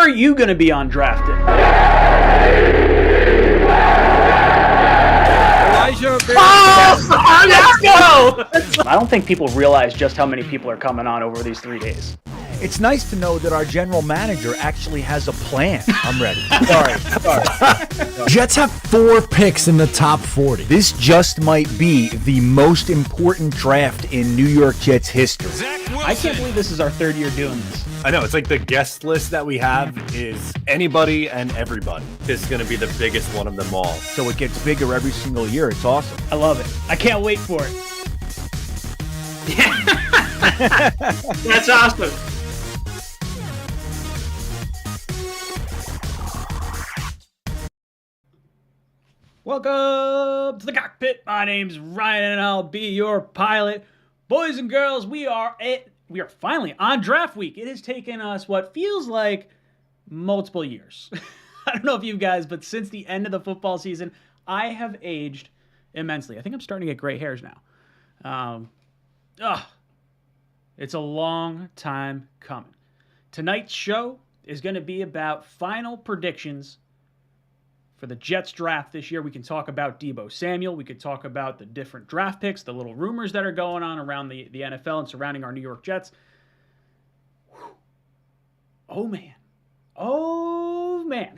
are you going to be on draft day? Let's go! I don't think people realize just how many people are coming on over these 3 days. It's nice to know that our general manager actually has a plan. I'm ready. Sorry. Jets have 4 picks in the top 40. This just might be the most important draft in New York Jets history. I can't believe this is our 3rd year doing this. I know, it's like the guest list that we have is anybody and everybody. This is going to be the biggest one of them all. So it gets bigger every single year. It's awesome. I love it. I can't wait for it. That's awesome. Welcome to the Cockpit. My name's Ryan and I'll be your pilot. Boys and girls, we are finally on draft week. It has taken us what feels like multiple years. I don't know if you guys, but since the end of the football season, I have aged immensely. I think I'm starting to get gray hairs now. It's a long time coming. Tonight's show is going to be about final predictions for the Jets draft this year. We can talk about Deebo Samuel. We could talk about the different draft picks, the little rumors that are going on around the NFL and surrounding our New York Jets. Whew. Oh, man.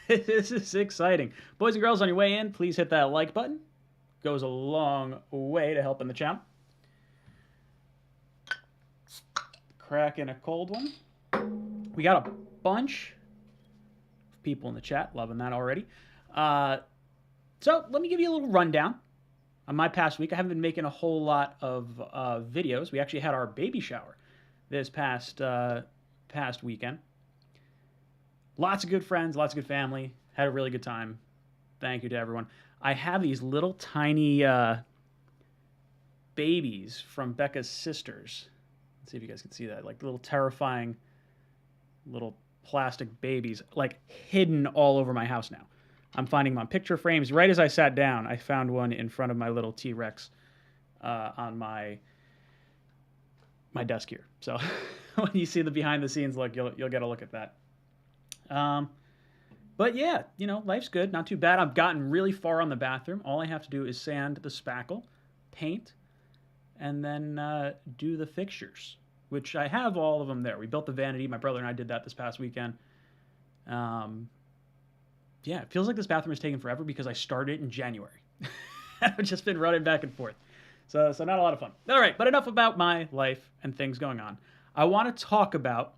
This is exciting. Boys and girls, on your way in, please hit that like button. Goes a long way to helping the channel. Cracking a cold one. We got a bunch of people in the chat. Loving that already. So let me give you a little rundown on my past week. I haven't been making a whole lot of videos. We actually had our baby shower this past weekend. Lots of good friends, lots of good family. Had a really good time. Thank you to everyone. I have these little tiny babies from Becca's sisters. Let's see if you guys can see that. Like little terrifying little plastic babies, like hidden all over my house now. I'm finding them on picture frames. Right as I sat down, I found one in front of my little T-Rex on my desk here. So when you see the behind the scenes look, you'll get a look at that. But yeah, life's good. Not too bad. I've gotten really far on the bathroom. All I have to do is sand the spackle, paint, and then do the fixtures, which I have all of them there. We built the vanity. My brother and I did that this past weekend. Yeah, it feels like this bathroom is taking forever because I started in January. I've just been running back and forth. So not a lot of fun. All right, but enough about my life and things going on. I want to talk about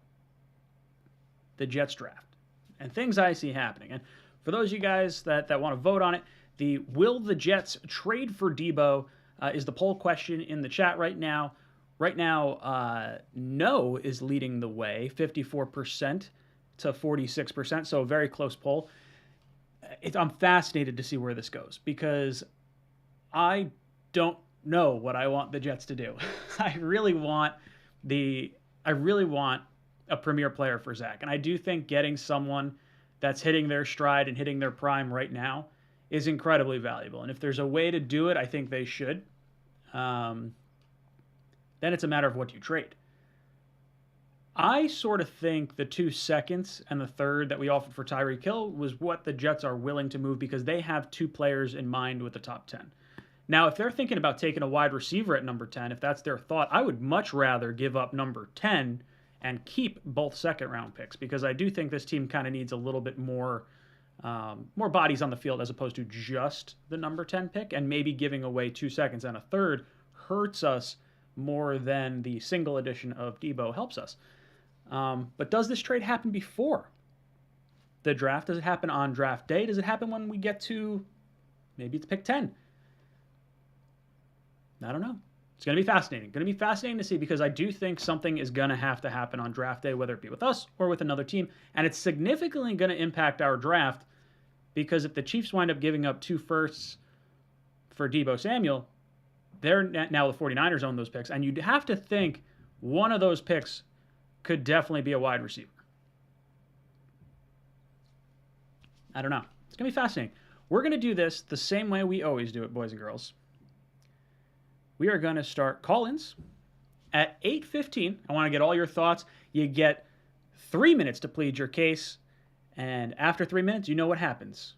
the Jets draft and things I see happening. And for those of you guys that want to vote on it, the will the Jets trade for Deebo is the poll question in the chat right now. Right now, no is leading the way, 54% to 46%, so a very close poll. I'm fascinated to see where this goes because I don't know what I want the Jets to do. I really want a premier player for Zach, and I do think getting someone that's hitting their stride and hitting their prime right now is incredibly valuable. And if there's a way to do it, I think they should. Then it's a matter of what you trade. I sort of think the 2 seconds and the 3rd that we offered for Tyreek Hill was what the Jets are willing to move because they have 2 players in mind with the top 10. Now, if they're thinking about taking a wide receiver at number 10, if that's their thought, I would much rather give up number 10 and keep both second-round picks because I do think this team kind of needs a little bit more bodies on the field as opposed to just the number 10 pick, and maybe giving away 2 seconds and a 3rd hurts us more than the single edition of Deebo helps us. But does this trade happen before the draft? Does it happen on draft day? Does it happen when we get to maybe it's pick 10? I don't know. It's going to be fascinating. Going to be fascinating to see because I do think something is going to have to happen on draft day, whether it be with us or with another team. And it's significantly going to impact our draft because if the Chiefs wind up giving up 2 firsts for Deebo Samuel, they're now the 49ers own those picks. And you'd have to think one of those picks could definitely be a wide receiver. I don't know. It's going to be fascinating. We're going to do this the same way we always do it, boys and girls. We are going to start call-ins at 8:15. I want to get all your thoughts. You get 3 minutes to plead your case. And after 3 minutes, you know what happens.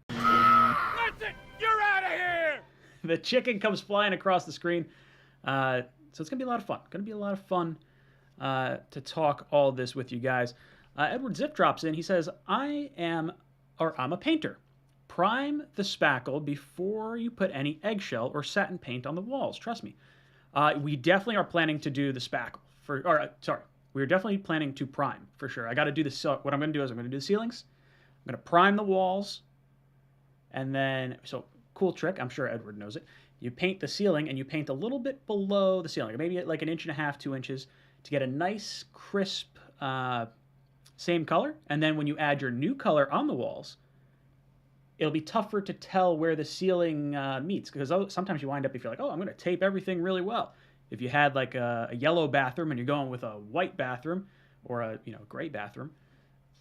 That's it! You're out of here! The chicken comes flying across the screen. So it's going to be a lot of fun. Going to be a lot of fun to talk all this with you guys. Edward Zip drops in. He says, I'm a painter. Prime the spackle before you put any eggshell or satin paint on the walls. Trust me. We definitely are planning to do the spackle. We're definitely planning to prime, for sure. I got to do what I'm going to do is I'm going to do the ceilings. I'm going to prime the walls. And then, so cool trick. I'm sure Edward knows it. You paint the ceiling and you paint a little bit below the ceiling, maybe like 1.5 inches, 2 inches, to get a nice, crisp, same color. And then when you add your new color on the walls, it'll be tougher to tell where the ceiling meets. Because sometimes you wind up, if you're like, oh, I'm going to tape everything really well. If you had like a yellow bathroom and you're going with a white bathroom or a gray bathroom,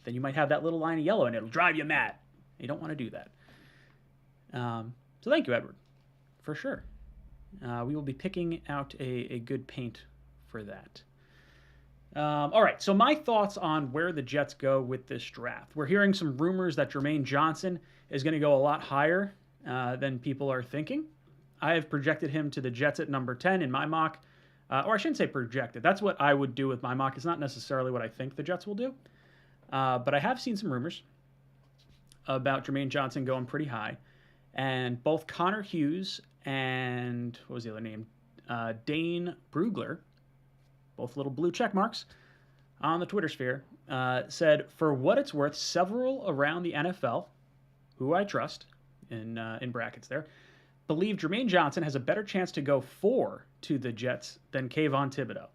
then you might have that little line of yellow and it'll drive you mad. You don't want to do that. So thank you, Edward, for sure. We will be picking out a good paint for that. All right, so my thoughts on where the Jets go with this draft. We're hearing some rumors that Jermaine Johnson is going to go a lot higher than people are thinking. I have projected him to the Jets at number 10 in my mock. Or I shouldn't say projected. That's what I would do with my mock. It's not necessarily what I think the Jets will do. But I have seen some rumors about Jermaine Johnson going pretty high. And both Connor Hughes and, what was the other name? Dane Brugler, both little blue check marks on the Twitter sphere, said, for what it's worth, several around the NFL, who I trust, in brackets there, believe Jermaine Johnson has a better chance to go 4 to the Jets than Kayvon Thibodeau.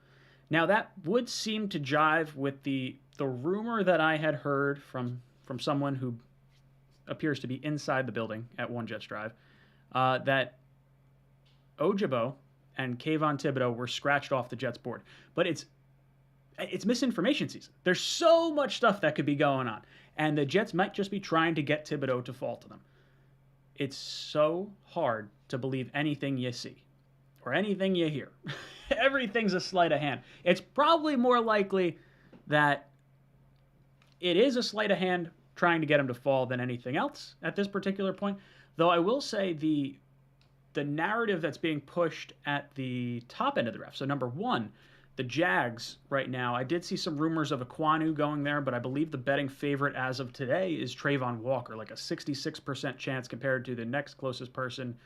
Now, that would seem to jive with the rumor that I had heard from someone who appears to be inside the building at One Jets Drive, that Ojabo and Kayvon Thibodeau were scratched off the Jets board. But it's misinformation season. There's so much stuff that could be going on. And the Jets might just be trying to get Thibodeau to fall to them. It's so hard to believe anything you see or anything you hear. Everything's a sleight of hand. It's probably more likely that it is a sleight of hand trying to get him to fall than anything else at this particular point. Though I will say the narrative that's being pushed at the top end of the draft. So number 1, the Jags right now. I did see some rumors of Ekwonu going there, but I believe the betting favorite as of today is Trayvon Walker, like a 66% chance compared to the next closest person,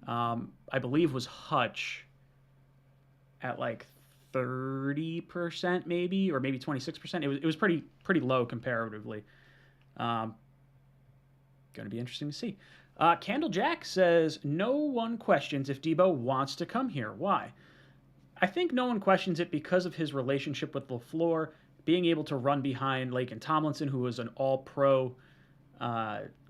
I believe was Hutch at like 30% maybe, or maybe 26%. It was pretty low comparatively. Going to be interesting to see. Candle Jack says, no one questions if Deebo wants to come here. Why? I think no one questions it because of his relationship with LaFleur, being able to run behind Laken Tomlinson, who was an all-pro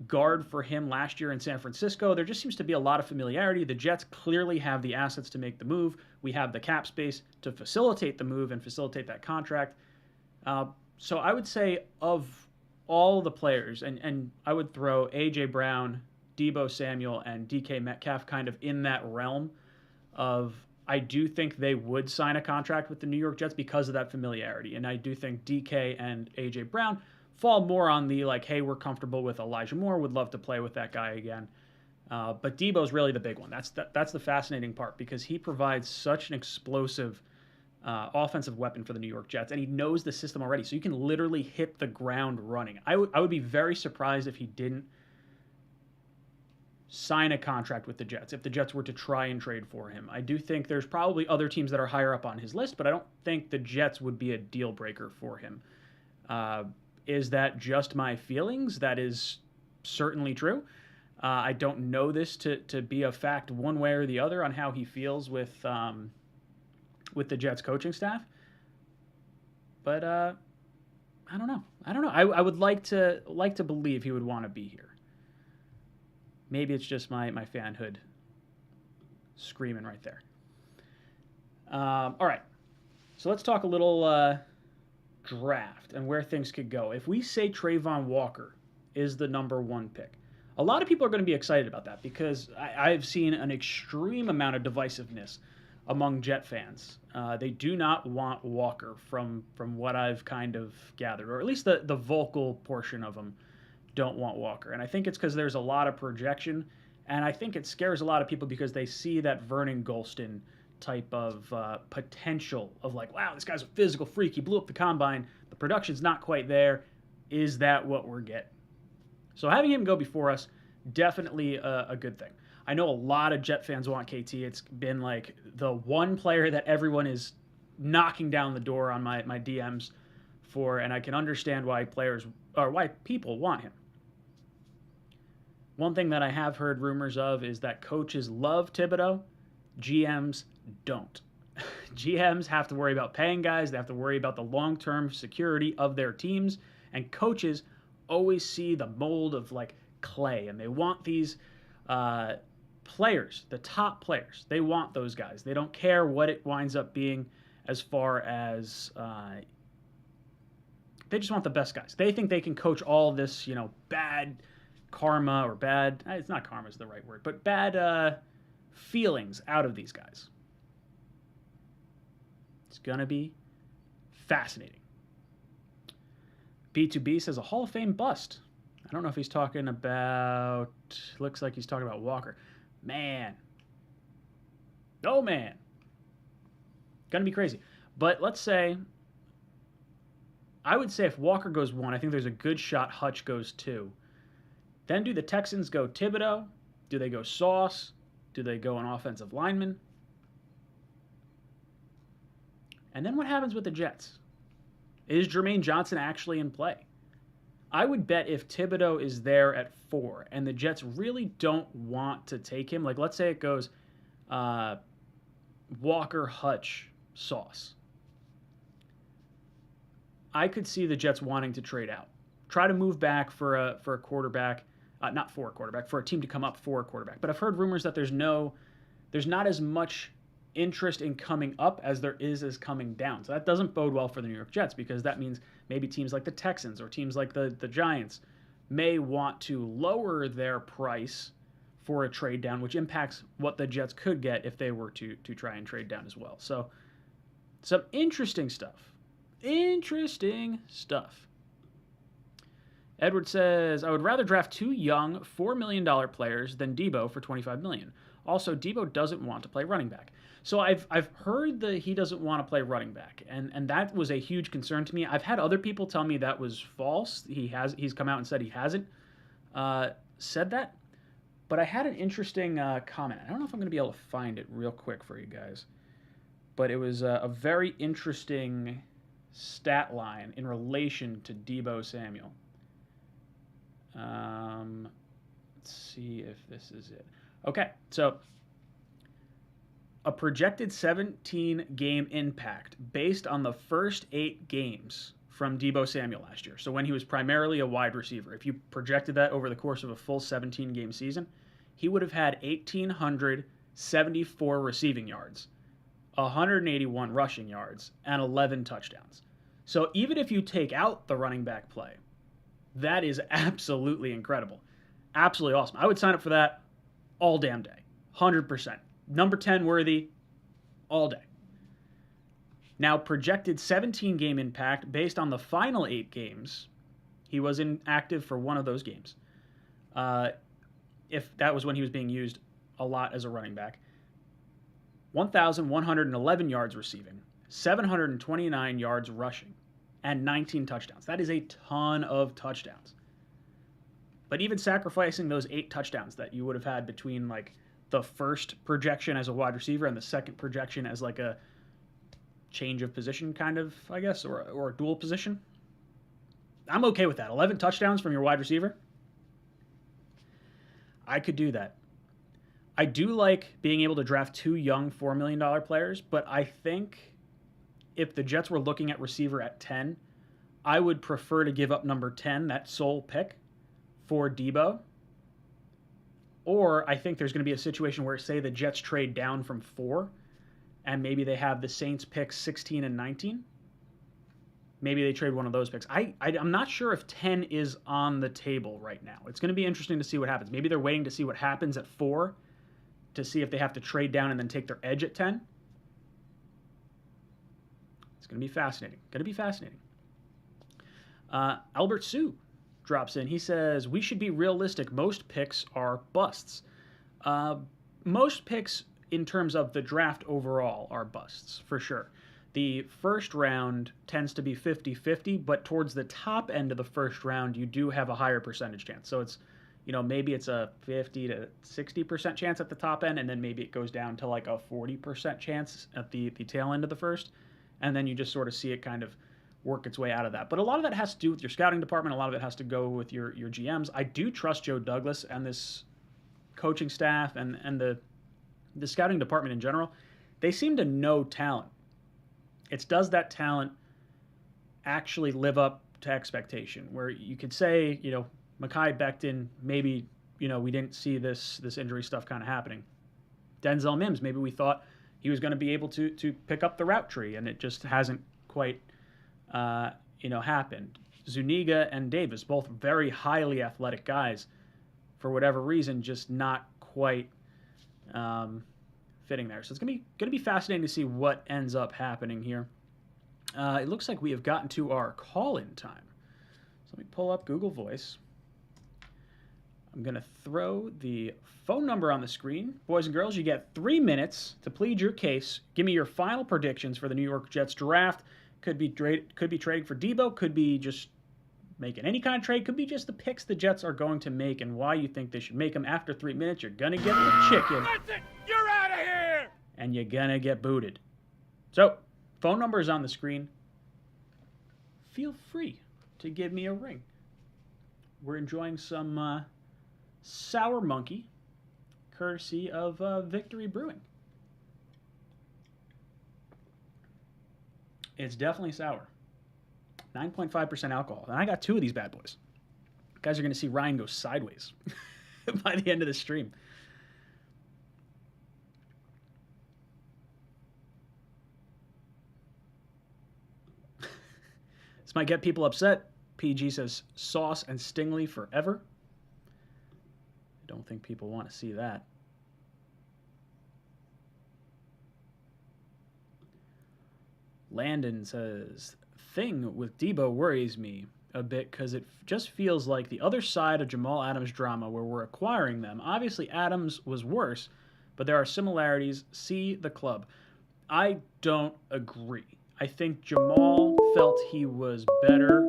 guard for him last year in San Francisco. There just seems to be a lot of familiarity. The Jets clearly have the assets to make the move. We have the cap space to facilitate the move and facilitate that contract. So I would say of all the players, and I would throw A.J. Brown, Deebo Samuel, and DK Metcalf kind of in that realm of, I do think they would sign a contract with the New York Jets because of that familiarity. And I do think DK and A.J. Brown fall more on the, like, hey, we're comfortable with Elijah Moore, would love to play with that guy again. But Deebo's really the big one. That's the fascinating part because he provides such an explosive offensive weapon for the New York Jets, and he knows the system already. So you can literally hit the ground running. I would be very surprised if he didn't sign a contract with the Jets, if the Jets were to try and trade for him. I do think there's probably other teams that are higher up on his list, but I don't think the Jets would be a deal breaker for him. Is that just my feelings? That is certainly true. I don't know this to be a fact one way or the other on how he feels with the Jets coaching staff. But I don't know. I would like to believe he would want to be here. Maybe it's just my fanhood screaming right there. All right. So let's talk a little draft and where things could go. If we say Trayvon Walker is the number 1 pick, a lot of people are going to be excited about that because I've seen an extreme amount of divisiveness among Jet fans. They do not want Walker from what I've kind of gathered, or at least the vocal portion of them don't want Walker. And I think it's because there's a lot of projection, and I think it scares a lot of people because they see that Vernon Gholston type of potential of like, wow, this guy's a physical freak. He blew up the combine. The production's not quite there. Is that what we're getting? So having him go before us, definitely a good thing. I know a lot of Jet fans want KT. It's been like the one player that everyone is knocking down the door on my DMs for, and I can understand why people want him. One thing that I have heard rumors of is that coaches love Thibodeau, GMs don't. GMs have to worry about paying guys. They have to worry about the long-term security of their teams, and coaches always see the mold of like clay, and they want these players, the top players. They want those guys. They don't care what it winds up being as far as they just want the best guys. They think they can coach all this, bad karma or bad, it's not karma is the right word, but bad feelings out of these guys. It's going to be fascinating. B2B says a Hall of Fame bust. I don't know if he's talking about, looks like he's talking about Walker. Man. Oh, man. Going to be crazy. But let's say, I would say if Walker goes 1, I think there's a good shot Hutch goes 2. Then do the Texans go Thibodeau? Do they go Sauce? Do they go an offensive lineman? And then what happens with the Jets? Is Jermaine Johnson actually in play? I would bet if Thibodeau is there at 4 and the Jets really don't want to take him, like let's say it goes Walker, Hutch, Sauce. I could see the Jets wanting to trade out. Try to move back for a quarterback, not for a quarterback, for a team to come up for a quarterback. But I've heard rumors that there's not as much interest in coming up as there is as coming down. So that doesn't bode well for the New York Jets, because that means maybe teams like the Texans or teams like the Giants may want to lower their price for a trade down, which impacts what the Jets could get if they were to try and trade down as well. So some interesting stuff. Interesting stuff. Edward says, I would rather draft 2 young $4 million players than Deebo for $25 million. Also, Deebo doesn't want to play running back. So I've heard that he doesn't want to play running back, and that was a huge concern to me. I've had other people tell me that was false. He's come out and said he hasn't said that. But I had an interesting comment. I don't know if I'm going to be able to find it real quick for you guys. But it was a very interesting stat line in relation to Deebo Samuel. Let's see if this is it. Okay, so a projected 17-game impact based on the first 8 games from Deebo Samuel last year. So when he was primarily a wide receiver, if you projected that over the course of a full 17-game season, he would have had 1,874 receiving yards, 181 rushing yards, and 11 touchdowns. So even if you take out the running back play, that is absolutely incredible. Absolutely awesome. I would sign up for that all damn day. 100%. Number 10 worthy all day. Now, projected 17-game impact based on the final 8 games. He was inactive for one of those games. If that was when he was being used a lot as a running back. 1,111 yards receiving, 729 yards rushing, and 19 touchdowns. That is a ton of touchdowns. But even sacrificing those 8 touchdowns that you would have had between like the first projection as a wide receiver and the second projection as like a change of position kind of, I guess, or a dual position, I'm okay with that. 11 touchdowns from your wide receiver. I could do that. I do like being able to draft 2 young $4 million players, but I think if the Jets were looking at receiver at 10, I would prefer to give up number 10, that sole pick, for Deebo. Or I think there's going to be a situation where, say, the Jets trade down from 4, and maybe they have the Saints pick 16 and 19. Maybe they trade one of those picks. I'm not sure if 10 is on the table right now. It's going to be interesting to see what happens. Maybe they're waiting to see what happens at 4 to see if they have to trade down and then take their edge at 10. going to be fascinating. Going to be fascinating. Albert Sue drops in. He says, we should be realistic. Most picks are busts. Most picks in terms of the draft overall are busts, for sure. The first round tends to be 50-50, but towards the top end of the first round, you do have a higher percentage chance. So it's, maybe it's a 50 to 60% chance at the top end, and then maybe it goes down to like a 40% chance at the tail end of the first. And then you just sort of see it kind of work its way out of that. But a lot of that has to do with your scouting department. A lot of it has to go with your GMs. I do trust Joe Douglas and this coaching staff and the scouting department in general. They seem to know talent. It's does that talent actually live up to expectation? Where you could say, Mekhi Becton, maybe, we didn't see this injury stuff kind of happening. Denzel Mims, maybe we thought he was going to be able to pick up the route tree, and it just hasn't quite, happened. Zuniga and Davis, both very highly athletic guys, for whatever reason, just not quite fitting there. So it's going to be fascinating to see what ends up happening here. It looks like we have gotten to our call-in time. So let me pull up Google Voice. I'm going to throw the phone number on the screen. Boys and girls, you get 3 minutes to plead your case. Give me your final predictions for the New York Jets draft. Could be trading for Deebo. Could be just making any kind of trade. Could be just the picks the Jets are going to make and why you think they should make them. After 3 minutes, you're going to get the chicken. That's it! You're out of here! And you're going to get booted. So, phone number is on the screen. Feel free to give me a ring. We're enjoying some Sour Monkey, courtesy of Victory Brewing. It's definitely sour. 9.5% alcohol. And I got 2 of these bad boys. You guys are going to see Ryan go sideways by the end of the stream. This might get people upset. PG says sauce and Stingley forever. I don't think people want to see that. Landon says, thing with Deebo worries me a bit because it just feels like the other side of Jamal Adams' drama where we're acquiring them. Obviously, Adams was worse, but there are similarities. See the club. I don't agree. I think Jamal felt he was better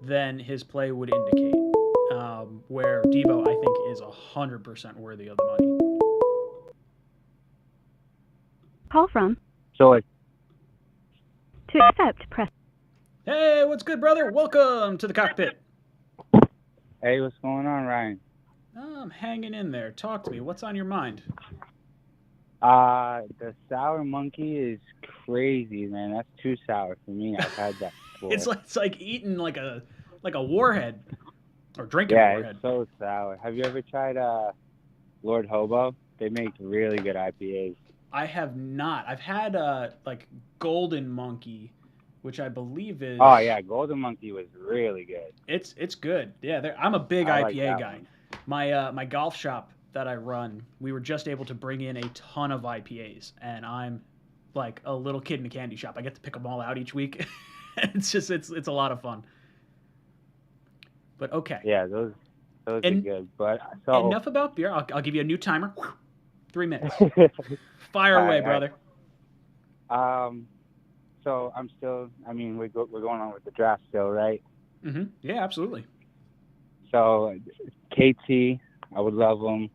than his play would indicate, where Deebo, I think, is 100% worthy of the money. Call from. So To accept, press. Hey, what's good, brother? Welcome to the Cockpit. Hey, what's going on, Ryan? I'm hanging in there. Talk to me. What's on your mind? The Sour Monkey is crazy, man. That's too sour for me. I've had that before. It's like eating like a warhead or drinking a Yeah, warhead. it's so sour. Have you ever tried Lord Hobo? They make really good IPAs. I have not. I've had like Golden Monkey, which I believe is. Oh yeah, Golden Monkey was really good. It's good. Yeah, I'm a big I like IPA that guy. one. My golf shop that I run, we were just able to bring in a ton of IPAs, and I'm like a little kid in a candy shop. I get to pick them all out each week. it's a lot of fun. But okay. Yeah, those are good. But so Enough about beer. I'll give you a new timer. 3 minutes. Fire away, brother. So I'm still. I mean, we're going on with the draft still, right? Mm-hmm. Yeah, absolutely. So KT, I would love him.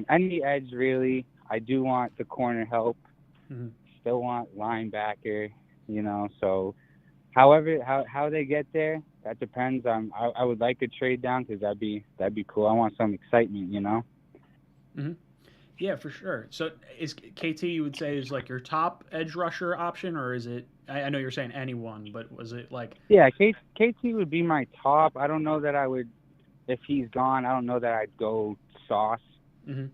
Any edge really. I do want the corner help. Mm-hmm. Still want linebacker. So however how they get there, that depends. I would like a trade down because that'd be cool. I want some excitement. Mm-hmm. Yeah, for sure. So is KT, you would say, is like your top edge rusher option, or is it? I know you're saying anyone, but was it like? Yeah, KT would be my top. I don't know that I would. If he's gone, I don't know that I'd go Sauce. Mm-hmm.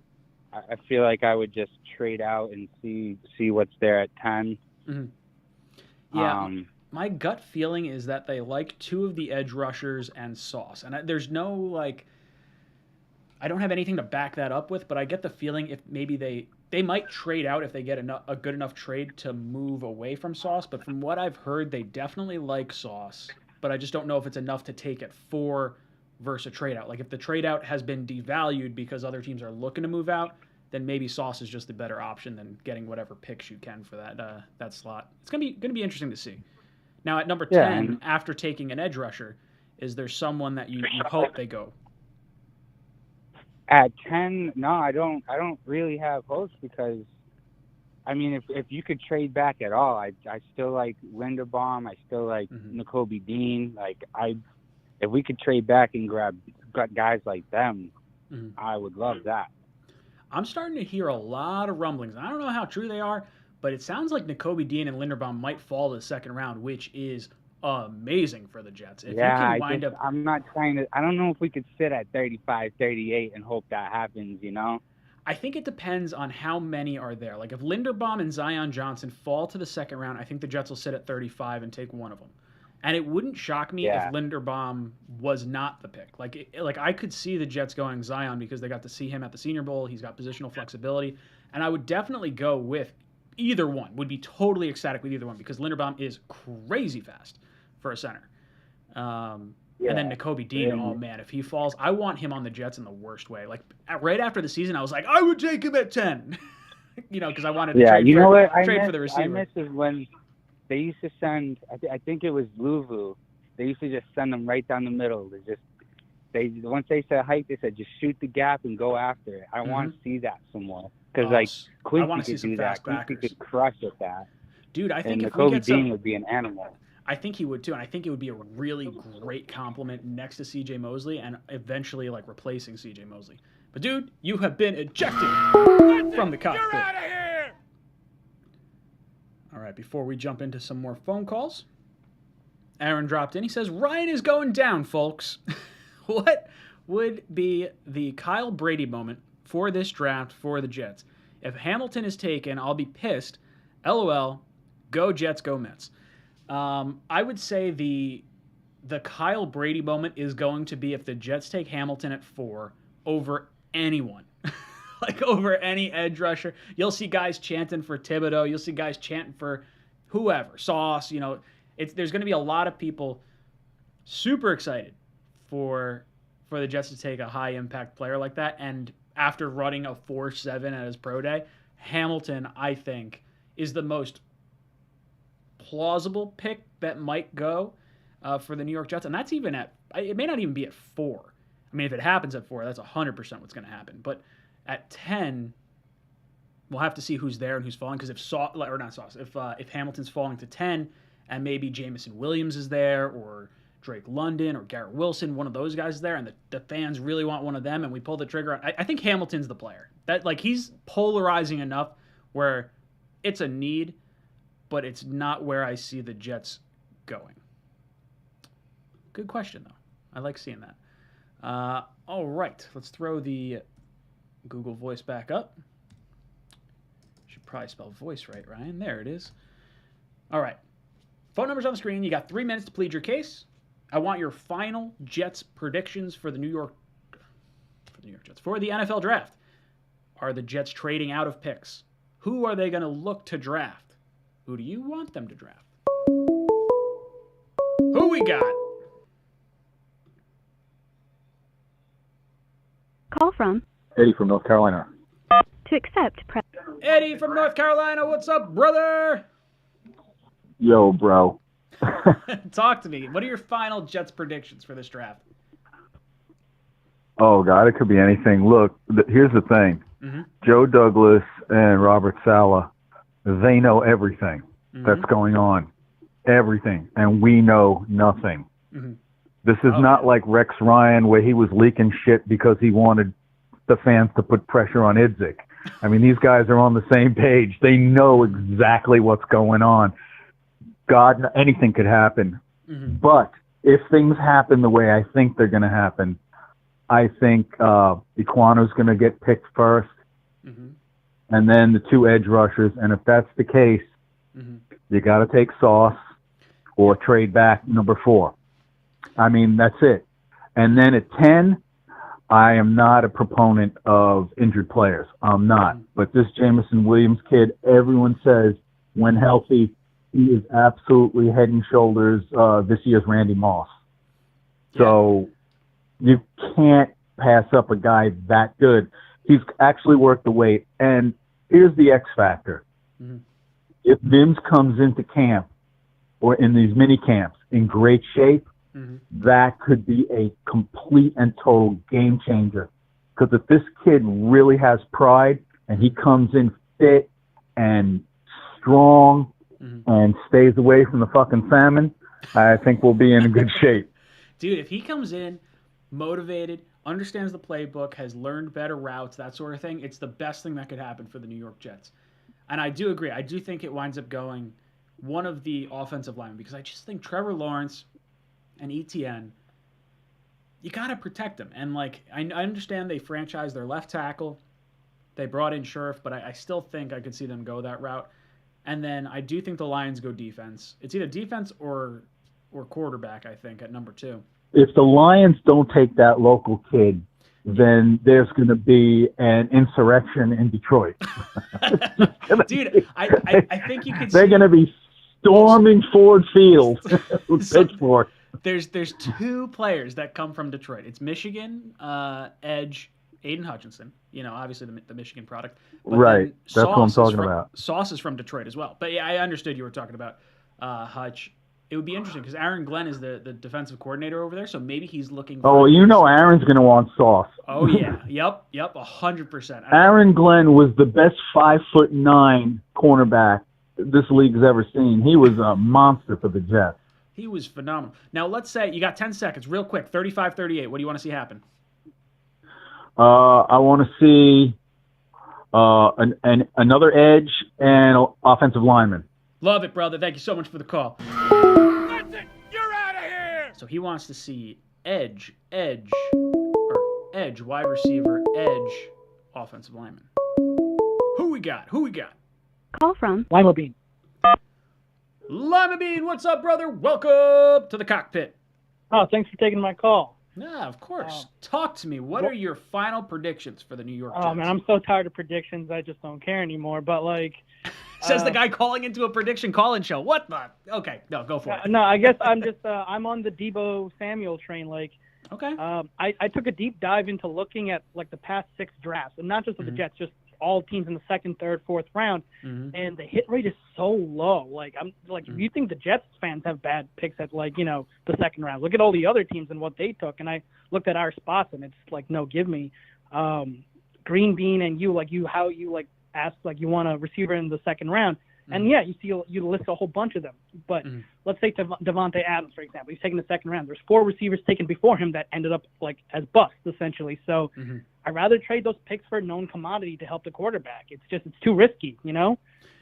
I feel like I would just trade out and see what's there at 10. Mm-hmm. Yeah, my gut feeling is that they like 2 of the edge rushers and Sauce, and there's no like. I don't have anything to back that up with, but I get the feeling if maybe they they might trade out if they get a good enough trade to move away from Sauce. But from what I've heard, they definitely like Sauce. But I just don't know if it's enough to take at 4 versus a trade out. Like if the trade out has been devalued because other teams are looking to move out, then maybe Sauce is just a better option than getting whatever picks you can for that slot. It's gonna be interesting to see. Now at number 10, after taking an edge rusher, is there someone that you hope they go? At 10, no, I don't really have hopes because, I mean, if you could trade back at all, I still like Linderbaum. I still like Nakobe Dean. Like if we could trade back and grab guys like them, I would love that. I'm starting to hear a lot of rumblings. I don't know how true they are, but it sounds like Nakobe Dean and Linderbaum might fall to the second round, which is amazing for the Jets. If yeah, you can I'm not trying to. I don't know if we could sit at 35, 38 and hope that happens. You know. I think it depends on how many are there. Like if Linderbaum and Zion Johnson fall to the second round, I think the Jets will sit at 35 and take one of them. And it wouldn't shock me if Linderbaum was not the pick. Like I could see the Jets going Zion because they got to see him at the Senior Bowl. He's got positional flexibility, and I would definitely go with either one. Would be totally ecstatic with either one because Linderbaum is crazy fast for a center. And then Nakobe Dean, oh man, if he falls, I want him on the Jets in the worst way. Like right after the season, I was like, I would take him at 10. Because I wanted to trade for the receiver. I miss is when they used to send, I think it was Louvu. They used to just send them right down the middle. Once they said hike, they said just shoot the gap and go after it. I want to see that some more because Quincy could do that. Quincy could crush at that. Dude, I think if Nakobe Dean would be an animal. I think he would too, and I think it would be a really great compliment next to C.J. Mosley and eventually replacing C.J. Mosley. But dude, you have been ejected from the cockpit. You're out of here! All right, before we jump into some more phone calls, Aaron dropped in. He says, Ryan is going down, folks. What would be the Kyle Brady moment for this draft for the Jets? If Hamilton is taken, I'll be pissed. LOL, go Jets, go Mets. I would say the Kyle Brady moment is going to be if the Jets take Hamilton at 4 over anyone. Over any edge rusher. You'll see guys chanting for Thibodeau. You'll see guys chanting for whoever. Sauce, there's going to be a lot of people super excited for the Jets to take a high-impact player like that. And after running a 4.7 at his pro day, Hamilton, I think, is the most plausible pick that might go for the New York Jets. And that's even it may not even be at 4. I mean, if it happens at 4, that's 100% what's going to happen. But at 10, we'll have to see who's there and who's falling. Because if Hamilton's falling to 10, and maybe Jamison Williams is there, or Drake London, or Garrett Wilson, one of those guys is there, and the fans really want one of them, and we pull the trigger. I think Hamilton's the player. That he's polarizing enough where it's a need, but it's not where I see the Jets going. Good question though. I like seeing that. All right, let's throw the Google Voice back up. Should probably spell voice right, Ryan. There it is. All right. Phone number's on the screen. You got 3 minutes to plead your case. I want your final Jets predictions for the New York Jets. For the NFL draft. Are the Jets trading out of picks? Who are they going to look to draft? Who do you want them to draft? Who we got? Call from Eddie from North Carolina. To accept, press. Eddie from North Carolina. What's up, brother? Yo, bro. Talk to me. What are your final Jets predictions for this draft? Oh, God, it could be anything. Look, here's the thing. Mm-hmm. Joe Douglas and Robert Saleh, they know everything that's going on. Everything. And we know nothing. Mm-hmm. This is not like Rex Ryan where he was leaking shit because he wanted the fans to put pressure on Idzik. I mean, these guys are on the same page. They know exactly what's going on. God, anything could happen. Mm-hmm. But if things happen the way I think they're going to happen, I think Equano's going to get picked first, and then the 2 edge rushers. And if that's the case, you got to take Sauce or trade back number 4. I mean, that's it. And then at 10, I am not a proponent of injured players. I'm not. But this Jameson Williams kid, everyone says when healthy, he is absolutely head and shoulders this year's Randy Moss. Yeah. So you can't pass up a guy that good. He's actually worked the weight. And here's the X factor. Mm-hmm. If Mims comes into camp or in these mini camps in great shape, that could be a complete and total game changer. Because if this kid really has pride and he comes in fit and strong and stays away from the fucking famine, I think we'll be in good shape. Dude, if he comes in motivated, understands the playbook, has learned better routes, that sort of thing, it's the best thing that could happen for the New York Jets. And I do agree. I do think it winds up going one of the offensive linemen because I just think Trevor Lawrence and ETN, you got to protect them. And, like, I understand they franchised their left tackle. They brought in Scherf, but I still think I could see them go that route. And then I do think the Lions go defense. It's either defense or quarterback, I think, at number 2. If the Lions don't take that local kid, then there's going to be an insurrection in Detroit. Dude, I think you could They're going to be storming Ford Field with pitchforks. There's 2 players that come from Detroit. It's Michigan edge Aiden Hutchinson. You know, obviously the Michigan product. But right. That's what I'm talking about. Sauce is from Detroit as well. But yeah, I understood you were talking about Hutch. It would be interesting because Aaron Glenn is the defensive coordinator over there, so maybe he's looking for... Oh, you know Aaron's going to want Sauce. Oh, yeah. Yep, 100%. Aaron Glenn was the best 5'9" cornerback this league's ever seen. He was a monster for the Jets. He was phenomenal. Now, let's say you got 10 seconds, real quick, 35-38. What do you want to see happen? I want to see another edge and offensive lineman. Love it, brother. Thank you so much for the call. That's it. You're out of here. So he wants to see edge, wide receiver, edge, offensive lineman. Who we got? Call from Lima Bean. Lima Bean, what's up, brother? Welcome to the Cockpit. Oh, thanks for taking my call. Yeah, of course. Talk to me. What are your final predictions for the New York Jets? Oh, man, I'm so tired of predictions. I just don't care anymore. But, like... Says the guy calling into a prediction call-in show. What the? Okay, no, go for it. No, I guess I'm just I'm on the Deebo Samuel train. Like, okay. I took a deep dive into looking at like the past 6 drafts, and not just of the Jets, just all teams in the 2nd, 3rd, 4th round, and the hit rate is so low. Like, I'm like, if you think the Jets fans have bad picks at like the 2nd round, look at all the other teams and what they took, and I looked at our spots, and it's like, no, give me Green Bean and how you asked you want a receiver in the 2nd round, and yeah, you list a whole bunch of them. But let's say Devontae Adams, for example, he's taken the 2nd round. There's 4 receivers taken before him that ended up as busts essentially. So I'd rather trade those picks for a known commodity to help the quarterback. It's too risky,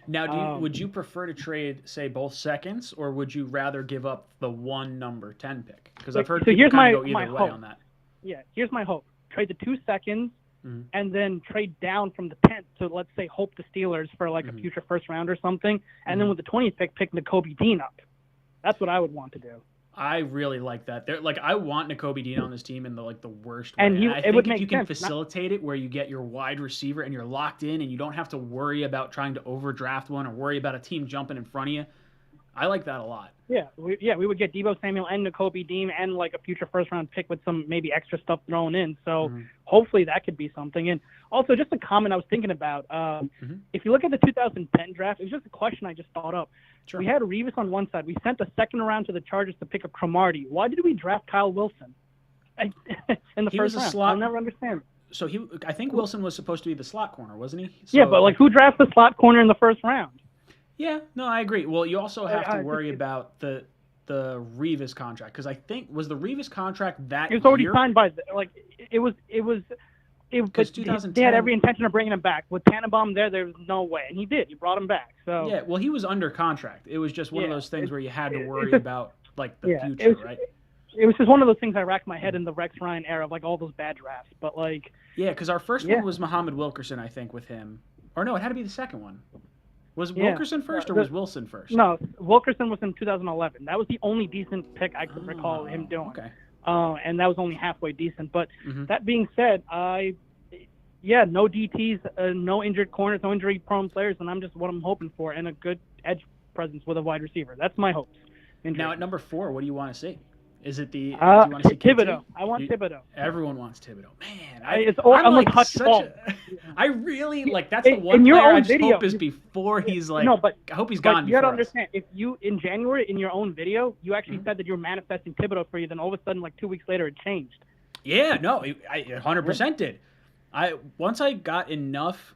Now, would you prefer to trade, say, both seconds, or would you rather give up the 1 number 10 pick? Because I've heard people kind of go either way on that. Yeah, here's my hope: trade the 2 seconds. And then trade down from the 10th to, let's say, hope the Steelers for a future 1st round or something. And then with the 20th pick Nakobe Dean up. That's what I would want to do. I really like that. I want Nakobe Dean on this team in the worst way. And I think if you can sense. facilitate it where you get your wide receiver and you're locked in and you don't have to worry about trying to overdraft one or worry about a team jumping in front of you, I like that a lot. Yeah, we would get Deebo Samuel and Nakobe Dean and a future 1st round pick with some maybe extra stuff thrown in. So hopefully that could be something. And also just a comment I was thinking about. If you look at the 2010 draft, it was just a question I just thought up. Sure. We had Revis on one side. We sent the 2nd round to the Chargers to pick up Cromartie. Why did we draft Kyle Wilson in the 1st round? I'll never understand. So I think Wilson was supposed to be the slot corner, wasn't he? So, yeah, but who drafts the slot corner in the 1st round? Yeah, no, I agree. Well, you also have to worry about the Revis contract, because I think was the Revis contract that it was already year? signed by it was because 2010 they had every intention of bringing him back. With Tannenbaum there was no way, and he did. He brought him back. So yeah, well, he was under contract. It was just one of those things where you had to worry about the future, right? It was just one of those things I racked my head in the Rex Ryan era of all those bad drafts. But yeah, because our first one was Muhammad Wilkerson, I think, with him, or no, it had to be the second one. Was Wilkerson first or was Wilson first? No, Wilkerson was in 2011. That was the only decent pick I could recall him doing. Okay. and that was only halfway decent. But that being said, no DTs, no injured corners, no injury-prone players, and what I'm hoping for, and a good edge presence with a wide receiver. That's my hopes. Now at number 4, what do you want to see? Is it the do you want to see Thibodeau? I want Thibodeau. Everyone wants Thibodeau. Man, I'm like I really like that's the one player I just hope is before he's like. No, but I hope he's gone. You gotta understand, if you in January in your own video you actually said that you're manifesting Thibodeau for you, then all of a sudden like 2 weeks later it changed. Yeah, no, I 100% did. Once I got enough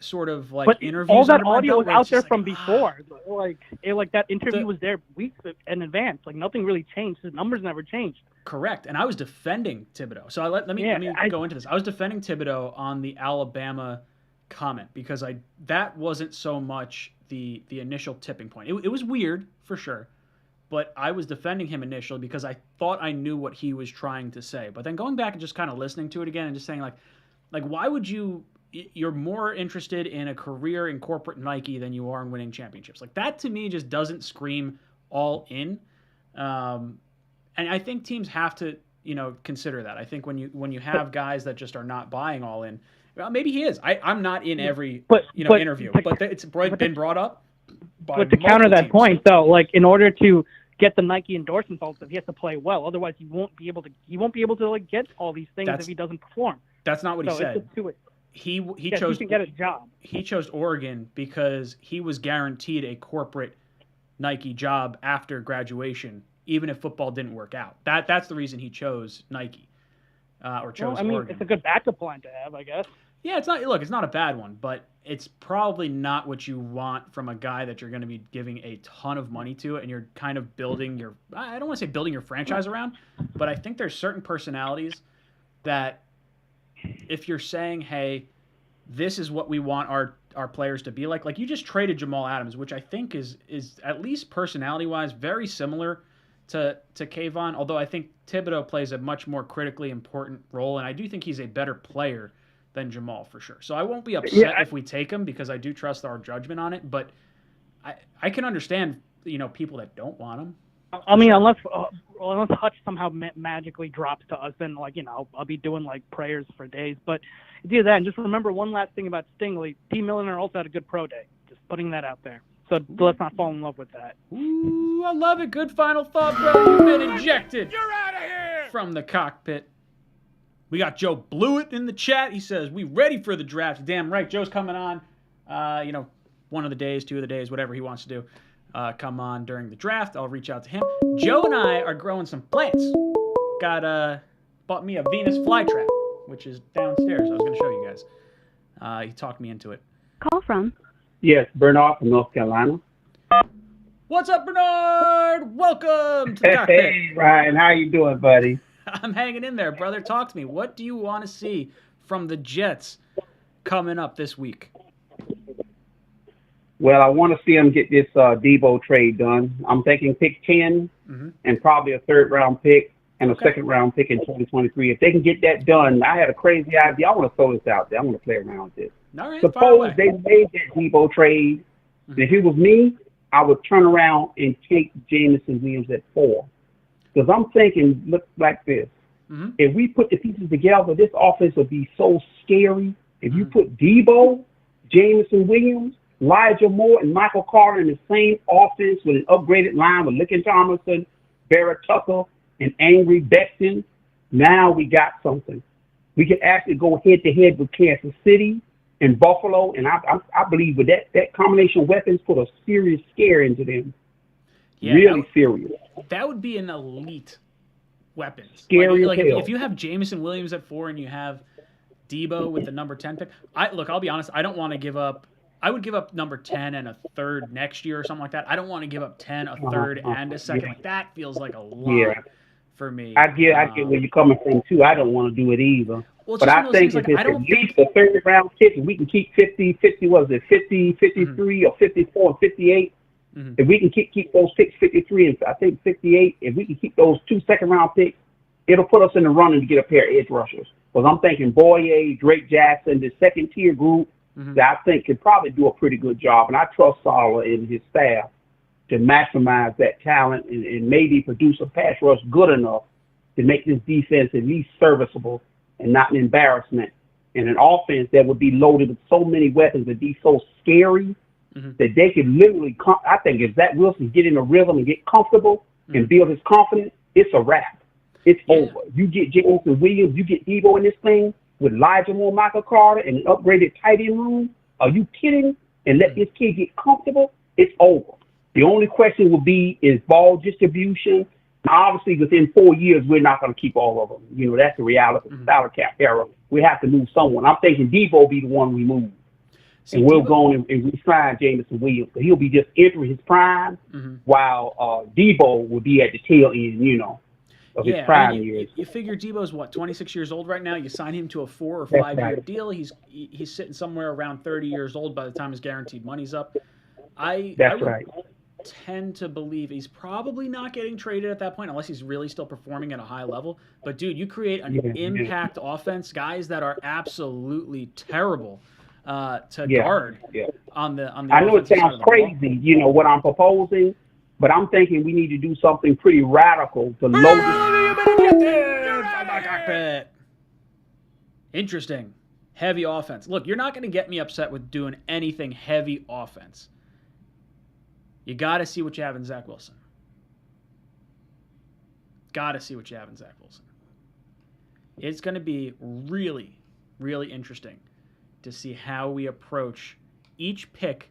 sort of like interviews. All that audio was out there from before. Like that interview was there weeks in advance. Like nothing really changed. His numbers never changed. Correct. And I was defending Thibodeau. So let me go into this. I was defending Thibodeau on the Alabama comment because that wasn't so much the initial tipping point. It was weird for sure, but I was defending him initially because I thought I knew what he was trying to say. But then going back and just kind of listening to it again and just saying like why would you're more interested in a career in corporate Nike than you are in winning championships. Like that to me just doesn't scream all in. And I think teams have to, consider that. I think when you have guys that just are not buying all in, well, maybe he is. I'm not in every interview, but it's been brought up. But to counter that point, though, like in order to get the Nike endorsement, he has to play well. Otherwise, he won't be able to like get all these things if he doesn't perform. That's not what he said. He chose to get a job. He chose Oregon because he was guaranteed a corporate Nike job after graduation, even if football didn't work out. That's the reason he chose Nike or chose Oregon. It's a good backup plan to have, I guess. Yeah, it's not a bad one, but it's probably not what you want from a guy that you're going to be giving a ton of money to, and you're kind of building I don't want to say building your franchise around, but I think there's certain personalities that if you're saying, hey, this is what we want our players to be like you just traded Jamal Adams, which I think is at least personality-wise very similar to Kayvon, although I think Thibodeau plays a much more critically important role, and I do think he's a better player than Jamal for sure. So I won't be upset if we take him because I do trust our judgment on it, but I can understand, people that don't want him. I mean, unless Hutch somehow magically drops to us, then I'll be doing like prayers for days. But do that, and just remember one last thing about Stingley. T. Milliner also had a good pro day. Just putting that out there. So let's not fall in love with that. Ooh, I love it. Good final thought, brother. You've been ejected. You're out of here from the cockpit. We got Joe Blewett in the chat. He says we ready for the draft. Damn right, Joe's coming on. One of the days, 2 of the days, whatever he wants to do. Come on during the draft. I'll reach out to him. Joe and I are growing some plants. Bought me a Venus flytrap, which is downstairs. I was going to show you guys. He talked me into it. Call from? Yes, Bernard from North Carolina. What's up, Bernard? Welcome to the cockpit. Hey, Ryan. How you doing, buddy? I'm hanging in there, brother. Talk to me. What do you want to see from the Jets coming up this week? Well, I want to see them get this Deebo trade done. I'm thinking pick 10 and probably a third-round pick and a second-round pick in 2023. If they can get that done, I had a crazy idea. I want to throw this out there. I want to play around with this. All right, suppose they made that Deebo trade. If it was me, I would turn around and take Jameson Williams at 4. Because I'm thinking, look like this. If we put the pieces together, this offense would be so scary. If you put Deebo, Jameson Williams, Elijah Moore, and Michael Carter in the same offense with an upgraded line with Lincoln Thomason, Barrett Tucker, and Angry Beckton, now we got something. We can actually go head-to-head with Kansas City and Buffalo, and I believe with that combination of weapons put a serious scare into them. Yeah, really serious. That would be an elite weapon. Scary like if you have Jameson Williams at 4 and you have Deebo with the number 10 pick, I'll be honest, I don't want to give up. I would give up number 10 and a third next year or something like that. I don't want to give up 10, a third, and a second. Like that feels like a lot for me. I get where you're coming from too. I don't want to do it either. Well, but I think if it's at least a third-round pick, and we can keep 50, 53, or 54, and 58. If we can keep those picks, 53 and I think 58, if we can keep those 2 second-round picks, it'll put us in the running to get a pair of edge rushers. Because I'm thinking Boye, Drake Jackson, the second-tier group, that I think could probably do a pretty good job. And I trust Saleh and his staff to maximize that talent and maybe produce a pass rush good enough to make this defense at least serviceable and not an embarrassment. And an offense that would be loaded with so many weapons and be so scary that they could literally I think if Zach Wilson get in a rhythm and get comfortable and build his confidence, it's a wrap. It's over. You get Jameson Williams, you get Deebo in this thing with Elijah Moore, Michael Carter, and an upgraded tight end room. Are you kidding? And let this kid get comfortable, it's over. The only question will be is ball distribution. Now, obviously, within 4 years, we're not going to keep all of them. You know, that's the reality of the salary cap era. We have to move someone. I'm thinking Deebo will be the one we move. See, and we'll go on and re-sign Jameson Williams. So he'll be just entering his prime, while Deebo will be at the tail end, you know, of his prime years. You figure Deebo's, 26 years old right now? You sign him to a 4 or 5 year deal. He's sitting somewhere around 30 years old by the time his guaranteed money's up. I would tend to believe he's probably not getting traded at that point unless he's really still performing at a high level. But, dude, you create an impact offense, guys that are absolutely terrible to guard on the I know it sounds crazy, you know, what I'm proposing, but I'm thinking we need to do something pretty radical to load Cockpit. Interesting. Heavy offense. Look, you're not going to get me upset with doing anything heavy offense. You got to see what you have in Zach Wilson. Got to see what you have in Zach Wilson. It's going to be really, really interesting to see how we approach each pick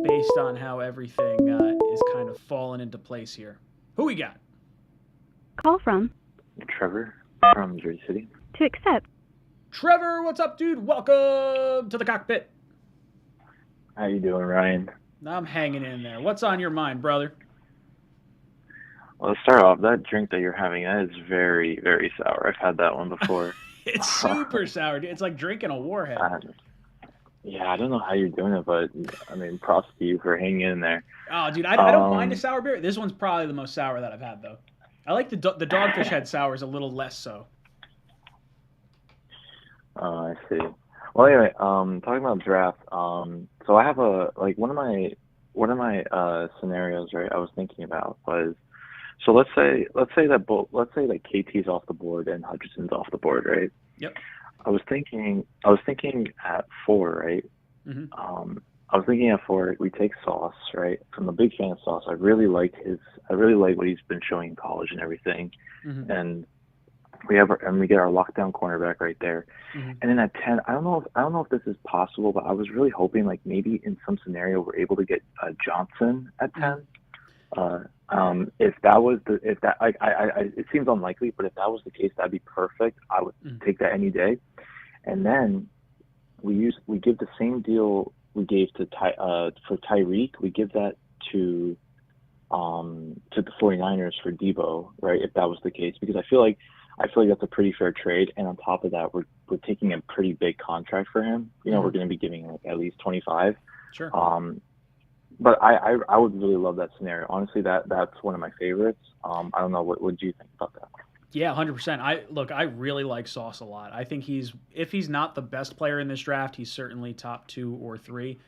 based on how everything is kind of falling into place here. Who we got? Call from Trevor from Jersey City. To accept. Trevor, what's up, dude? Welcome to the Cockpit. How you doing, Ryan? I'm hanging in there. What's on your mind, brother? Well, to start off, that drink that you're having, that is very, very sour. I've had that one before. It's super sour, dude. It's like drinking a warhead. Yeah, I don't know how you're doing it, but, I mean, props to you for hanging in there. Oh, dude, I don't mind a sour beer. This one's probably the most sour that I've had, though. I like the Dogfish Head sour is a little less so. I see. Well, anyway, talking about draft, so I have one of my scenarios, right, I was thinking about was, so let's say that KT's off the board and Hutchinson's off the board, right? Yep. I was thinking at 4, right? I was thinking at 4 we take Sauce, right? I'm a big fan of Sauce. I really like what he's been showing in college and everything, and we get our lockdown cornerback right there. And then at 10, I don't know if this is possible, but I was really hoping like maybe in some scenario we're able to get Johnson at 10. If that was it seems unlikely, but if that was the case, that'd be perfect. I would take that any day. And then we give the same deal we gave for Tyreek. We give that to the 49ers for Deebo, right? If that was the case, because I feel like that's a pretty fair trade. And on top of that, we're taking a pretty big contract for him. You know, we're going to be giving like at least 25. Sure. But I would really love that scenario. Honestly, that's one of my favorites. I don't know, what do you think about that? Yeah, 100%. I really like Sauce a lot. I think if he's not the best player in this draft, he's certainly top 2 or 3.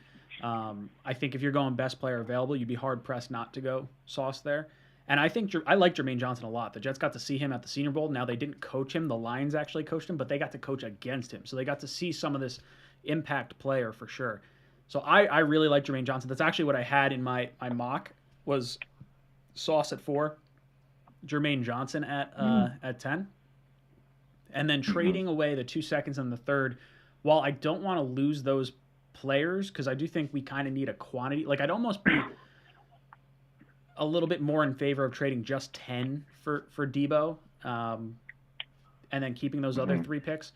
I think if you're going best player available, you'd be hard pressed not to go Sauce there. And I think I like Jermaine Johnson a lot. The Jets got to see him at the Senior Bowl. Now they didn't coach him. The Lions actually coached him, but they got to coach against him. So they got to see some of this impact player for sure. So I really like Jermaine Johnson. That's actually what I had in my mock was Sauce at 4, Jermaine Johnson at 10, and then trading away the 2 seconds and the 3rd. While I don't want to lose those players because I do think we kind of need a quantity. Like I'd almost be a little bit more in favor of trading just 10 for Deebo, and then keeping those other 3 picks.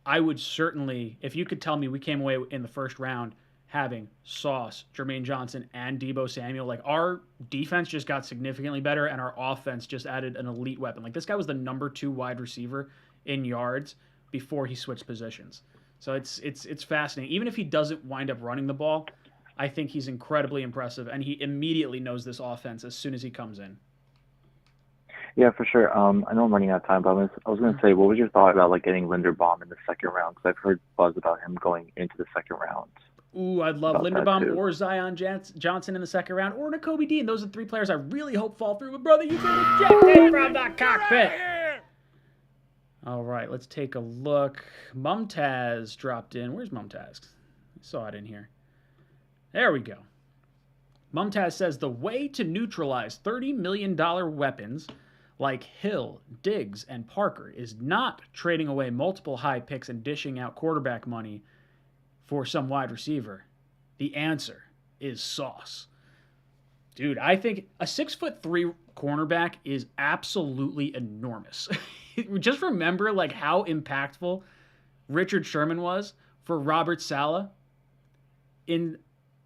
I would certainly, if you could tell me we came away in the first round having Sauce, Jermaine Johnson, and Deebo Samuel, like our defense just got significantly better and our offense just added an elite weapon. Like this guy was the number 2 wide receiver in yards before he switched positions. So it's fascinating. Even if he doesn't wind up running the ball, I think he's incredibly impressive, and he immediately knows this offense as soon as he comes in. Yeah, for sure. I know I'm running out of time, but I was going to say, what was your thought about like getting Linderbaum in the 2nd round? Because I've heard buzz about him going into the 2nd round. Ooh, I'd love Linderbaum or Zion Johnson in the 2nd round, or Nakobe Dean. Those are 3 players I really hope fall through. But brother, you get ejected from the Cockpit. All right, let's take a look. Mumtaz dropped in. Where's Mumtaz? I saw it in here. There we go. Mumtaz says the way to neutralize $30 million weapons like Hill, Diggs, and Parker is not trading away multiple high picks and dishing out quarterback money for some wide receiver. The answer is Sauce. Dude, I think a 6'3" cornerback is absolutely enormous. Just remember like how impactful Richard Sherman was for Robert Saleh in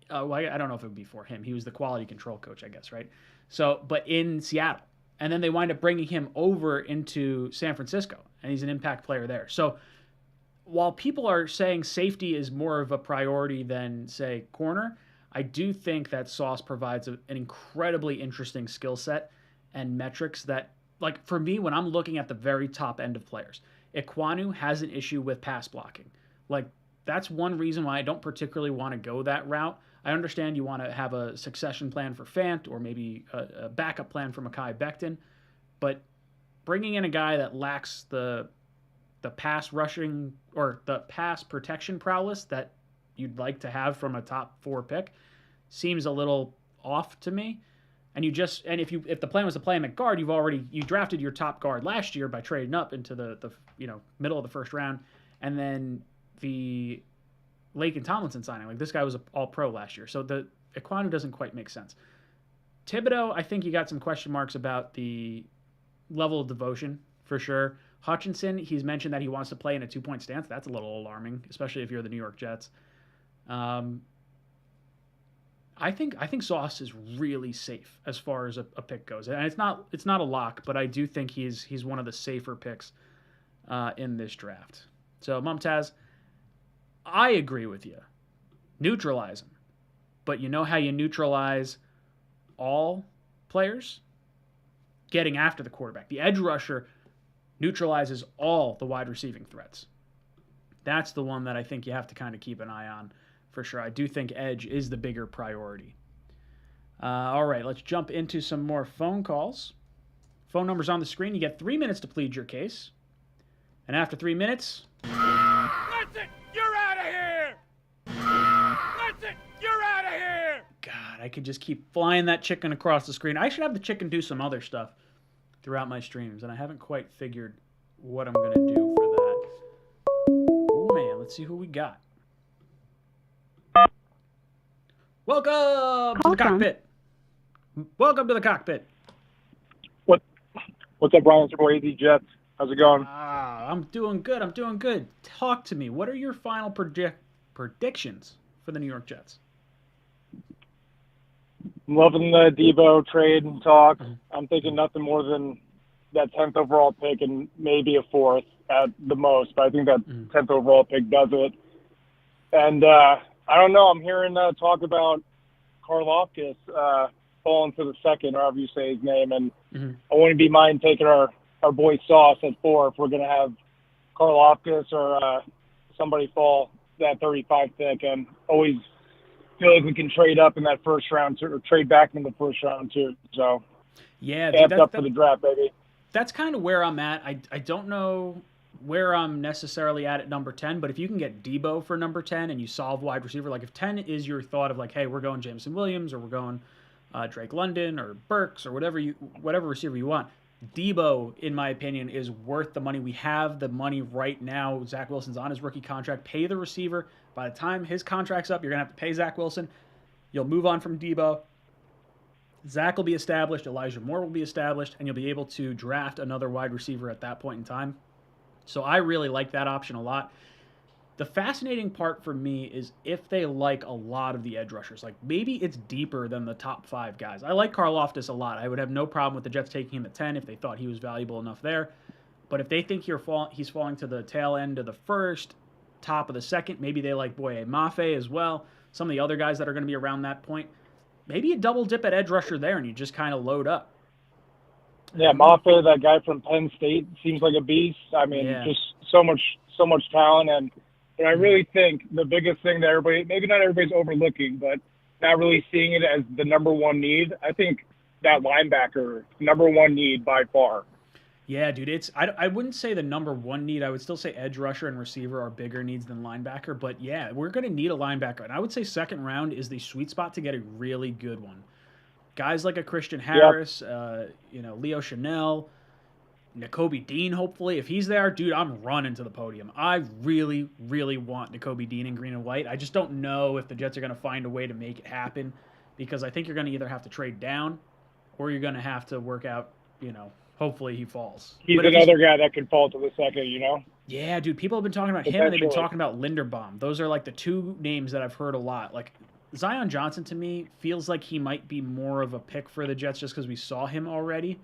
well, I don't know if it would be for him. He was the quality control coach, I guess, right? So, but in Seattle. And then they wind up bringing him over into San Francisco, and he's an impact player there. So while people are saying safety is more of a priority than, say, corner, I do think that Sauce provides an incredibly interesting skill set and metrics that, like, for me, when I'm looking at the very top end of players, Ekwonu has an issue with pass blocking. Like, that's one reason why I don't particularly want to go that route. I understand you want to have a succession plan for Fant or maybe a backup plan for Mekhi Becton, but bringing in a guy that lacks the pass rushing or the pass protection prowess that you'd like to have from a top 4 pick seems a little off to me. And if the plan was to play him at guard, you drafted your top guard last year by trading up into the middle of the first round, and then the Laken Tomlinson signing. Like, this guy was all pro last year. So the Ekwonu doesn't quite make sense. Thibodeau, I think you got some question marks about the level of devotion for sure. Hutchinson, he's mentioned that he wants to play in a 2-point stance. That's a little alarming, especially if you're the New York Jets. I think Sauce is really safe as far as a pick goes. And it's not a lock, but I do think he's one of the safer picks in this draft. So Mumtaz, I agree with you. Neutralize him. But you know how you neutralize all players? Getting after the quarterback. The edge rusher neutralizes all the wide receiving threats. That's the one that I think you have to kind of keep an eye on for sure. I do think edge is the bigger priority. All right, let's jump into some more phone calls. Phone number's on the screen. You get 3 minutes to plead your case. And after 3 minutes... That's it! You're out of here! That's it! You're out of here! God, I could just keep flying that chicken across the screen. I should have the chicken do some other stuff throughout my streams, and I haven't quite figured what I'm going to do for that. Oh, man, let's see who we got. Welcome to the cockpit. Welcome to the cockpit. What's up, Brian? It's your boy, AZ Jets. How's it going? I'm doing good. Talk to me. What are your final predictions for the New York Jets? I'm loving the Deebo trade and talk. I'm thinking nothing more than that 10th overall pick and maybe a 4th at the most, but I think that 10th overall pick does it. And I don't know. I'm hearing talk about Karlaftis falling to the 2nd, however you say his name, and I wouldn't be mind taking our boy Sauce at 4 if we're going to have Karlaftis or somebody fall that 35 pick, and always feel like we can trade up in that first round or trade back in the first round too. So yeah, amped up for the draft, baby. That's kind of where I'm at. I don't know where I'm necessarily at number 10, but if you can get Deebo for number 10 and you solve wide receiver, like if 10 is your thought of like, hey, we're going Jameson Williams or we're going Drake London or Burks or whatever receiver you want, Deebo, in my opinion, is worth the money. We have the money right now. Zach Wilson's on his rookie contract. Pay the receiver. By the time his contract's up, you're going to have to pay Zach Wilson. You'll move on from Deebo. Zach will be established. Elijah Moore will be established. And you'll be able to draft another wide receiver at that point in time. So I really like that option a lot. The fascinating part for me is if they like a lot of the edge rushers. Like maybe it's deeper than the top 5 guys. I like Karlaftis a lot. I would have no problem with the Jets taking him at 10 if they thought he was valuable enough there. But if they think he's falling to the tail end of the first, top of the second, maybe they like Boye Mafe as well. Some of the other guys that are going to be around that point. Maybe you double dip at edge rusher there and you just kind of load up. Yeah, Mafe, that guy from Penn State, seems like a beast. I mean, just so much talent. And I really think the biggest thing that maybe not everybody's overlooking, but not really seeing it as the number one need, I think that linebacker, number one need by far. Yeah, dude, I wouldn't say the number one need. I would still say edge rusher and receiver are bigger needs than linebacker. But yeah, we're going to need a linebacker. And I would say second round is the sweet spot to get a really good one. Guys like a Christian Harris, Leo Chanel, Nakobe Dean, hopefully. If he's there, dude, I'm running to the podium. I really, really want Nakobe Dean in green and white. I just don't know if the Jets are going to find a way to make it happen because I think you're going to either have to trade down or you're going to have to work out, hopefully he falls. He's another guy that could fall to the second, Yeah, dude, people have been talking about him and they've been talking about Linderbaum. Those are like the two names that I've heard a lot. Like Zion Johnson to me feels like he might be more of a pick for the Jets just because we saw him already.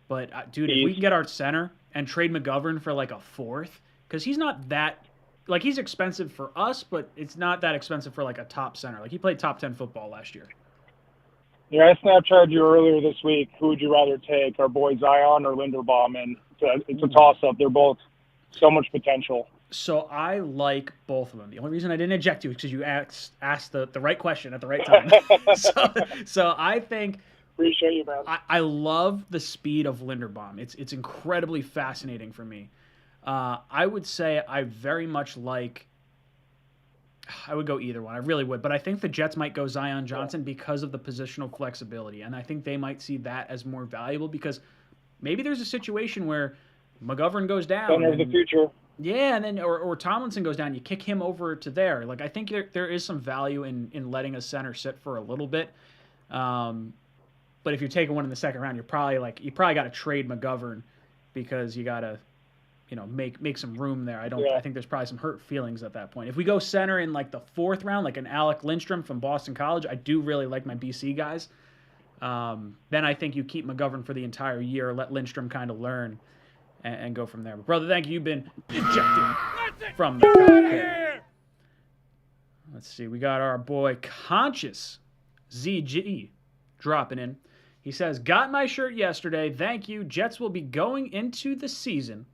But, dude, if we can get our center and trade McGovern for like a fourth, because he's not that – like he's expensive for us, but it's not that expensive for like a top center. Like he played top 10 football last year. Yeah, I Snapchatted you earlier this week. Who would you rather take, our boy Zion or Linderbaum? And it's a toss-up. They're both so much potential. So I like both of them. The only reason I didn't eject you is because you asked the right question at the right time. so I think appreciate you, man. I love the speed of Linderbaum. It's incredibly fascinating for me. I would say I very much like. I would go either one. I really would. But I think the Jets might go Zion Johnson because of the positional flexibility. And I think they might see that as more valuable because maybe there's a situation where McGovern goes down. Center of the future. Yeah, and then or Tomlinson goes down. You kick him over to there. Like I think there is some value in letting a center sit for a little bit. But if you're taking one in the second round, you probably got to trade McGovern because you got to make some room there. I think there's probably some hurt feelings at that point. If we go center in like the fourth round, like an Alec Lindstrom from Boston College, I do really like my BC guys. Then I think you keep McGovern for the entire year, let Lindstrom kind of learn and go from there. But brother, thank you. You've been ejected from the cockpit. Let's see. We got our boy Conscious ZG dropping in. He says, got my shirt yesterday. Thank you. Jets will be going into the season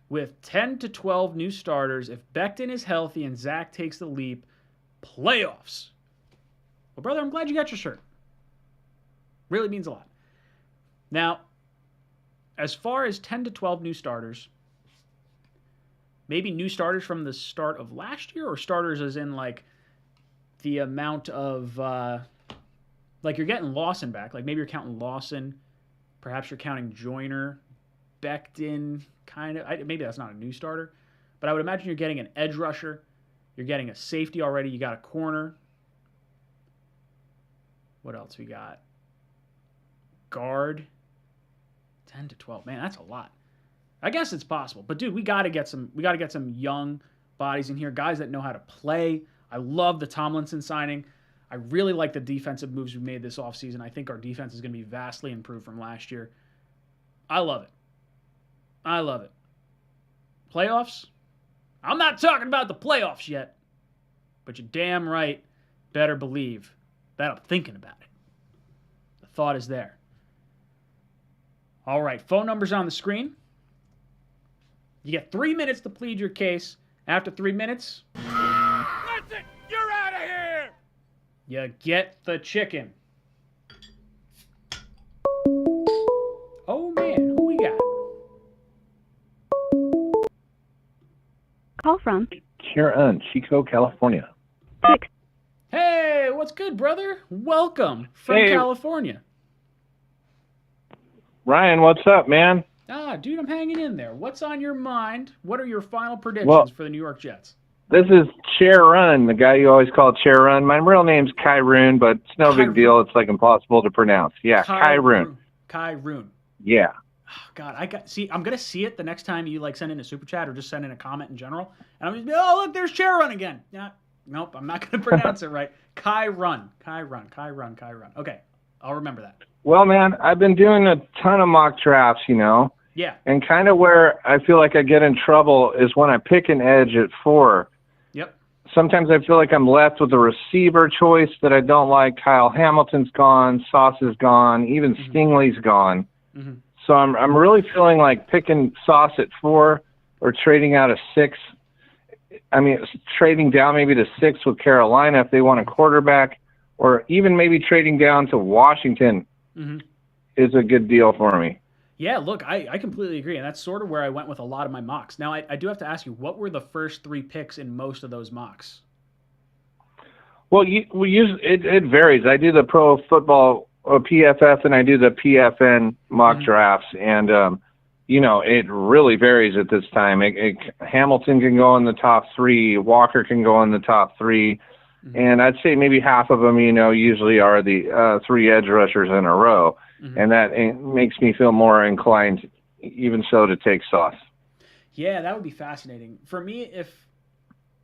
with 10 to 12 new starters. If Becton is healthy and Zach takes the leap, playoffs. Well, brother, I'm glad you got your shirt. Really means a lot. Now, as far as 10 to 12 new starters, maybe new starters from the start of last year or starters as in like the amount of, like you're getting Lawson back. Like maybe you're counting Lawson. Perhaps you're counting Joyner, Becton, kind of. Maybe that's not a new starter. But I would imagine you're getting an edge rusher. You're getting a safety already. You got a corner. What else we got? Guard. 10 to 12. Man, that's a lot. I guess it's possible. But dude, we got to get some young bodies in here, guys that know how to play. I love the Tomlinson signing. I really like the defensive moves we made this offseason. I think our defense is going to be vastly improved from last year. I love it. I love it. Playoffs? I'm not talking about the playoffs yet. But you're damn right. Better believe that I'm thinking about it. The thought is there. All right, phone number's on the screen. You get 3 minutes to plead your case. After 3 minutes, That's it! You're out of here! you get the chicken. Oh, man, who we got? Call from Kieran, Chico, California. Hey, what's good, brother? Welcome from Hey. California. Ryan, what's up, man? Dude, I'm hanging in there. What's on your mind? What are your final predictions for the New York Jets? This is Chair Run, the guy you always call Chair Run. My real name's Kyroon, but it's no big deal. It's like impossible to pronounce. Yeah, Kyroon. Kyroon. Yeah. Oh, God, I'm gonna see it the next time you like send in a super chat or just send in a comment in general, and I'm just oh look, there's Chair Run again. Nope, I'm not gonna pronounce it right. Kyron. Okay, I'll remember that. Well, man, I've been doing a ton of mock drafts, Yeah. And kind of where I feel like I get in trouble is when I pick an edge at 4. Yep. Sometimes I feel like I'm left with a receiver choice that I don't like. Kyle Hamilton's gone, Sauce is gone, even Stingley's gone. Mm-hmm. So I'm really feeling like picking Sauce at 4 or trading out a 6. I mean, trading down maybe to 6 with Carolina if they want a quarterback, or even maybe trading down to Washington is a good deal for me. Yeah, look, I completely agree, and that's sort of where I went with a lot of my mocks. Now, I do have to ask you, what were the first 3 picks in most of those mocks? Well, we use it varies. I do the pro football PFF and I do the PFN mock drafts, and it really varies at this time. Hamilton can go in the top 3, Walker can go in the top 3, and I'd say maybe half of them, usually are the 3 edge rushers in a row, and that makes me feel more inclined, even so, to take Sauce. Yeah, that would be fascinating for me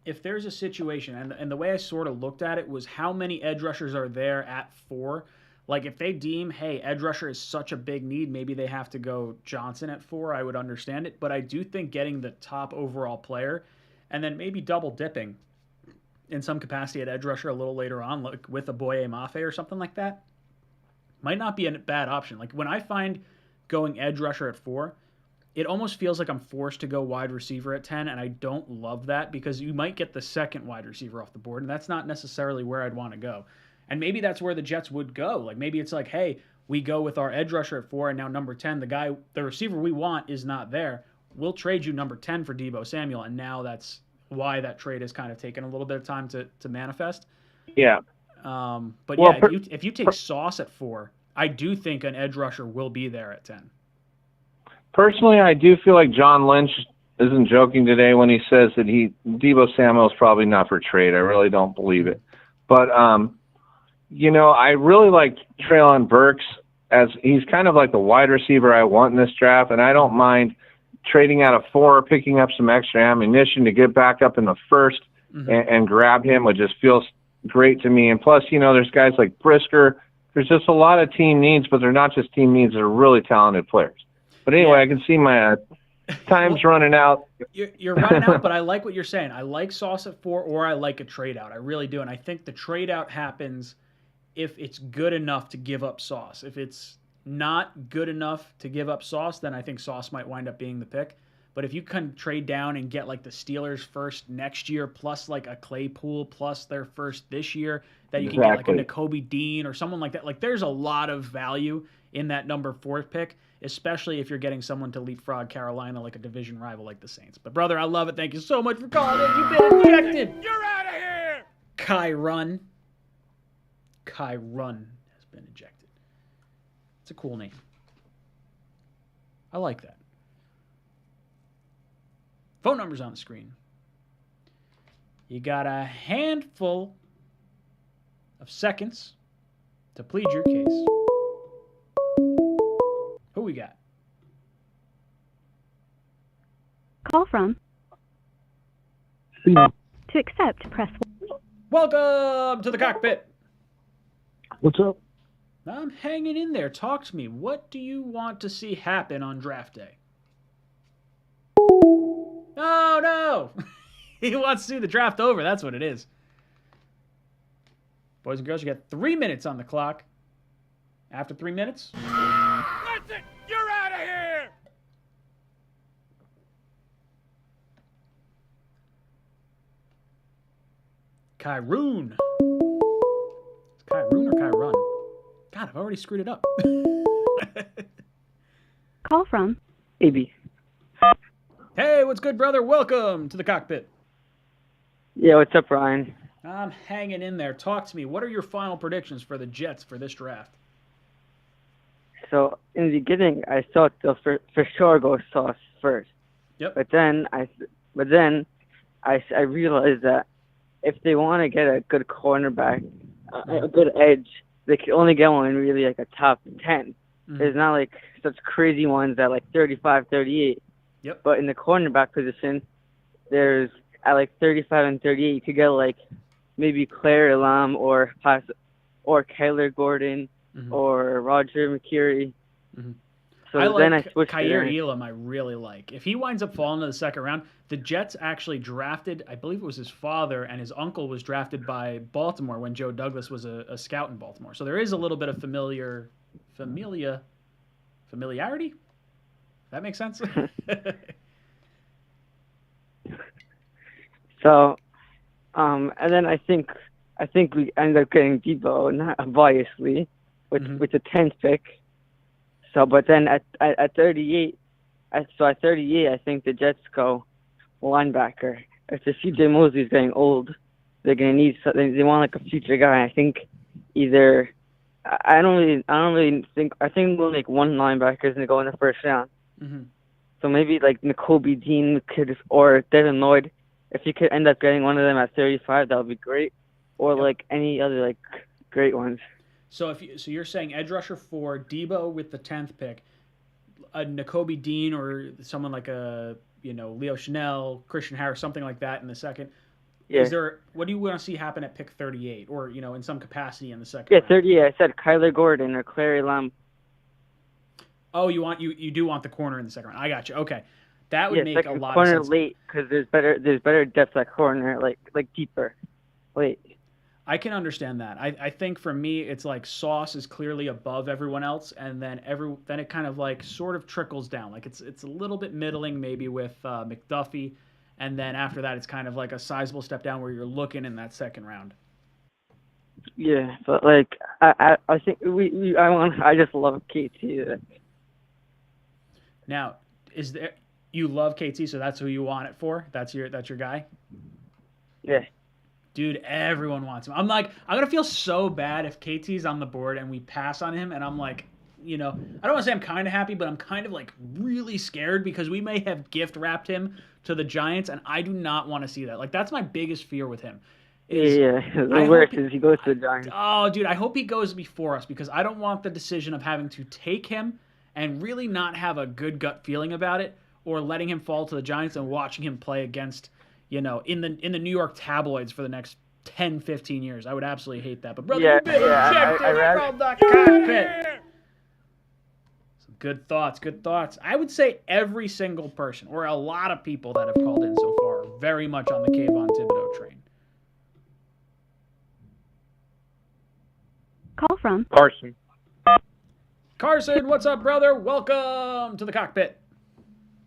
if there's a situation, and the way I sort of looked at it was how many edge rushers are there at 4. Like, if they deem, hey, edge rusher is such a big need, maybe they have to go Johnson at 4, I would understand it. But I do think getting the top overall player and then maybe double dipping in some capacity at edge rusher a little later on, like with a Boye Mafe or something like that, might not be a bad option. Like, when I find going edge rusher at 4, it almost feels like I'm forced to go wide receiver at 10, and I don't love that because you might get the second wide receiver off the board, and that's not necessarily where I'd want to go. And maybe that's where the Jets would go. Like, maybe it's like, hey, we go with our edge rusher at 4, and now number 10, the receiver we want is not there. We'll trade you number 10 for Deebo Samuel, and now that's why that trade has kind of taken a little bit of time to manifest. Yeah. But yeah, if you take Sauce at 4, I do think an edge rusher will be there at 10. Personally, I do feel like John Lynch isn't joking today when he says that Deebo Samuel is probably not for trade. I really don't believe it. But, I really like Treylon Burks, as he's kind of like the wide receiver I want in this draft, and I don't mind trading out of 4, picking up some extra ammunition to get back up in the first and grab him, which just feels great to me. And plus, there's guys like Brisker. There's just a lot of team needs, but they're not just team needs. They're really talented players. But anyway, I can see my time's running out. You're running out, but I like what you're saying. I like Sauce at 4, or I like a trade out. I really do. And I think the trade out happens if it's good enough to give up Sauce. If it's not good enough to give up Sauce, then I think Sauce might wind up being the pick. But if you can trade down and get like the Steelers first next year, plus like a Claypool, plus their first this year, that you can get like a Nakobe Dean or someone like that. Like, there's a lot of value in that number 4 pick, especially if you're getting someone to leapfrog Carolina, like a division rival like the Saints. But brother, I love it. Thank you so much for calling in. You've been ejected. You're out of here. Kai Run has been ejected. It's a cool name. I like that. Phone number's on the screen. You got a handful of seconds to plead your case. Who we got? Call from. Steven. To accept, press 1. Welcome to the Cockpit. What's up? I'm hanging in there. Talk to me. What do you want to see happen on draft day? Oh, no. He wants to see the draft over. That's what it is. Boys and girls, you got 3 minutes on the clock. After 3 minutes... That's it. You're out of here. Kyroon. It's Kyroon or Kyron? God, I've already screwed it up. Call from. AB. Hey, what's good, brother? Welcome to the Cockpit. Yeah, what's up, Ryan? I'm hanging in there. Talk to me. What are your final predictions for the Jets for this draft? So, in the beginning, I thought they'll for sure go Sauce first. Yep. But then I realized that if they want to get a good cornerback, a good edge, they can only get one really like a top 10. There's not like such crazy ones at like 35, 38. Yep. But in the cornerback position, there's at like 35 and 38, you could get like maybe Claire Elam or Kyler Gordon or Roger McCreary. So I switched Kyer Elam. I really like. If he winds up falling to the second round, the Jets actually drafted, I believe it was his father, and his uncle was drafted by Baltimore when Joe Douglas was a scout in Baltimore. So there is a little bit of familiarity. That makes sense. So, and then I think we end up getting Deebo, not obviously, with the 10th pick. So, but then at 38, at 38, I think the Jets go linebacker. If the CJ Mosley's getting old, they're gonna need something. They want like a future guy. I think either I don't really think. I think we'll make one linebacker and go in the first round. Mm-hmm. So maybe like N'Kobe Dean or Devin Lloyd. If you could end up getting one of them at 35, that would be great. Or like any other like great ones. So you're saying edge rusher for Deebo with the 10th pick, a N'Kobe Dean or someone like a Leo Chanel, Christian Harris, something like that in the second. Yeah. What do you want to see happen at pick 38 or in some capacity in the second? Yeah, round? 38. I said Kyler Gordon or Clary Lamb. Oh, you do want the corner in the second round. I got you. Okay, that would make a lot corner of sense. late because there's better depth at corner, like deeper late. I can understand that. I think for me, it's like Sauce is clearly above everyone else, and then it kind of like sort of trickles down. Like it's a little bit middling maybe with McDuffie, and then after that, it's kind of like a sizable step down where you're looking in that second round. Yeah, but like I think I just love KT. Now, you love KT, so that's who you want it for? That's your guy? Yeah. Dude, everyone wants him. I'm gonna feel so bad if KT's on the board and we pass on him, and I'm like, I don't want to say I'm kind of happy, but I'm kind of like really scared because we may have gift wrapped him to the Giants, and I do not want to see that. Like that's my biggest fear with him. The worst is he goes to the Giants. Oh, dude, I hope he goes before us because I don't want the decision of having to take him and really not have a good gut feeling about it, or letting him fall to the Giants and watching him play against, in the New York tabloids for the next 10, 15 years. I would absolutely hate that. But brother, you've been ejected from the cockpit. Some good thoughts. I would say every single person, or a lot of people that have called in so far, are very much on the Kayvon Thibodeau train. Call from Carson, what's up, brother? Welcome to the cockpit.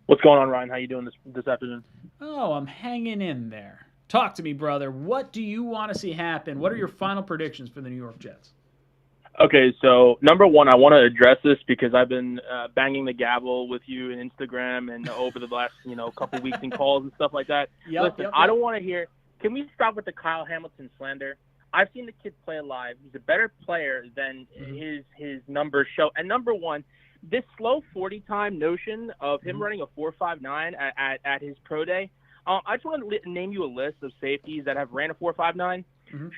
What's going on, Ryan? How you doing this afternoon? Oh, I'm hanging in there. Talk to me, brother. What do you want to see happen? What are your final predictions for the New York Jets? Okay, so number one, I want to address this because I've been banging the gavel with you in Instagram and over the last couple weeks in calls and stuff like that. Listen, I don't want to hear. Can we stop with the Kyle Hamilton slander? I've seen the kid play live. He's a better player than his numbers show. And number one, this slow 40 time notion of him running a 4.59 at his pro day. I just want to name you a list of safeties that have ran a 4.59.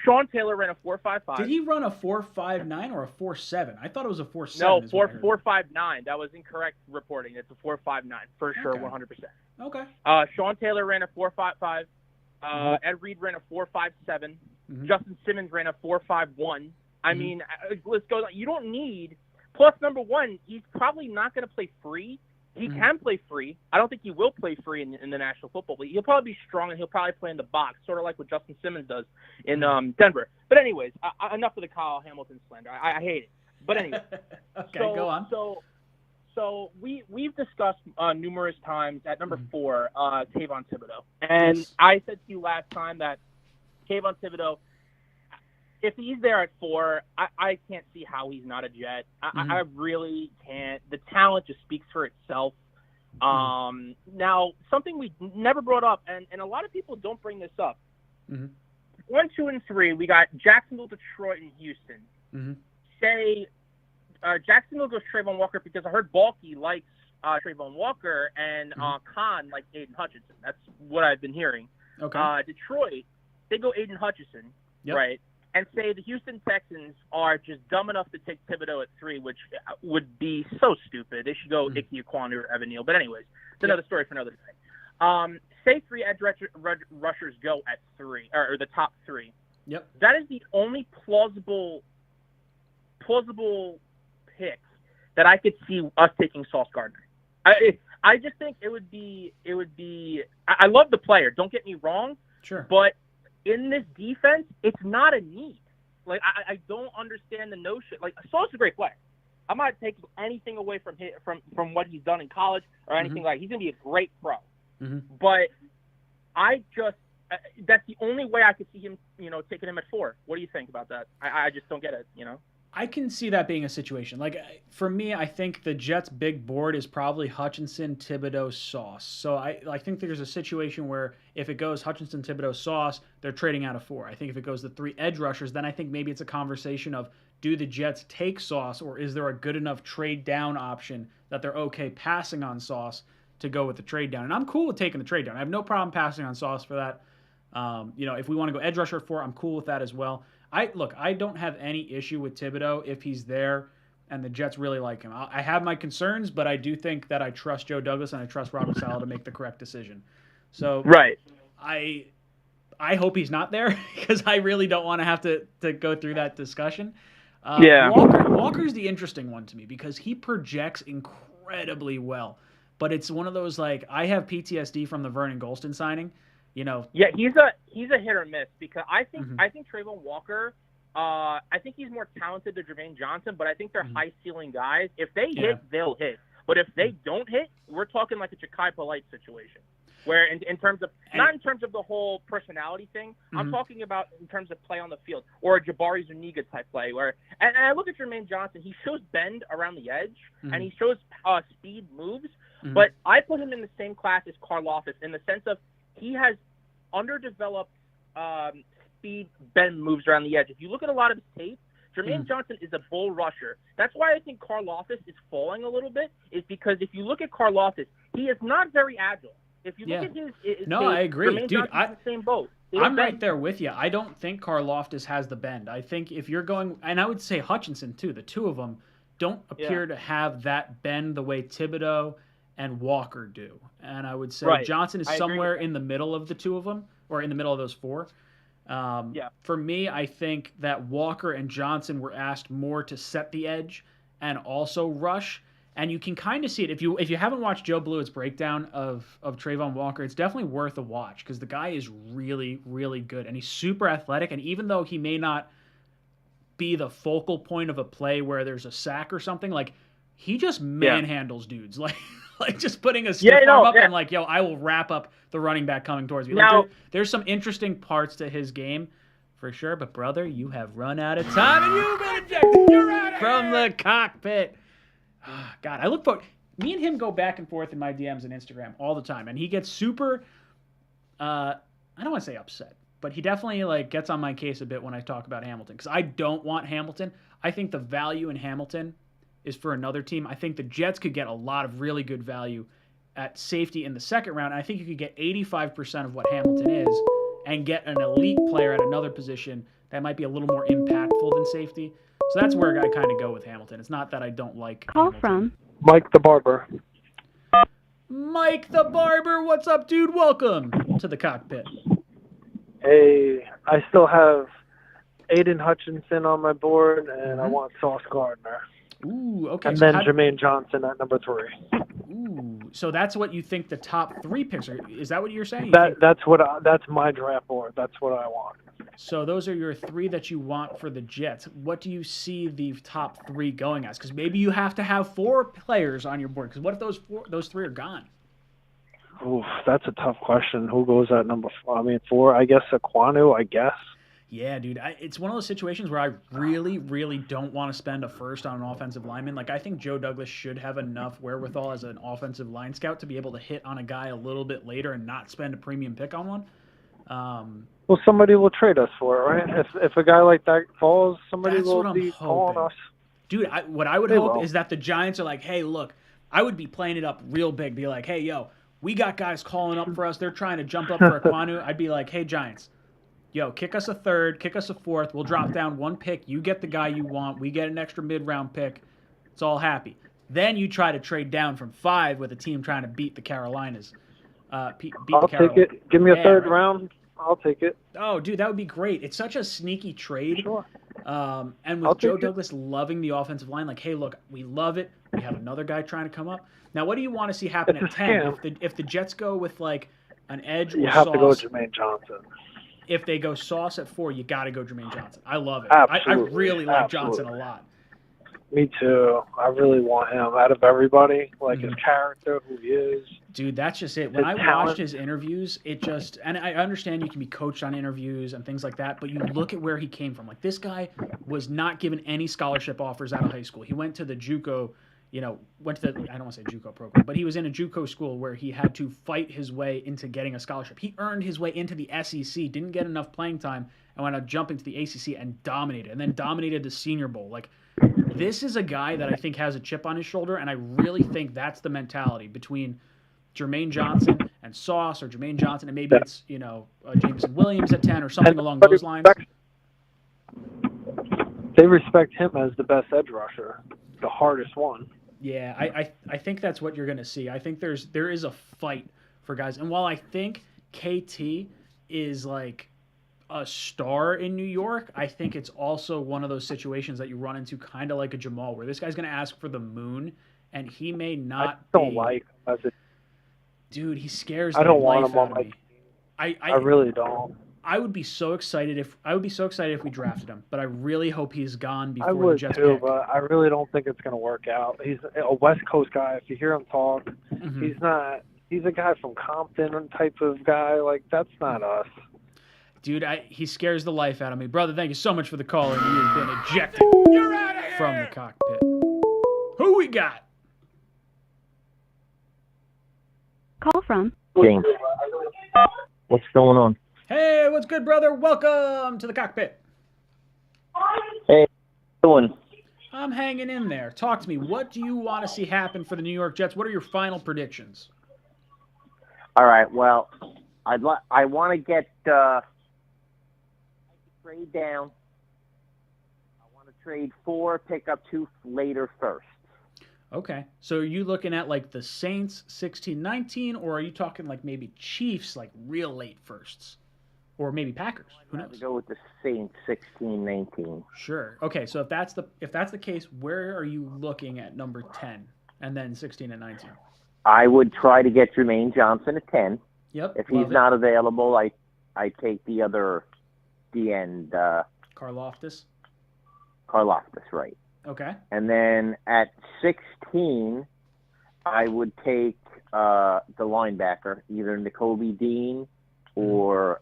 Sean Taylor ran a 4.55. Did he run a 4.59 or a 4.7? I thought it was a 4.7. No, 4.59. That was incorrect reporting. It's a 4.59 for sure, 100%. Okay. Sean Taylor ran a 4.55. Ed Reed ran a 4.57. Justin Simmons ran a 4.51. I mean, let's go. You don't need. Plus, number one, he's probably not going to play free. He can play free. I don't think he will play free in the National Football League. He'll probably be strong, and he'll probably play in the box, sort of like what Justin Simmons does in Denver. But anyways, enough of the Kyle Hamilton slander. I hate it. But anyway. Okay, go on. So we've discussed numerous times at number 4, Kayvon Thibodeau. And I said to you last time that Kayvon Thibodeau, if he's there at 4, I can't see how he's not a Jet. I really can't. The talent just speaks for itself. Now, something we never brought up, and a lot of people don't bring this up. 1, 2, and 3, we got Jacksonville, Detroit, and Houston. Say Jacksonville goes Trayvon Walker because I heard Balky likes Trayvon Walker and Khan likes Aiden Hutchinson. That's what I've been hearing. Okay. Detroit, they go Aiden Hutchinson, right? And say the Houston Texans are just dumb enough to take Thibodeau at 3, which would be so stupid. They should go Ike Ekwonu or Evan Neal. But anyways, it's another story for another day. Say 3 edge rushers go at 3, or the top 3. Yep. That is the only plausible pick that I could see us taking Sauce Gardner. I just think it would be. I love the player. Don't get me wrong. Sure. But in this defense, it's not a need. Like I don't understand the notion. Like Sauce is a great player. I'm not taking anything away from what he's done in college or anything like. He's gonna be a great pro. But I just that's the only way I could see him. Taking him at 4. What do you think about that? I just don't get it. I can see that being a situation. Like, for me, I think the Jets' big board is probably Hutchinson, Thibodeau, Sauce. So I think there's a situation where if it goes Hutchinson, Thibodeau, Sauce, they're trading out of 4. I think if it goes the 3 edge rushers, then I think maybe it's a conversation of, do the Jets take Sauce, or is there a good enough trade down option that they're okay passing on Sauce to go with the trade down? And I'm cool with taking the trade down. I have no problem passing on Sauce for that. If we want to go edge rusher at 4, I'm cool with that as well. I don't have any issue with Thibodeau if he's there and the Jets really like him. I have my concerns, but I do think that I trust Joe Douglas and I trust Robert Saleh to make the correct decision. So right, I hope he's not there because I really don't want to have to go through that discussion. Walker's the interesting one to me because he projects incredibly well, but it's one of those, like, I have PTSD from the Vernon Golston signing. Yeah, he's a hit or miss because I think Trayvon Walker, I think he's more talented than Jermaine Johnson, but I think they're high ceiling guys. If they hit, they'll hit. But if they don't hit, we're talking like a Ja'Kai Polite situation, where in terms of not in terms of the whole personality thing, I'm talking about in terms of play on the field or a Jabari Zuniga type play. Where and I look at Jermaine Johnson, he shows bend around the edge and he shows speed moves, but I put him in the same class as Karlaftis in the sense of he has underdeveloped speed bend moves around the edge. If you look at a lot of his tape, Jermaine Johnson is a bull rusher. That's why I think Karlaftis is falling a little bit, is because if you look at Karlaftis, he is not very agile. If you look at his tape, I agree. Jermaine Dude, Johnson's in the same boat. I'm right there with you. I don't think Karlaftis has the bend. I think if you're going, and I would say Hutchinson too, the two of them don't appear to have that bend the way Thibodeau and Walker do. And I would say Johnson is somewhere in the middle of the two of them, or in the middle of those 4. For me, I think that Walker and Johnson were asked more to set the edge and also rush. And you can kind of see it. If you haven't watched Joe Blewett's breakdown of Trayvon Walker, it's definitely worth a watch because the guy is really, really good. And he's super athletic. And even though he may not be the focal point of a play where there's a sack or something, like, he just manhandles dudes. Like just putting a stiff arm up and like, yo, I will wrap up the running back coming towards me. Like, there's some interesting parts to his game for sure. But brother, you have run out of time and you've been ejected from the cockpit. God, I look forward. Me and him go back and forth in my DMs and Instagram all the time, and he gets super. I don't want to say upset, but he definitely like gets on my case a bit when I talk about Hamilton because I don't want Hamilton. I think the value in Hamilton is for another team. I think the Jets could get a lot of really good value at safety in the second round. I think you could get 85% of what Hamilton is and get an elite player at another position that might be a little more impactful than safety. So that's where I kind of go with Hamilton. It's not that I don't like Call Hamilton. from Mike the Barber. Mike the Barber, what's up, dude? Welcome to the cockpit. Hey, I still have Aiden Hutchinson on my board, and I want Sauce Gardner. Ooh, okay. And then Jermaine Johnson at number 3. Ooh, so that's what you think the top 3 picks are? Is that what you're saying? That's my draft board. That's what I want. So those are your 3 that you want for the Jets. What do you see the top 3 going as? Because maybe you have to have 4 players on your board. Because what if those 3 are gone? Oof, that's a tough question. Who goes at number 4? I mean, 4. I guess Aquanu. I guess. Yeah, dude. It's one of those situations where I really, really don't want to spend a first on an offensive lineman. Like, I think Joe Douglas should have enough wherewithal as an offensive line scout to be able to hit on a guy a little bit later and not spend a premium pick on one. Well, somebody will trade us for it, right? If a guy like that falls, somebody will be calling us. Dude, what I would hope is that the Giants are like, hey, look, I would be playing it up real big. Be like, hey, yo, we got guys calling up for us. They're trying to jump up for Aquanu. I'd be like, hey, Giants, yo, kick us a 3rd, kick us a 4th. We'll drop down 1 pick. You get the guy you want. We get an extra mid-round pick. It's all happy. Then you try to trade down from 5 with a team trying to beat the Carolinas. I'll take it. Give me a 3rd round. I'll take it. Oh, dude, that would be great. It's such a sneaky trade. Sure. And with Joe Douglas loving the offensive line, like, hey, look, we love it. We have another guy trying to come up. Now, what do you want to see happen at 10? If the Jets go with, like, an edge or you have Sauce, to go Jermaine Johnson. If they go Sauce at 4, you got to go Jermaine Johnson. I love it. Absolutely. I really like Johnson a lot. Me too. I really want him out of everybody. Like his character, who he is. Dude, that's just it. When His I talent. watched his interviews, it just, and I understand you can be coached on interviews and things like that, but you look at where he came from. Like, this guy was not given any scholarship offers out of high school. He went to the JUCO, went to the, I don't want to say JUCO program, but he was in a JUCO school where he had to fight his way into getting a scholarship. He earned his way into the SEC, didn't get enough playing time, and wound up jumping to the ACC and dominated, and then dominated the Senior Bowl. Like, this is a guy that I think has a chip on his shoulder, and I really think that's the mentality between Jermaine Johnson and Sauce, or Jermaine Johnson, and maybe it's, Jameson Williams at 10 or something along those lines. They respect him as the best edge rusher, the hardest one. Yeah, I think that's what you're going to see. I think there is a fight for guys. And while I think KT is like a star in New York, I think it's also one of those situations that you run into kind of like a Jamal, where this guy's going to ask for the moon, and he may not like him as a dude, he scares I don't the want life him out on of my me. team. I really don't. I would be so excited if we drafted him, but I really hope he's gone before I the would Jets too, pick. but I really don't think it's going to work out. He's a West Coast guy. If you hear him talk, he's not. He's a guy from Compton type of guy. Like, that's not us. Dude, he scares the life out of me. Brother, thank you so much for the call, and you have been ejected from the cockpit. Who we got? Call from. James. What's going on? Hey, what's good, brother? Welcome to the cockpit. Hey, how you doing? I'm hanging in there. Talk to me. What do you want to see happen for the New York Jets? What are your final predictions? All right. Well, I want to get trade down. I want to trade 4, pick up 2 later first. Okay. So are you looking at like the Saints 16-19, or are you talking like maybe Chiefs, like real late firsts? Or maybe Packers? Who knows? To go with the Saints 16-19. Sure. Okay, so if that's the case, where are you looking at number 10 and then 16 and 19? I would try to get Jermaine Johnson at 10. Yep. If he's not available, I take the other end. Karlaftis. Karlaftis, right. Okay. And then at 16, I would take the linebacker, either Nakobe Dean or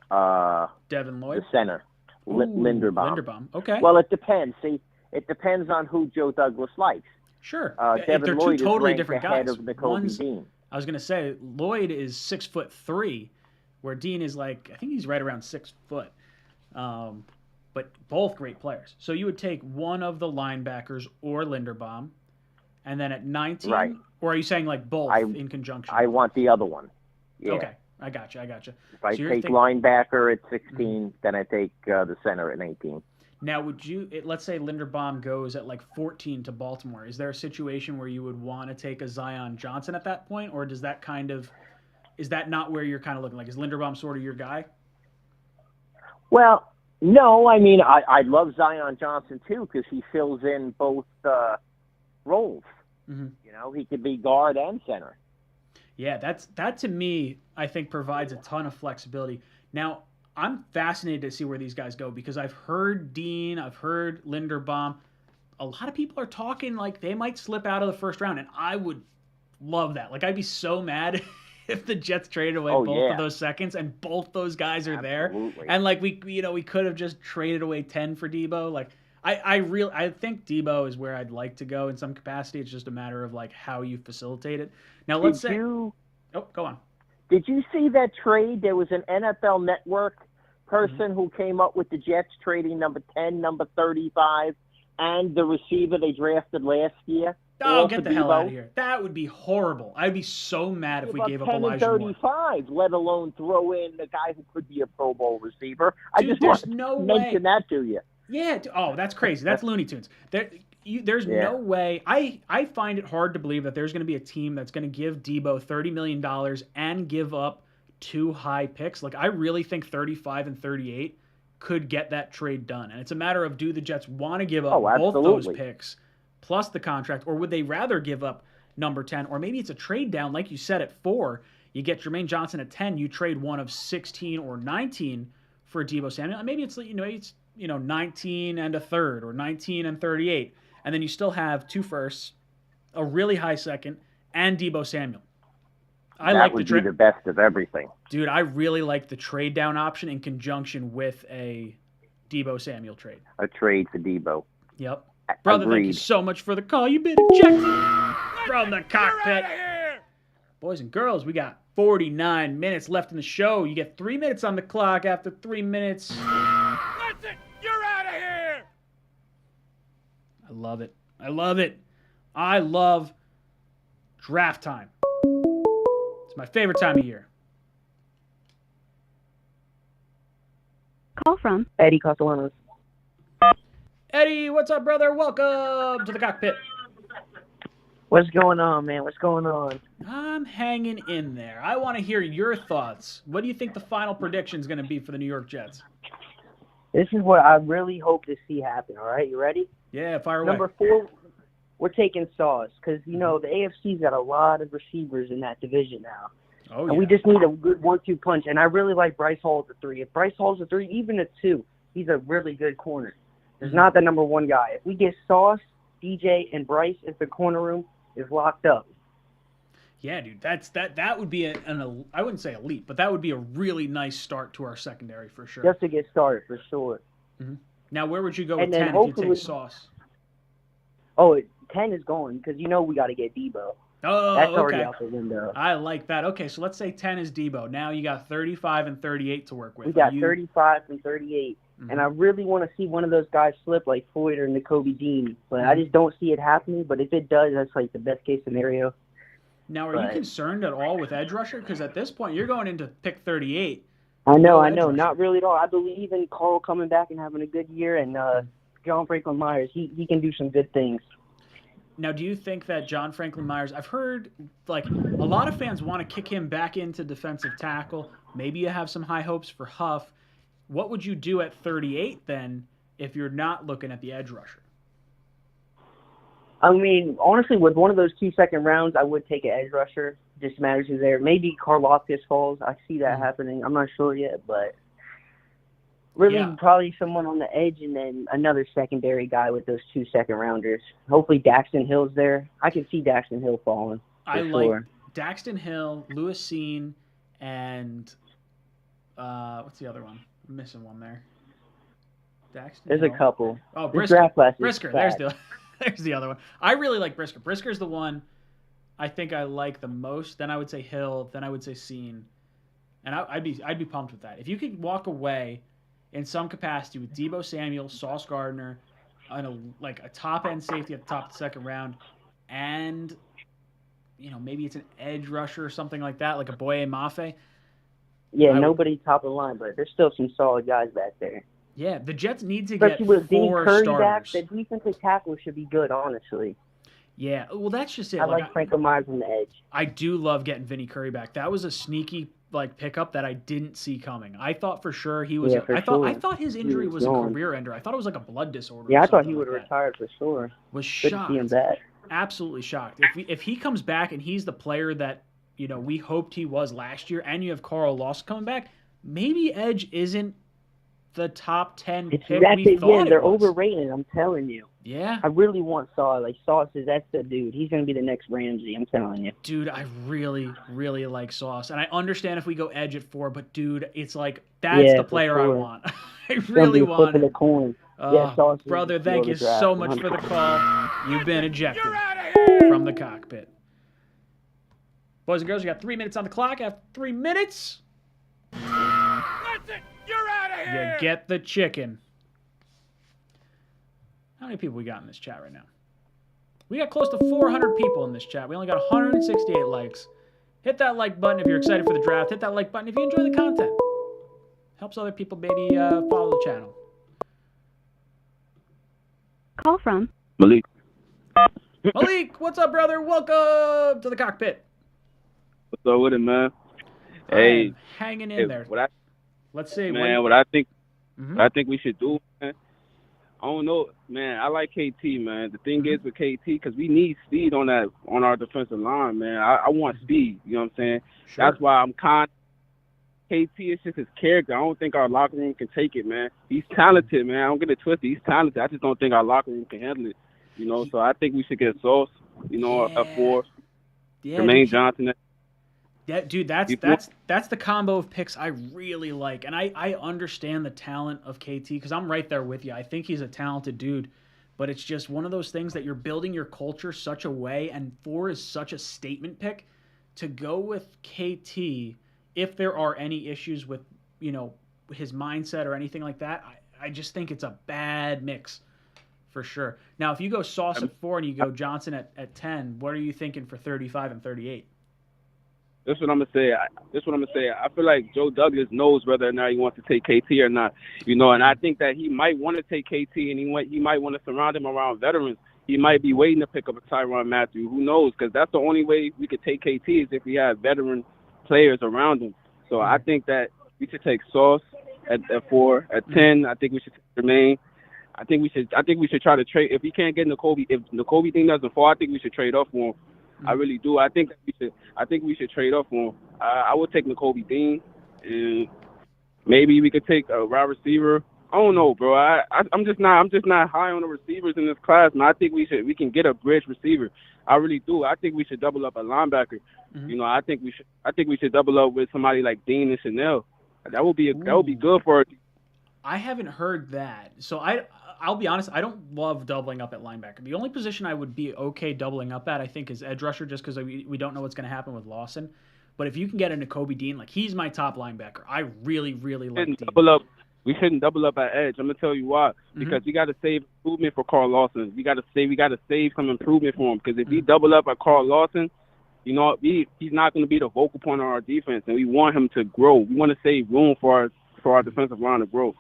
Devin Lloyd, the center, Linderbaum. Linderbaum. Okay. Well, it depends. See, it depends on who Joe Douglas likes. Sure. Devin They're Lloyd two totally is different ahead guys. of Nakobe Dean. I was gonna say Lloyd is 6'3", where Dean is like, I think he's right around 6 foot. But both great players. So you would take one of the linebackers or Linderbaum, and then at 19, right? Or are you saying like both in conjunction? I want the other one. Yeah. Okay, I got you. If I take linebacker at 16, then I take the center at 19. Now, let's say Linderbaum goes at like 14 to Baltimore. Is there a situation where you would want to take a Zion Johnson at that point, or is that not where you're kind of looking? Like, is Linderbaum sort of your guy? Well, no. I mean, I love Zion Johnson too, because he fills in both roles. Mm-hmm. You know, he could be guard and center. Yeah, that to me, I think, provides a ton of flexibility. Now, I'm fascinated to see where these guys go, because I've heard Dean, I've heard Linderbaum. A lot of people are talking like they might slip out of the first round, and I would love that. Like, I'd be so mad if the Jets traded away both of those seconds and both those guys are there. And like we could have just traded away 10 for Deebo. Like, I think Deebo is where I'd like to go in some capacity. It's just a matter of like how you facilitate it. Now let's say. Oh, go on. Did you see that trade? There was an NFL Network person who came up with the Jets trading number 10, number 35, and the receiver they drafted last year. Oh, get the hell out of here. That would be horrible. I'd be so mad if we gave up 10 Elijah and Moore. 35, let alone throw in a guy who could be a Pro Bowl receiver. I Dude, just there's want no to way. mention that to you. Yeah. Oh, that's crazy. That's Looney Tunes. There's no way. I find it hard to believe that there's going to be a team that's going to give Deebo $30 million and give up 2 high picks. Like, I really think 35 and 38 could get that trade done. And it's a matter of, do the Jets want to give up both those picks plus the contract, or would they rather give up number 10? Or maybe it's a trade down, like you said, at 4. You get Jermaine Johnson at 10. You trade one of 16 or 19 for Deebo Samuel. And maybe it's 19 and a third, or 19 and 38. and then you still have 2 firsts, a really high second, and Deebo Samuel. That would be the best of everything. Dude, I really like the trade down option in conjunction with a Deebo Samuel trade. A trade for Deebo. Yep. Brother, thank you Agreed. so much for the call. You've been ejected from the cockpit. Boys and girls, we got 49 minutes left in the show. You get 3 minutes on the clock. After 3 minutes, That's it. You're out of here. I love it. I love it. I love draft time. It's my favorite time of year. Call from Eddie Castellanos. Eddie, what's up, brother? Welcome to the cockpit. What's going on, man? What's going on? I'm hanging in there. I want to hear your thoughts. What do you think the final prediction is going to be for the New York Jets? This is what I really hope to see happen, all right? You ready? Yeah, fire away. Number 4, we're taking Sauce because, you know, the AFC's got a lot of receivers in that division now. Oh, and we just need a good 1-2 punch. And I really like Bryce Hall at the 3. If Bryce Hall's a 3, even at 2, he's a really good corner. There's not the number 1 guy. If we get Sauce, DJ, and Bryce if the corner room is locked up. Yeah, dude, that would be I wouldn't say elite, but that would be a really nice start to our secondary for sure. Just to get started, for sure. Mm-hmm. Now, where would you go And with then 10 if you hopefully- take Sauce? Oh, 10 is going because you know we got to get Deebo. Oh, That's okay. already out the window. I like that. Okay, so let's say 10 is Deebo. Now you got 35 and 38 to work with. We got Are you- 35 and 38. And I really want to see one of those guys slip like Floyd or N'Kobe Dean. But I just don't see it happening. But if it does, that's like the best case scenario. Now, are you concerned at all with edge rusher? Because at this point, you're going into pick 38. I know, No I edge know. rusher. Not really at all. I believe in Carl coming back and having a good year. And John Franklin Myers, he can do some good things. Now, do you think that John Franklin Myers, I've heard like a lot of fans want to kick him back into defensive tackle. Maybe you have some high hopes for Huff. What would you do at 38 then if you're not looking at the edge rusher? I mean, honestly, with one of those 2 second rounds, I would take an edge rusher. Just matters who's there. Maybe Karlaftis falls. I see that happening. I'm not sure yet, but really probably someone on the edge and then another secondary guy with those 2 second rounders. Hopefully Daxton Hill's there. I can see Daxton Hill falling. I for like sure. Daxton Hill, Lewis Seen, and what's the other one? I'm missing one there. Daxton There's Hill. a couple. Oh, This Brisker. draft class is Brisker. fat. There's the other one. I really like Brisker. Brisker's the one I think I like the most. Then I would say Hill. Then I would say Seen. And I'd be pumped with that. If you could walk away in some capacity with Deebo Samuel, Sauce Gardner, and a top end safety at the top of the second round, and maybe it's an edge rusher or something like that, like a Boye Mafe. Yeah, nobody top of the line, but there's still some solid guys back there. Yeah, the Jets need to Especially get with Vinny 4 Curry back, starters. the defensive tackle should be good, honestly. Yeah, well, that's just it. I like Franklin Myers on the edge. I do love getting Vinny Curry back. That was a sneaky pickup that I didn't see coming. I thought for sure he was. Yeah, for I sure. thought his He injury was was a gone. career ender. I thought it was like a blood disorder. Yeah, or I thought something he would have like that. retired for sure. Was Good to see him shocked. back. Absolutely shocked. If he comes back and he's the player that we hoped he was last year, and you have Carl Loss coming back, maybe edge isn't the top 10 pick we thought they're it was. overrated. I'm telling you. Yeah. I really want Sauce. Like Sauce that's the dude. He's gonna be the next Ramsey. I'm telling you. Dude, I really, really like Sauce. And I understand if we go edge at 4, but dude, it's like, that's Yeah, the for player I sure. want. I It's gonna really be a flip want of the it. coin. Yeah, Sauce is Brother, the thank steal you of the draft, so much for the 100%. call. You've been ejected from the cockpit. Boys and girls, you got 3 minutes on the clock. After 3 minutes, That's it. You're out of you here. get the chicken. How many people we got in this chat right now? We got close to 400 people in this chat. We only got 168 likes. Hit that like button if you're excited for the draft. Hit that like button if you enjoy the content. Helps other people maybe follow the channel. Call from Malik. Malik, what's up, brother? Welcome to the cockpit. What's up with it, man? I Hey, am hanging in hey, there. what I Let's see. man, what I think, Mhm. what I think we should do, man. I don't know, man. I like KT, man. The thing is with KT, because we need speed on our defensive line, man. I want speed. You know what I'm saying? Sure. That's why I'm KT is just his character. I don't think our locker room can take it, man. He's talented, man. I don't get it twisted. He's talented. I just don't think our locker room can handle it. You know, so I think we should get Sauce. You know, at 4. Yeah, Jermaine dude, Johnson. yeah, dude, that's the combo of picks I really like, and I understand the talent of KT because I'm right there with you. I think he's a talented dude, but it's just one of those things that you're building your culture such a way, and 4 is such a statement pick. To go with KT, if there are any issues with his mindset or anything like that, I just think it's a bad mix for sure. Now, if you go Sauce at 4 and you go Johnson at 10, what are you thinking for 35 and 38? This is what I'm gonna say. I feel like Joe Douglas knows whether or not he wants to take KT or not. You know, and I think that he might want to take KT, and he might want to surround him around veterans. He might be waiting to pick up a Tyrann Mathieu. Who knows? Because that's the only way we could take KT is if we have veteran players around him. So I think that we should take Sauce at 4. At 10, I think we should take Jermaine. I think we should try to trade. If we can't get N'Kobe, if N'Kobe thing doesn't fall, I think we should trade off for him. I really do. I think we should trade off for him. I would take N'Kobe Dean, and maybe we could take a wide receiver. I don't know, bro. I'm just not high on the receivers in this class, man. I think we can get a bridge receiver. I really do. I think we should double up a linebacker. You know, I think we should double up with somebody like Dean and Chanel. That would be good for us. I haven't heard that. So I'll be honest, I don't love doubling up at linebacker. The only position I would be okay doubling up at, I think, is edge rusher, just because we don't know what's going to happen with Lawson. But if you can get a N'Kobe Dean, like, he's my top linebacker. I really, really like Dean. We shouldn't double up at edge. I'm gonna tell you why. Because we got to save improvement for Carl Lawson. We got to save some improvement for him. Because if we double up at Carl Lawson, you know, he's not going to be the vocal point on our defense, and we want him to grow. We want to save room for our defensive line to grow.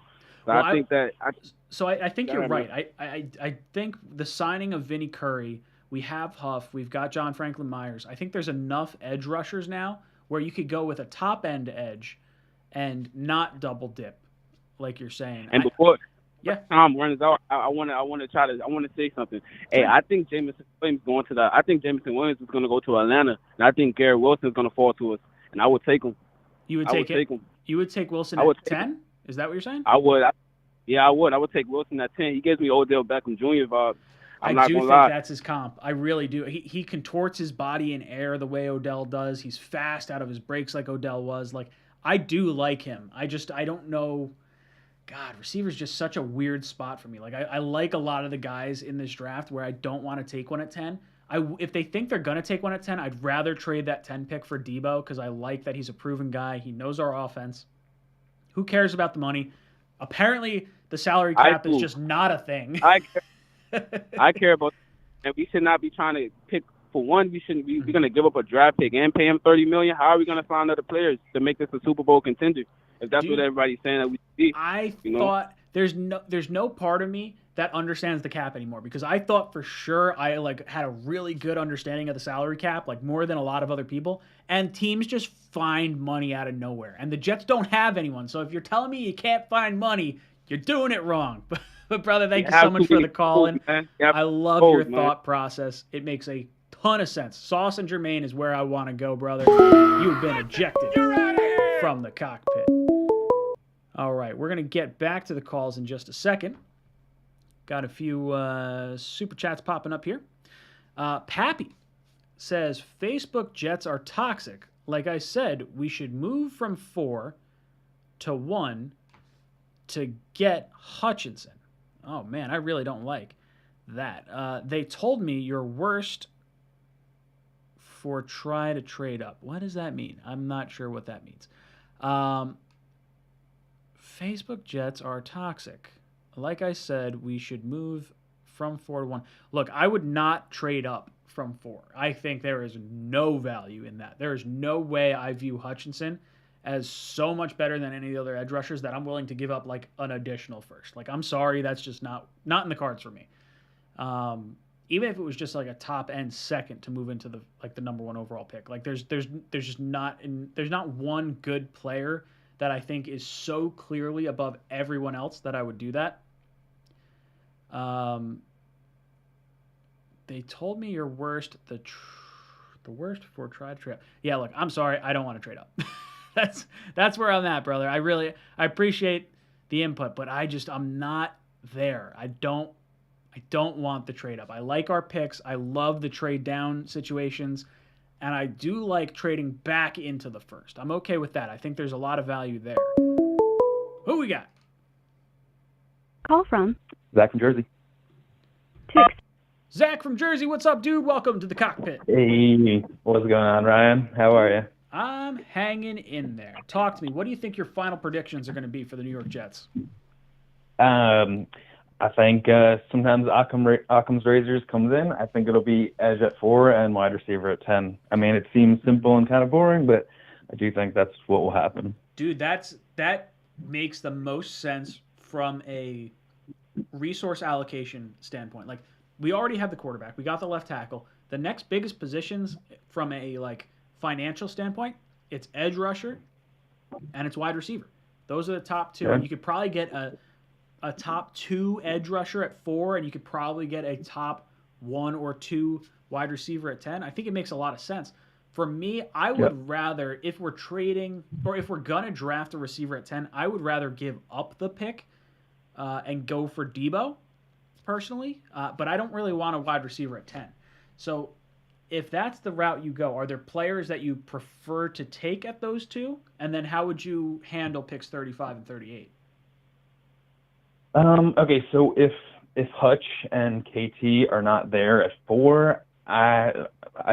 So Well, I think that. I think you're right. I think the signing of Vinny Curry, we have Huff, we've got John Franklin Myers. I think there's enough edge rushers now where you could go with a top end edge and not double dip, like you're saying. And before time runs out, I want to say something. Hey, I think Jameson Williams is going to go to Atlanta, and I think Garrett Wilson is going to fall to us, and I would take him. You would take him. You would take Wilson at 10? Is that what you're saying? I would. I would. I would take Wilson at 10. He gives me Odell Beckham Jr. vibes. I do think that's his comp. I really do. He contorts his body in air the way Odell does. He's fast out of his breaks like Odell was. Like, I do like him. I don't know. God, receiver's just such a weird spot for me. Like, I like a lot of the guys in this draft where I don't want to take one at 10. If they think they're going to take one at 10, I'd rather trade that 10 pick for Deebo because I like that he's a proven guy. He knows our offense. Who cares about the money? Apparently, the salary cap is just not a thing. I care about, and we should not be trying to pick. For one, we shouldn't be. We're going to give up a draft pick and pay him $30 million. How are we going to find other players to make this a Super Bowl contender? If that's what everybody's saying that we see. I thought there's no part of me that understands the cap anymore because I thought for sure I had a really good understanding of the salary cap, like more than a lot of other people. And teams just find money out of nowhere, and the Jets don't have anyone. So if you're telling me you can't find money, you're doing it wrong. But brother, thank you so much for the call. I love your thought process. It makes a ton of sense. Sauce and Jermaine is where I want to go, brother. You've been ejected from the cockpit. All right, we're going to get back to the calls in just a second. Got a few super chats popping up here. Pappy says, Facebook Jets are toxic. Like I said, we should move from 4 to 1 to get Hutchinson. Oh, man, I really don't like that. They told me you're worst for try to trade up. What does that mean? I'm not sure what that means. Facebook Jets are toxic. Like I said, we should move from 4 to 1. Look, I would not trade up from 4. I think there is no value in that. There is no way I view Hutchinson as so much better than any of the other edge rushers that I'm willing to give up like an additional first. Like, I'm sorry, that's just not in the cards for me. Even if it was just like a top end second to move into the number 1 overall pick. Like, there's just not one good player that I think is so clearly above everyone else that I would do that. They told me you're worst, the worst for try to trade up. Yeah, look, I'm sorry, I don't want to trade up. That's where I'm at, brother. I appreciate the input, but I'm not there. I don't I don't want the trade up. I like our picks. I love the trade down situations. And I do like trading back into the first. I'm okay with that. I think there's a lot of value there. Who we got? Call from Zach from Jersey. Zach from Jersey. What's up, dude? Welcome to the Cockpit. Hey, what's going on, Ryan? How are you? I'm hanging in there. Talk to me. What do you think your final predictions are going to be for the New York Jets? I think sometimes Occam's razors comes in. I think it'll be edge at 4 and wide receiver at 10. I mean, it seems simple and kind of boring, but I do think that's what will happen. Dude, that makes the most sense from a resource allocation standpoint. Like, we already have the quarterback. We got the left tackle. The next biggest positions from a financial standpoint, it's edge rusher and it's wide receiver. Those are the top two. Yeah. And you could probably get a top 2 edge rusher at 4, and you could probably get a top 1 or 2 wide receiver at 10. I think it makes a lot of sense. For me, I would rather, if we're trading or if we're going to draft a receiver at 10, I would rather give up the pick and go for Deebo, personally. But I don't really want a wide receiver at 10. So if that's the route you go, are there players that you prefer to take at those 2? And then how would you handle picks 35 and 38? Okay, so if Hutch and KT are not there at 4, I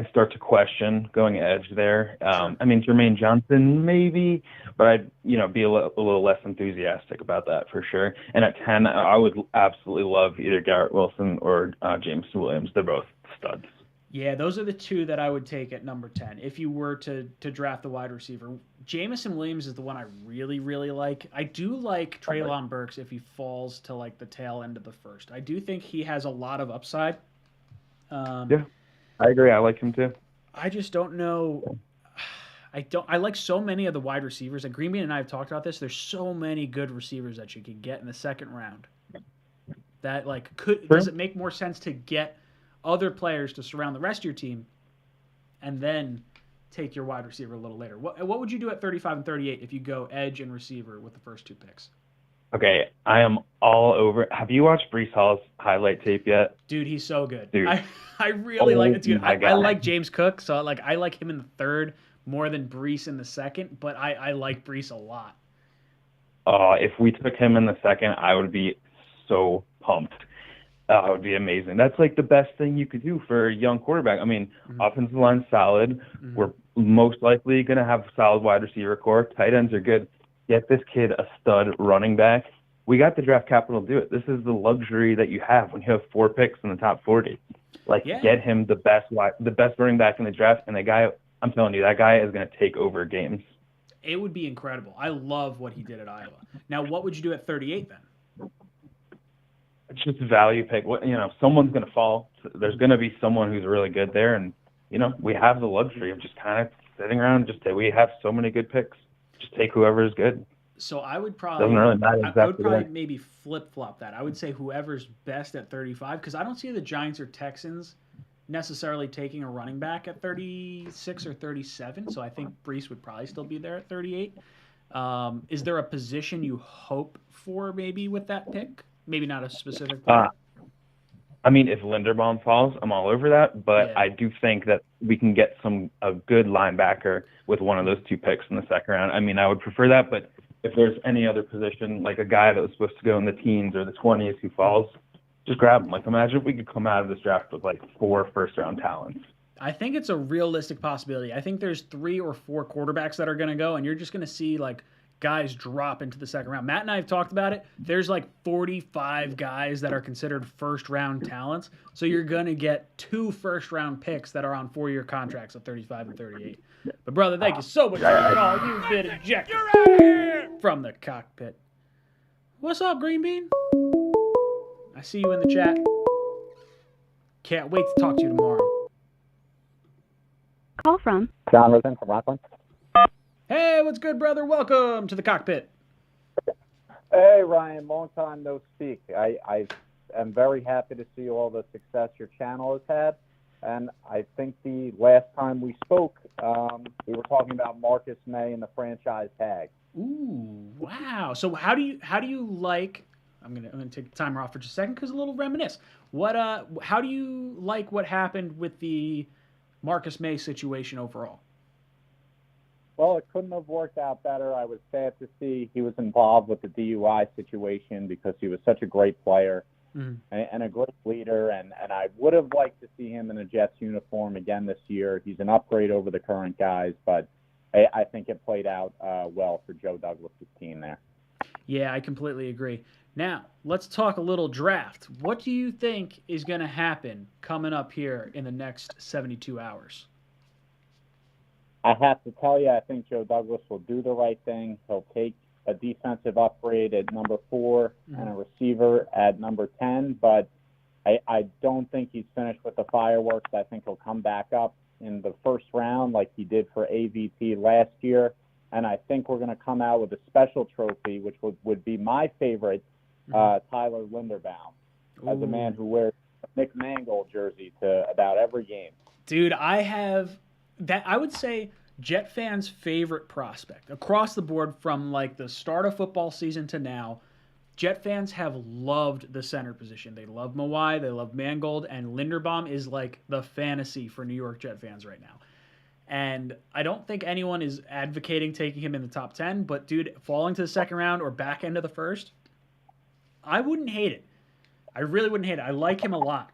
start to question going edge there. I mean, Jermaine Johnson maybe, but I'd be a little less enthusiastic about that for sure. And at 10, I would absolutely love either Garrett Wilson or James Williams. They're both studs. Yeah, those are the 2 that I would take at number 10 if you were to draft the wide receiver. Jamison Williams is the one I really, really like. I do like Treylon Burks if he falls to the tail end of the first. I do think he has a lot of upside. Yeah, I agree. I like him too. I just don't know. I like so many of the wide receivers. And Greenbean and I have talked about this. There's so many good receivers that you could get in the second round. That does it make more sense to get other players to surround the rest of your team and then take your wide receiver a little later? What would you do at 35 and 38 if you go edge and receiver with the first 2 picks? Okay, I am all over. Have you watched Breece Hall's highlight tape yet? Dude, he's so good. Dude. I really like it. Dude, I God. like James Cook, so I like him in the 3rd more than Breece in the 2nd, but I like Breece a lot. If we took him in the 2nd, I would be so pumped. It would be amazing. That's the best thing you could do for a young quarterback. I mean, offensive line's solid. We're most likely going to have a solid wide receiver core. Tight ends are good. Get this kid a stud running back. We got the draft capital to do it. This is the luxury that you have when you have 4 picks in the top 40. Get him the best running back in the draft, and the guy, I'm telling you, that guy is going to take over games. It would be incredible. I love what he did at Iowa. Now, what would you do at 38 then? It's just a value pick. Someone's going to fall. There's going to be someone who's really good there, and we have the luxury of just kind of sitting around. We have so many good picks. Just take whoever is good. So I would probably doesn't really matter exactly. I would probably maybe flip flop that. I would say whoever's best at 35 because I don't see the Giants or Texans necessarily taking a running back at 36 or 37. So I think Breece would probably still be there at 38. Is there a position you hope for maybe with that pick? Maybe not a specific player. I mean, if Linderbaum falls, I'm all over that. But I do think that we can get a good linebacker with one of those 2 picks in the 2nd round. I mean, I would prefer that. But if there's any other position, like a guy that was supposed to go in the teens or the 20s who falls, just grab him. Imagine if we could come out of this draft with 4 first-round talents. I think it's a realistic possibility. I think there's 3 or 4 quarterbacks that are going to go, and you're just going to see guys drop into the 2nd round. Matt and I have talked about it. There's 45 guys that are considered first-round talents. So you're going to get 2 first-round picks that are on 4-year contracts at 35 and 38. But, brother, thank you so much for the call. You've been ejected from the cockpit. What's up, Green Bean? I see you in the chat. Can't wait to talk to you tomorrow. Call from John Rosen from Rockland. Hey, what's good, brother? Welcome to the cockpit. Hey, Ryan, long time no speak. I am very happy to see all the success your channel has had. And I think the last time we spoke, we were talking about Marcus May and the franchise tag. Ooh, wow. So how do you like I'm gonna take the timer off for just a second because a little reminisce. How do you like what happened with the Marcus May situation overall? Well, it couldn't have worked out better. I was sad to see he was involved with the DUI situation because he was such a great player and a great leader. And I would have liked to see him in a Jets uniform again this year. He's an upgrade over the current guys, but I think it played out well for Joe Douglas' team there. Yeah, I completely agree. Now, let's talk a little draft. What do you think is going to happen coming up here in the next 72 hours? I have to tell you, I think Joe Douglas will do the right thing. He'll take a defensive upgrade at number 4 and a receiver at number 10, but I don't think he's finished with the fireworks. I think he'll come back up in the first round like he did for AVP last year, and I think we're going to come out with a special trophy, which would be my favorite, Tyler Linderbaum, as a man who wears a Nick Mangold jersey to about every game. Dude, I would say Jet fans' favorite prospect across the board from like the start of football season to now. Jet fans have loved the center position. They love Mawai, they love Mangold, and Linderbaum is like the fantasy for New York Jet fans right now. And I don't think anyone is advocating taking him in the top 10, but dude, falling to the second round or back end of the first, I wouldn't hate it. I really wouldn't hate it. I like him a lot.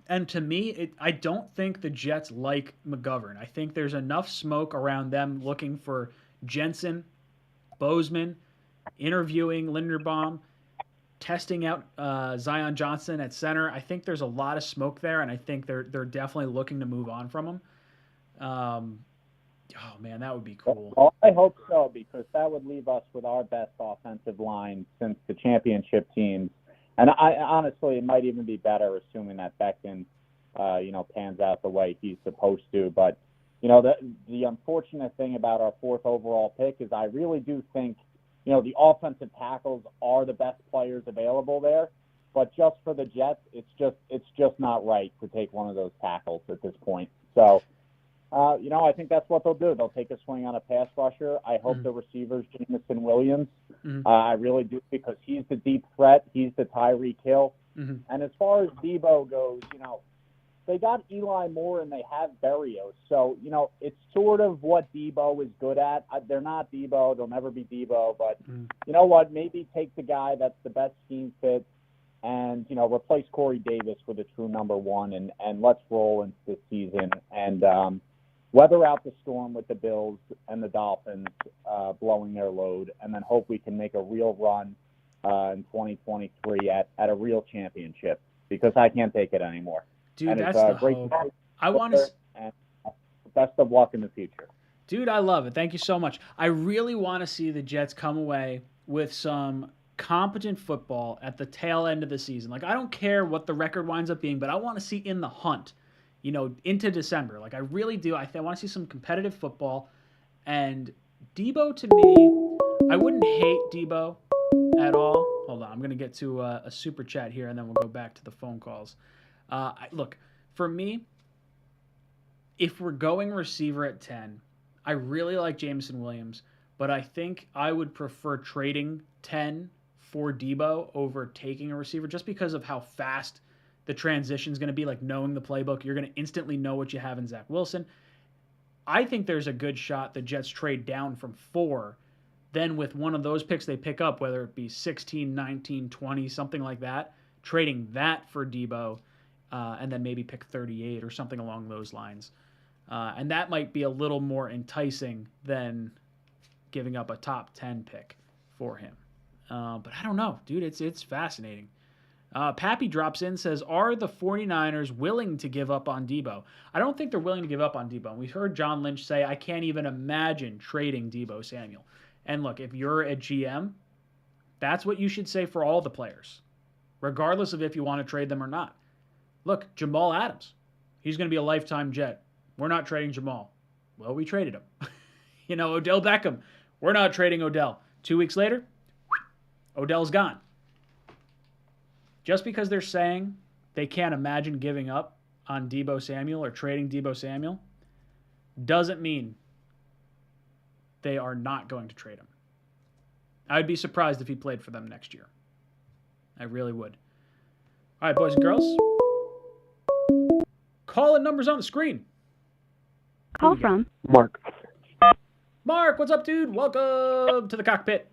And to me, I don't think the Jets like McGovern. I think there's enough smoke around them looking for Jensen, Bozeman, interviewing Linderbaum, testing out Zion Johnson at center. I think there's a lot of smoke there, and I think they're definitely looking to move on from him. Oh, man, that would be cool. Well, I hope so, because that would leave us with our best offensive line since the championship teams. And I honestly, it might even be better assuming that Becton, pans out the way he's supposed to. But, the unfortunate thing about our 4th overall pick is I really do think, the offensive tackles are the best players available there. But just for the Jets, it's just not right to take one of those tackles at this point. So, I think that's what they'll do. They'll take a swing on a pass rusher. I hope the receiver's Jamison Williams. I really do, because he's the deep threat. He's the Tyreek Hill. And as far as Deebo goes, they got Eli Moore and they have Berrios. So, it's sort of what Deebo is good at. They're not Deebo. They'll never be Deebo. But you know what? Maybe take the guy that's the best scheme fit and, replace Corey Davis with a true number 1 and let's roll into this season and weather out the storm with the Bills and the Dolphins blowing their load, and then hope we can make a real run in 2023 at a real championship, because I can't take it anymore. Dude, and that's it's, the great hope. I want to. And best of luck in the future. Dude, I love it. Thank you so much. I really want to see the Jets come away with some competent football at the tail end of the season. Like, I don't care what the record winds up being, but I want to see in the hunt, into December. Like, I really do. I want to see some competitive football. And Deebo, to me, I wouldn't hate Deebo at all. Hold on. I'm going to get to a super chat here, and then we'll go back to the phone calls. Look, for me, if we're going receiver at 10, I really like Jamison Williams, but I think I would prefer trading 10 for Deebo over taking a receiver, just because of how fast the transition is going to be. Like, knowing the playbook, you're going to instantly know what you have in Zach Wilson. I think there's a good shot the Jets trade down from 4. Then with one of those picks they pick up, whether it be 16, 19, 20, something like that, trading that for Deebo, and then maybe pick 38 or something along those lines. And that might be a little more enticing than giving up a top 10 pick for him. But I don't know, dude. It's fascinating. Pappy drops in, says, are the 49ers willing to give up on Deebo? I don't think they're willing to give up on Deebo. We heard John Lynch say, I can't even imagine trading Deebo Samuel. And look, if you're a GM, that's what you should say for all the players, regardless of if you want to trade them or not. Look, Jamal Adams, he's going to be a lifetime Jet. We're not trading Jamal. Well, we traded him. Odell Beckham, we're not trading Odell. 2 weeks later, Odell's gone. Just because they're saying they can't imagine giving up on Deebo Samuel or trading Deebo Samuel doesn't mean they are not going to trade him. I'd be surprised if he played for them next year. I really would. All right, boys and girls. Call-in numbers on the screen. Call from Mark. Mark, what's up, dude? Welcome to the cockpit.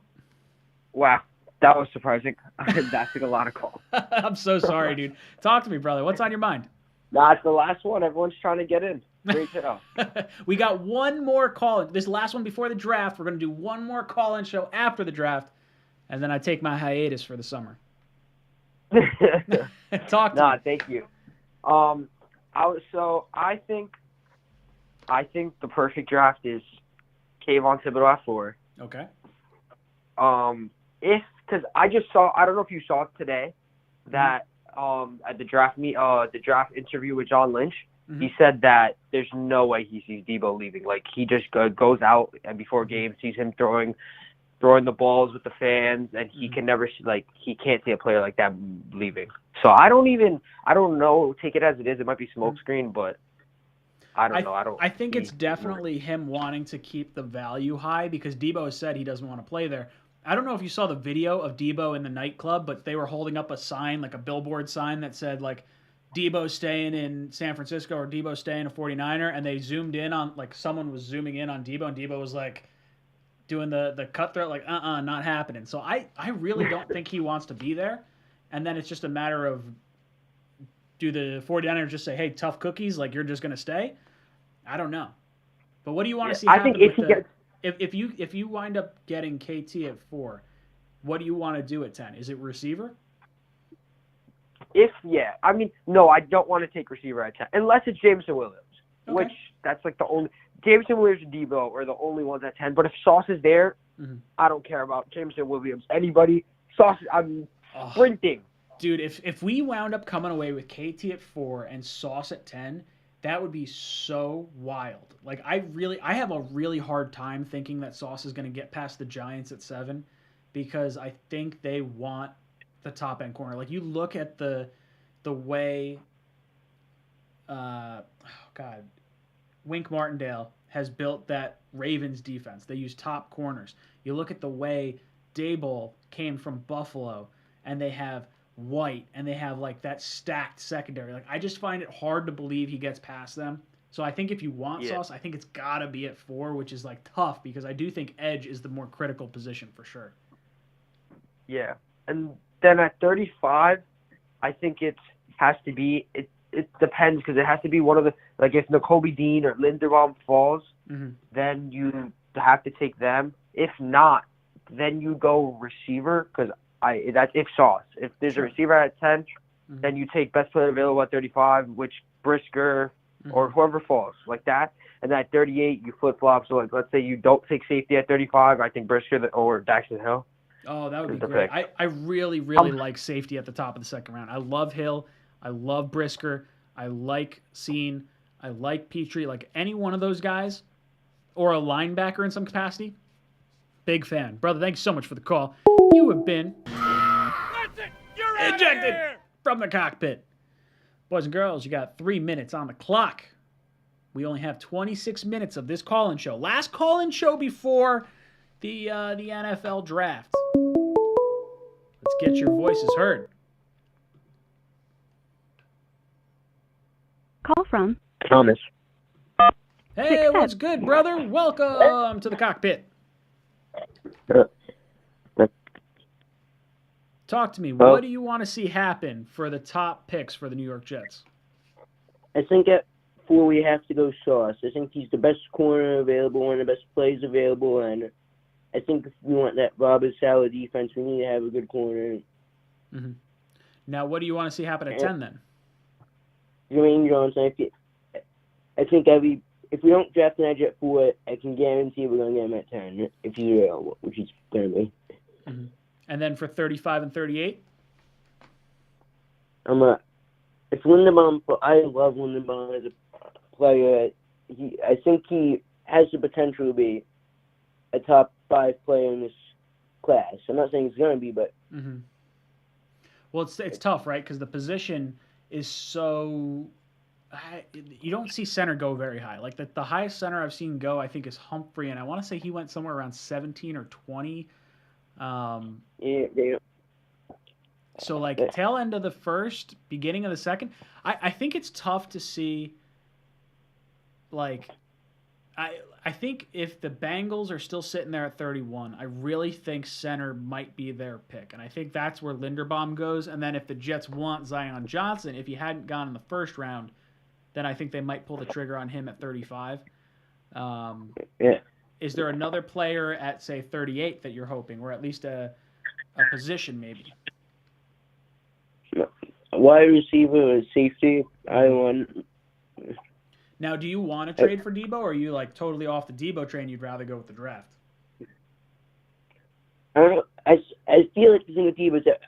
Wow, that was surprising. That took a lot of calls. I'm so sorry, dude. Talk to me, brother. What's on your mind? That's the last one. Everyone's trying to get in. Great to know. We got one more call-in. This last one before the draft. We're going to do one more call-in show after the draft, and then I take my hiatus for the summer. Talk to me. Thank you. I think the perfect draft is Kayvon Thibodeau at 4. Okay. Because I don't know if you saw it today, that at the draft interview with John Lynch, he said that there's no way he sees Deebo leaving. Like, he just goes out and before games sees him throwing the balls with the fans, and he can never he can't see a player like that leaving. So I don't know. Take it as it is. It might be smokescreen, but I don't know. I think it's definitely him wanting to keep the value high because Deebo has said he doesn't want to play there. I don't know if you saw the video of Deebo in the nightclub, but they were holding up a sign, like a billboard sign that said like Deebo staying in San Francisco or Deebo staying a 49er, and they zoomed in on, like, someone was zooming in on Deebo, and Deebo was like doing the cutthroat, like, not happening. So I really don't think he wants to be there. And then it's just a matter of, do the 49ers just say, hey, tough cookies, like, you're just going to stay? I don't know. But what do you want to see happen if you wind up getting KT at 4, what do you want to do at 10? Is it receiver? No, I don't want to take receiver at 10, unless it's Jameson Williams, which that's like the only Jameson Williams and Deebo are the only ones at 10. But if Sauce is there, I don't care about Jameson Williams. Anybody, Sauce, I'm sprinting. Dude, if we wound up coming away with KT at 4 and Sauce at 10, that would be so wild. Like, I have a really hard time thinking that Sauce is going to get past the Giants at 7 because I think they want the top end corner. Like, you look at the way Wink Martindale has built that Ravens defense. They use top corners. You look at the way Daboll came from Buffalo, and they have White, and they have like that stacked secondary. Like, I just find it hard to believe he gets past them. So I think if you want Sauce, I think it's got to be at 4, which is like tough because I do think edge is the more critical position for sure. Yeah. And then at 35, I think it has to be, it depends because it has to be one of the, like if Nakobe Dean or Linderbaum falls, then you have to take them. If not, then you go receiver because that's if Sauce. If there's a receiver at 10, then you take best player available at 35, which Brisker or whoever falls like that. And at 38, you flip flop. So like, let's say you don't take safety at 35. I think Brisker or Daxton Hill. Oh, that would be great. I really like safety at the top of the second round. I love Hill. I love Brisker. I like Scene. I like Petrie. Like any one of those guys or a linebacker in some capacity. Big fan. Brother, thank you so much for the call. You have been ejected from the cockpit. Boys and girls, you got 3 minutes on the clock. We only have 26 minutes of this call-in show. Last call-in show before the NFL draft. Let's get your voices heard. Call from Thomas. Hey, what's good, brother? Welcome to the cockpit. Talk to me. What do you want to see happen for the top picks for the New York Jets? I think at 4 we have to go Sauce. I think he's the best corner available, one of the best plays available, and I think if we want that Robert Saleh defense, we need to have a good corner. Mm-hmm. Now, what do you want to see happen at 10 then? Jermaine Johnson. I think if we don't draft an edge at 4, I can guarantee we're going to get him at 10 if he's available, which he's going to be. Mm-hmm. And then for 35 and 38? If Linderbaum, I love Linderbaum as a player. I think he has the potential to be a top 5 player in this class. I'm not saying he's going to be, but... Mm-hmm. Well, it's tough, right? Because the position is so... You don't see center go very high. Like the highest center I've seen go, I think, is Humphrey, and I want to say he went somewhere around 17 or 20. Yeah. So like tail end of the first, beginning of the second. I think it's tough to see. Like, I think if the Bengals are still sitting there at 31, I really think center might be their pick, and I think that's where Linderbaum goes. And then if the Jets want Zion Johnson, if he hadn't gone in the first round, then I think they might pull the trigger on him at 35. Yeah. Is there another player at say 38 that you're hoping, or at least a position maybe? Wide receiver or safety, I want. Now, do you want to trade for Deebo, or are you like totally off the Deebo train? You'd rather go with the draft? I don't know. I feel like the thing with Deebo is that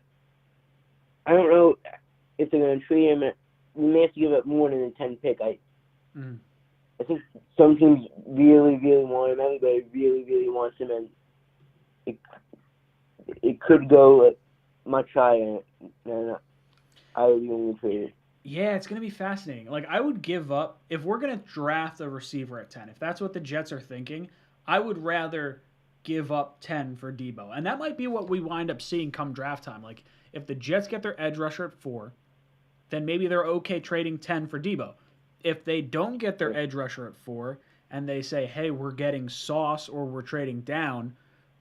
I don't know if they're going to trade him. We may have to give up more than a 10 pick. I think some teams really, really want him. Everybody really, really wants him, and it could go much higher. And I would be willing to trade it. Yeah, it's going to be fascinating. Like, I would give up, if we're going to draft a receiver at 10, if that's what the Jets are thinking, I would rather give up 10 for Deebo. And that might be what we wind up seeing come draft time. Like, if the Jets get their edge rusher at 4, then maybe they're okay trading 10 for Deebo. If they don't get their edge rusher at 4, and they say, hey, we're getting Sauce or we're trading down,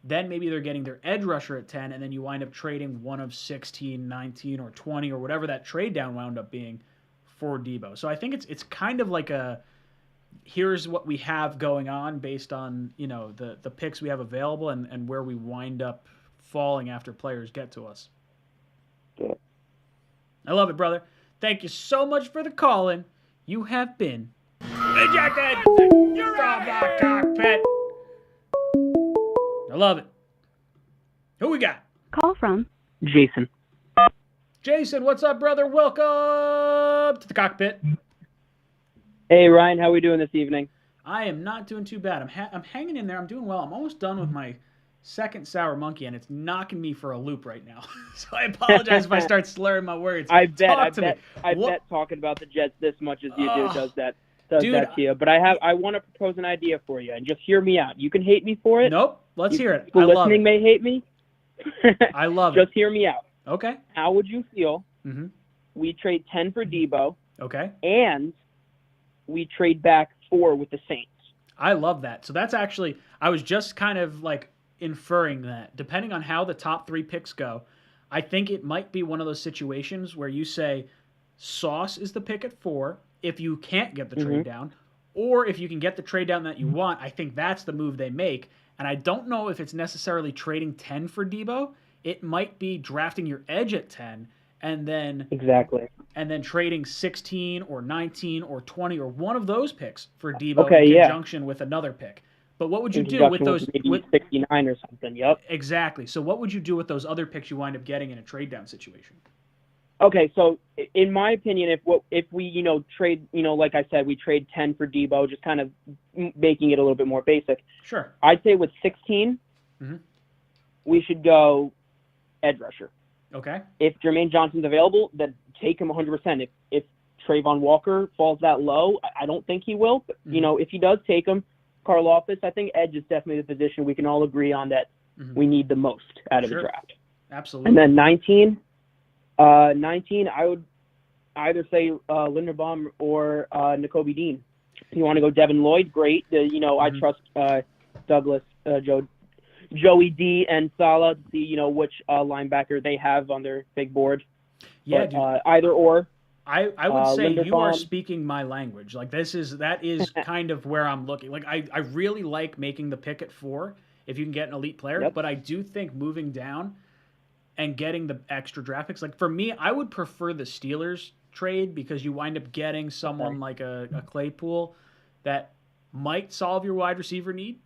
then maybe they're getting their edge rusher at 10, and then you wind up trading one of 16, 19, or 20, or whatever that trade down wound up being for Deebo. So I think it's kind of like a, here's what we have going on based on, you know, the picks we have available and where we wind up falling after players get to us. Yeah. I love it, brother. Thank you so much for the call-in. You have been ejected from the cockpit. I love it. Who we got? Call from Jason. Jason, what's up, brother? Welcome to the cockpit. Hey, Ryan, how are we doing this evening? I am not doing too bad. I'm hanging in there. I'm doing well. I'm almost done with my second sour monkey, and it's knocking me for a loop right now. So I apologize if I start slurring my words. I bet talking about the Jets this much as you do does that to you. But I want to propose an idea for you, and just hear me out. You can hate me for it. Nope. Let's hear it. People I love listening it. may hate me. I love it. Just hear me out. Okay. How would you feel? Mm-hmm. We trade 10 for Deebo. Okay. And we trade back 4 with the Saints. I love that. So that's actually, I was just kind of like inferring that depending on how the top 3 picks go, I think it might be one of those situations where you say Sauce is the pick at 4 if you can't get the trade down, or if you can get the trade down that you want. I think that's the move they make. And I don't know if it's necessarily trading 10 for Deebo. It might be drafting your edge at 10 and then trading 16 or 19 or 20 or one of those picks for Deebo in conjunction with another pick. But what would you do with those? Maybe 69 or something. Yep. Exactly. So what would you do with those other picks you wind up getting in a trade down situation? Okay, so in my opinion, if we trade, like I said, we trade 10 for Deebo, just kind of making it a little bit more basic. Sure. I'd say with 16, we should go edge rusher. Okay. If Jermaine Johnson's available, then take him 100%. If Trayvon Walker falls that low, I don't think he will. But, if he does take him, Karlaftis, I think edge is definitely the position we can all agree on that we need the most out of the draft. Absolutely. And then 19, I would either say Linderbaum or Nakobe Dean. If you want to go Devin Lloyd, great. I trust Douglas, Joey D, and Salah to see which linebacker they have on their big board. Yeah, but, either or. I would say Linderbaum, you are speaking my language. Like that is kind of where I'm looking. Like I really like making the pick at 4 if you can get an elite player, but I do think moving down and getting the extra draft picks, like for me, I would prefer the Steelers trade because you wind up getting someone like a Claypool that might solve your wide receiver need,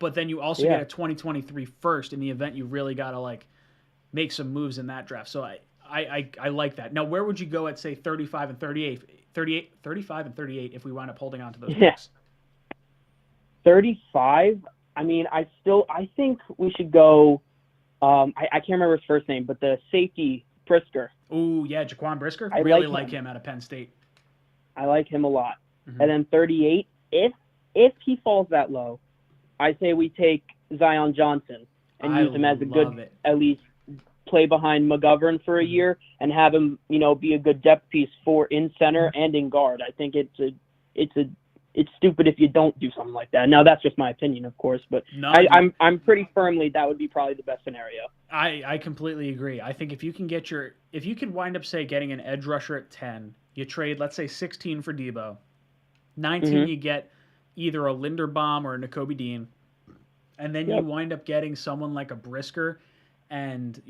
but then you also get a 2023 first in the event you really got to like make some moves in that draft. So I like that. Now, where would you go at, say, 35 and 38 if we wind up holding on to those picks? 35? I mean, I think we should go I can't remember his first name, but the safety, Brisker. Oh, yeah, Jaquan Brisker. I really like him out of Penn State. I like him a lot. And then 38, if he falls that low, I say we take Zion Johnson and use him as a good, at least play behind McGovern for a year and have him, be a good depth piece in center and in guard. I think it's stupid if you don't do something like that. Now that's just my opinion, of course, but No, I'm pretty firmly that would be probably the best scenario. I completely agree. I think if you could wind up, say, getting an edge rusher at 10, you trade, let's say, 16 for Deebo, 19 you get either a Linderbaum or a Nakobe Dean, and then you wind up getting someone like a Brisker and,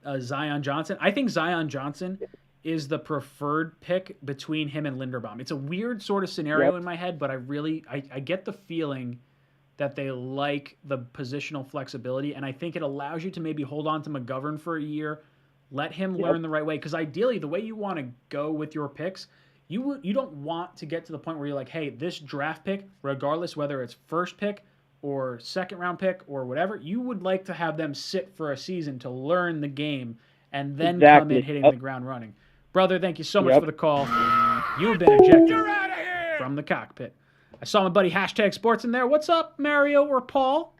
a Zion Johnson. I think Zion Johnson is the preferred pick between him and Linderbaum. It's a weird sort of scenario in my head, but I get the feeling that they like the positional flexibility, and I think it allows you to maybe hold on to McGovern for a year, let him learn the right way, because ideally the way you want to go with your picks, you don't want to get to the point where you're like, hey, this draft pick, regardless whether it's first pick or second round pick or whatever, you would like to have them sit for a season to learn the game and then come in hitting the ground running. Brother, thank you so much for the call. You have been ejected from the cockpit. I saw my buddy #sports in there. What's up, Mario or Paul?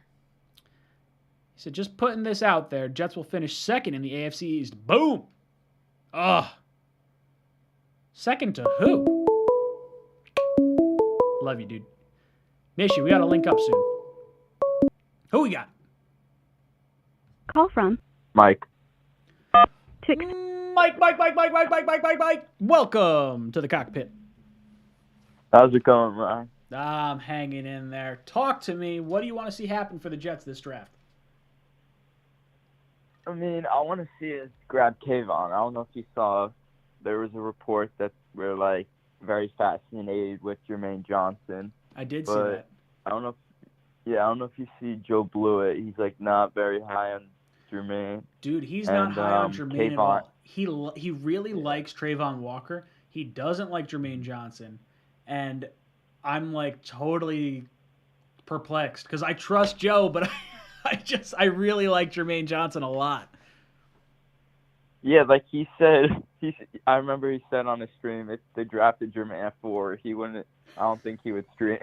He said, just putting this out there, Jets will finish second in the AFC East. Boom! Ugh. Second to who? Love you, dude. Nishi, we got to link up soon. Who we got? Call from Mike. Mike. Welcome to the cockpit. How's it going, Ryan? I'm hanging in there. Talk to me. What do you want to see happen for the Jets this draft? I mean, I want to see us grab Kayvon. I don't know if you saw, there was a report that we're very fascinated with Jermaine Johnson. I did see that. I don't know if you see Joe Blewett. He's not very high on Jermaine. Dude, he's not high on Jermaine at all. He really likes Trayvon Walker. He doesn't like Jermaine Johnson. And I'm totally perplexed because I trust Joe, but I really like Jermaine Johnson a lot. Yeah, he said, I remember he said on his stream, if they drafted Jermaine at 4, I don't think he would stream.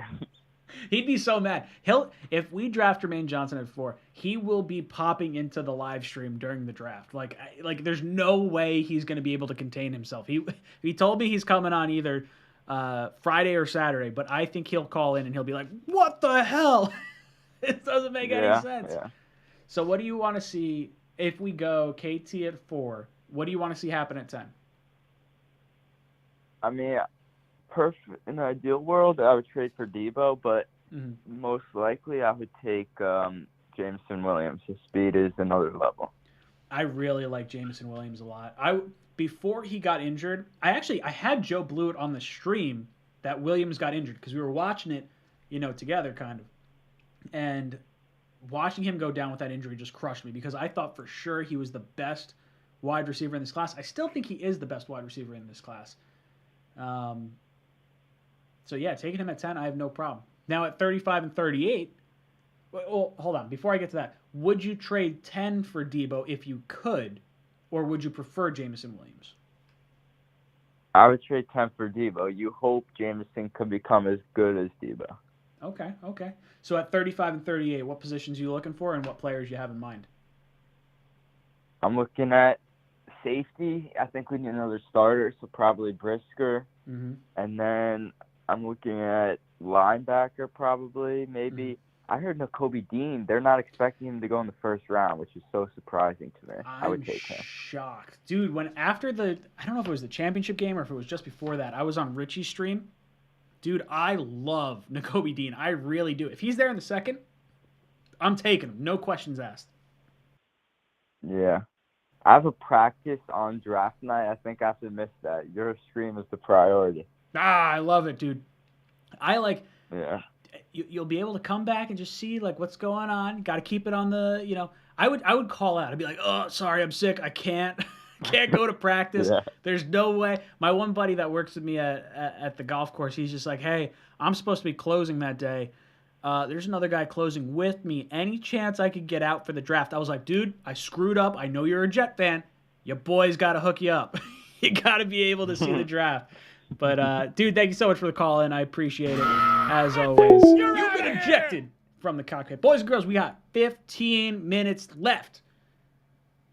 He'd be so mad. If we draft Jermaine Johnson at 4, he will be popping into the live stream during the draft. There's no way he's going to be able to contain himself. He told me he's coming on either Friday or Saturday, but I think he'll call in and he'll be like, "What the hell? It doesn't make any sense." Yeah. So what do you want to see if we go KT at 4? What do you want to see happen at 10? I mean, in an ideal world, I would trade for Deebo, but most likely I would take Jameson Williams. His speed is another level. I really like Jameson Williams a lot. Before he got injured, I had Joe Blewett on the stream that Williams got injured because we were watching it, together kind of. And watching him go down with that injury just crushed me because I thought for sure he was the best wide receiver in this class. I still think he is the best wide receiver in this class. So yeah, taking him at 10, I have no problem. Now at 35 and 38, well, hold on. Before I get to that, would you trade 10 for Deebo if you could, or would you prefer Jameson Williams? I would trade 10 for Deebo. You hope Jameson could become as good as Deebo. Okay. So at 35 and 38, what positions are you looking for and what players you have in mind? I'm looking at safety. I think we need another starter, so probably Brisker. Mm-hmm. And then I'm looking at linebacker probably. Maybe I heard Nakobe Dean. They're not expecting him to go in the first round, which is so surprising to me. I would take him. Shocked. Dude, after I don't know if it was the championship game or if it was just before that, I was on Richie's stream. Dude, I love Nakobe Dean. I really do. If he's there in the second, I'm taking him. No questions asked. Yeah. I have a practice on draft night. I think I have to miss that. Your stream is the priority. I love it, dude. Yeah. You'll be able to come back and just see what's going on. Got to keep it on the, I would call out. I'd be like, "Oh, sorry, I'm sick. I can't go to practice." Yeah. There's no way. My one buddy that works with me at the golf course, he's just like, "Hey, I'm supposed to be closing that day. There's another guy closing with me. Any chance I could get out for the draft?" I was like, "Dude, I screwed up. I know you're a Jet fan. Your boy's got to hook you up. You got to be able to see the draft." But, dude, thank you so much for the call, and I appreciate it, as always. You've been ejected from the cockpit. Boys and girls, we got 15 minutes left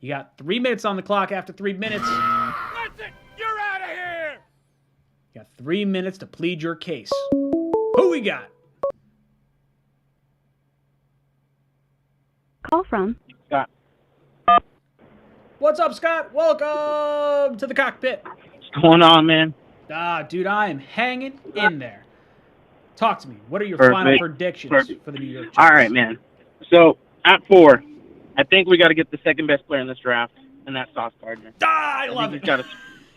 You got 3 minutes on the clock. After 3 minutes, That's it. You're out of here. you got 3 minutes to plead your case. Who we got? Call from Scott. What's up, Scott? Welcome to the Cockpit. What's going on, man? Dude, I am hanging in there. Talk to me. What are your Perfect. final predictions Perfect. for the New York Jets? All right, man. So at 4, I think we got to get the second best player in this draft, and that's Sauce Gardner. I love it. He's got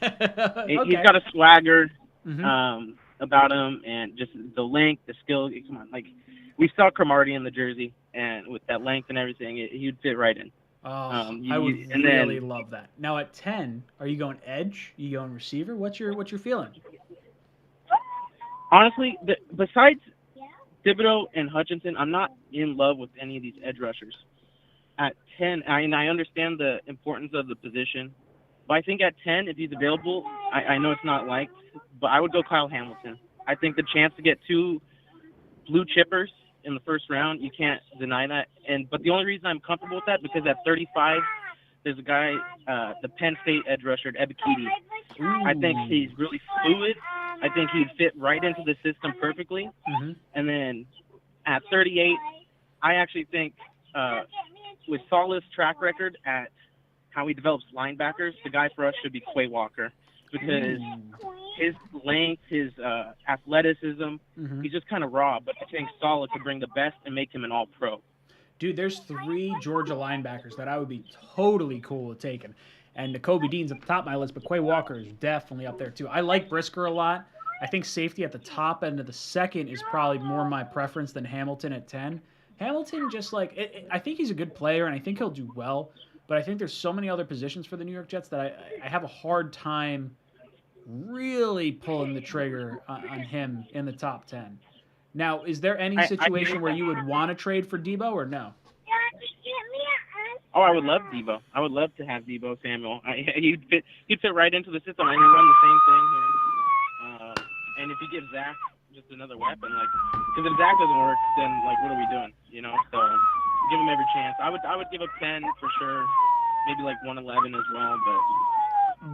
Okay. a swagger Mhm. about him, and just the length, the skill. Come on, like we saw Cromartie in the jersey, and with that length and everything, he'd fit right in. Oh, You- I would you- and then- really love that. Now at 10, are you going edge? You going receiver? What's your feeling? Honestly, besides Thibodeau and Hutchinson, I'm not in love with any of these edge rushers. At 10, I understand the importance of the position, but I think at 10, if he's available, I know it's not liked, but I would go Kyle Hamilton. I think the chance to get 2 blue chippers in the first round, you can't deny that. But the only reason I'm comfortable with that, because at 35, there's a guy, the Penn State edge rusher, Ebiketie. I think he's really fluid. I think he'd fit right into the system perfectly. And then at 38, I actually think with Saleh's track record at how he develops linebackers, the guy for us should be Quay Walker, because his length, his athleticism, he's just kind of raw. But I think Saleh could bring the best and make him an all-pro. Dude, there's 3 Georgia linebackers that I would be totally cool with taking. And Nakobe Dean's at the top of my list, but Quay Walker is definitely up there too. I like Brisker a lot. I think safety at the top end of the second is probably more my preference than Hamilton at 10. Hamilton just I think he's a good player, and I think he'll do well. But I think there's so many other positions for the New York Jets that I have a hard time really pulling the trigger on him in the top 10. Now, is there any situation where you would want to trade for Deebo or no? Oh, I would love Deebo. I would love to have Deebo Samuel. He'd fit right into the system, and he run the same thing here. And if you give Zach just another weapon, because if Zach doesn't work, then what are we doing? So give him every chance. I would give up 10 for sure, maybe 111 as well. But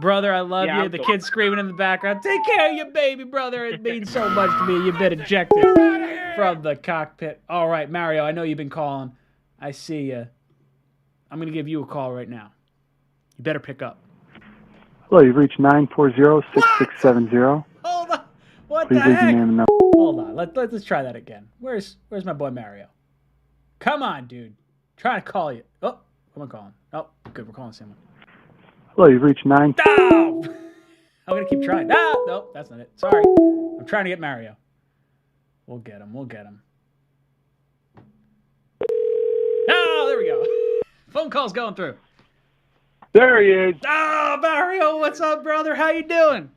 brother, I love you. The kid's screaming in the background. Take care of your baby, brother. It means so much to me. You've been ejected from the cockpit. All right, Mario, I know you've been calling. I see you. I'm going to give you a call right now. You better pick up. Hello, you've reached 940-6670. Hold on. What Please the leave heck? your name and number. Hold on. Let's try that again. Where's my boy Mario? Come on, dude. Trying to call you. Oh, who am I calling? Oh, good. We're calling someone. Hello, you've reached 9. No! I'm going to keep trying. No, nope, that's not it. Sorry. I'm trying to get Mario. We'll get him. Oh, there we go. Phone call's going through. There he is. Oh, Mario, what's up, brother? How you doing?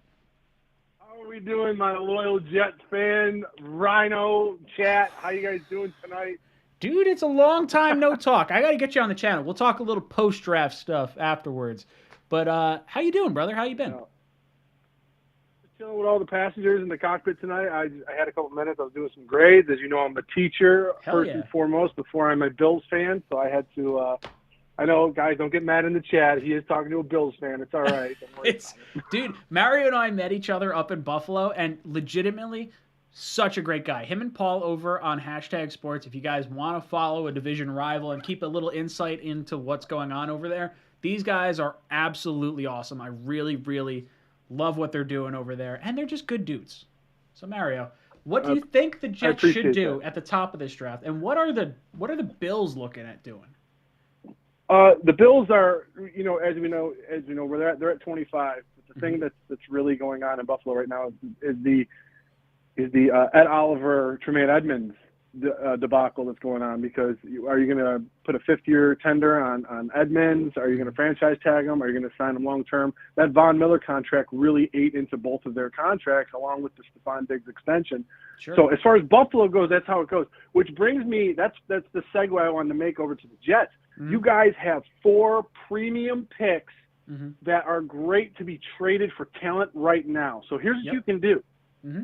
How are we doing, my loyal Jets fan, Rhino chat? How you guys doing tonight? Dude, it's a long time no talk. I got to get you on the channel. We'll talk a little post-draft stuff afterwards. But how you doing, brother? How you been? Just chilling with all the passengers in the cockpit tonight. I had a couple minutes. I was doing some grades. As you know, I'm a teacher first and foremost before I'm a Bills fan. So I had to I know, guys, don't get mad in the chat. He is talking to a Bills fan. It's all right. Don't worry about it. Dude, Mario and I met each other up in Buffalo, and legitimately, such a great guy. Him and Paul over on #sports. If you guys want to follow a division rival and keep a little insight into what's going on over there, these guys are absolutely awesome. I really, really love what they're doing over there, and they're just good dudes. So, Mario, what do you think the Jets should do at the top of this draft, and what are the Bills looking at doing? The Bills are, as we know, they're at 25. But the thing that's really going on in Buffalo right now is the Ed Oliver, Tremaine Edmonds debacle that's going on. Because are you going to put a 5th-year tender on Edmonds? Are you going to franchise tag him? Are you going to sign him long term? That Von Miller contract really ate into both of their contracts, along with the Stephon Diggs extension. Sure. So as far as Buffalo goes, that's how it goes. Which brings me, that's the segue I wanted to make over to the Jets. You guys have 4 premium picks that are great to be traded for talent right now. So here's what you can do.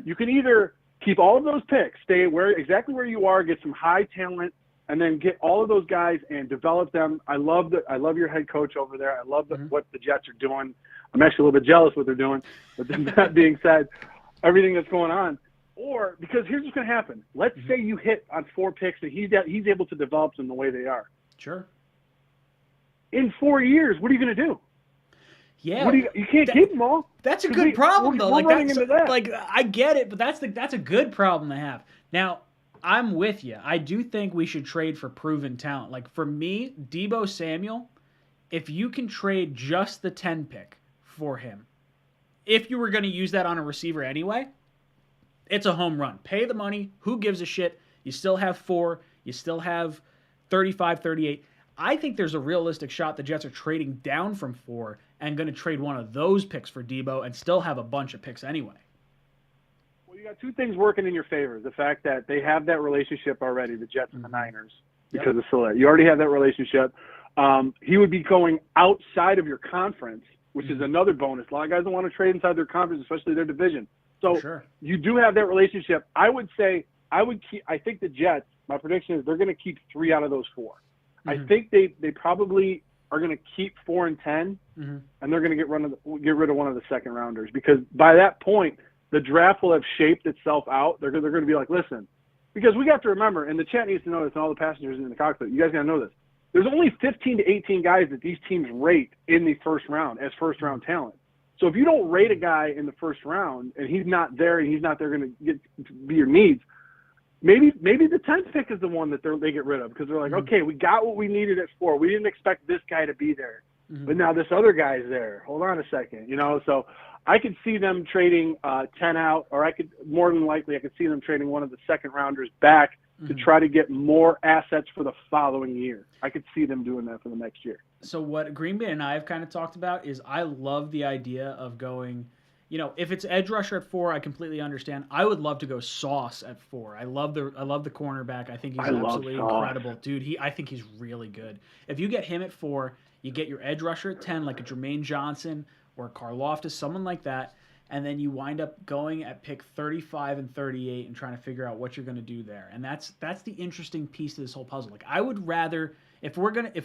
You can either keep all of those picks, stay exactly where you are, get some high talent and then get all of those guys and develop them. I love your head coach over there. I love what the Jets are doing. I'm actually a little bit jealous what they're doing. But that being said, everything that's going on. Or because here's what's going to happen. Let's say you hit on 4 picks and he's able to develop them the way they are. Sure. In 4 years, what are you going to do? Yeah, you can't keep them all. That's a good problem, though. We're running into that. Like, I get it, but that's a good problem to have. Now, I'm with you. I do think we should trade for proven talent. Like, for me, Deebo Samuel, if you can trade just the 10 pick for him, if you were going to use that on a receiver anyway, it's a home run. Pay the money. Who gives a shit? You still have 4. You still have 35, 38. I think there's a realistic shot the Jets are trading down from 4 and going to trade one of those picks for Deebo and still have a bunch of picks anyway. Well, you got 2 things working in your favor. The fact that they have that relationship already, the Jets and the Niners, because of Saleh. You already have that relationship. He would be going outside of your conference, which is another bonus. A lot of guys don't want to trade inside their conference, especially their division. So you do have that relationship. I would say I think the Jets, my prediction is they're going to keep 3 out of those 4. I think they probably are going to keep 4 and 10, and they're going to get rid of one of the second rounders, because by that point the draft will have shaped itself out. They're going to be like, listen, because we have to remember, and the chat needs to know this, and all the passengers in the cockpit, you guys got to know this. There's only 15 to 18 guys that these teams rate in the first round as first round talent. So if you don't rate a guy in the first round and he's not there and he's not there going to be your needs, maybe the 10th pick is the one that they get rid of, because they're like, okay, we got what we needed at 4. We didn't expect this guy to be there, but now this other guy's there. Hold on a second, So I could see them trading 10 out, or more than likely I could see them trading one of the second rounders back to try to get more assets for the following year. I could see them doing that for the next year. So what Green Bay and I have kind of talked about is I love the idea of going, if it's edge rusher at 4, I completely understand. I would love to go Sauce at 4. I love the cornerback. I think he's absolutely incredible. Dude, I think he's really good. If you get him at 4, you get your edge rusher at 10, like a Jermaine Johnson or Karlaftis, someone like that, and then you wind up going at pick 35 and 38 and trying to figure out what you're going to do there. And that's the interesting piece to this whole puzzle. Like, I would rather, if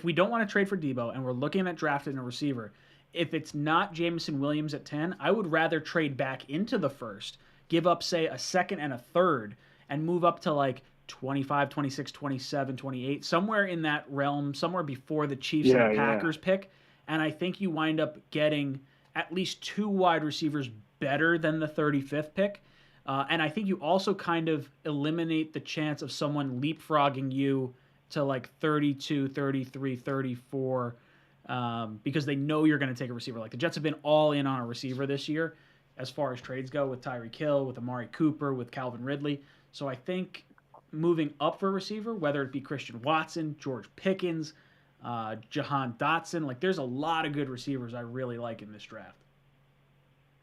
we don't want to trade for Deebo and we're looking at drafting a receiver, if it's not Jameson Williams at 10, I would rather trade back into the first, give up, say, a second and a third, and move up to like 25, 26, 27, 28, somewhere in that realm, somewhere before the Chiefs and the Packers pick. And I think you wind up getting at least 2 wide receivers better than the 35th pick. And I think you also kind of eliminate the chance of someone leapfrogging you to like 32, 33, 34, because they know you're going to take a receiver. Like, the Jets have been all in on a receiver this year as far as trades go, with Tyreek Hill, with Amari Cooper, with Calvin Ridley. So I think moving up for a receiver, whether it be Christian Watson, George Pickens, Jahan Dotson, like, there's a lot of good receivers I really like in this draft.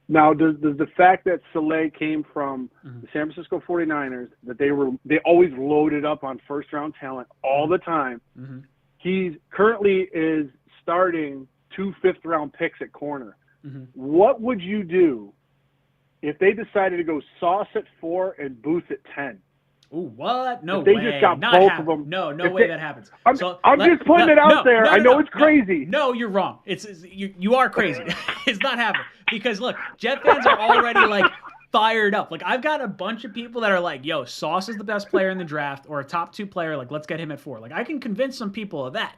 Now, does the fact that Saleh came from the San Francisco 49ers, that they always loaded up on first-round talent all the time, he currently is starting 2 fifth-round picks at corner. What would you do if they decided to go Sauce at 4 and Booth at 10? Ooh, what? No way. They just got Not both happen. of them. No way that happens. I'm just putting it out there. I know it's crazy. No, you're wrong. You are crazy. It's not happening. Because, look, Jet fans are already, like, fired up. Like, I've got a bunch of people that are like, yo, Sauce is the best player in the draft, or a top 2 player. Like, let's get him at 4. Like, I can convince some people of that.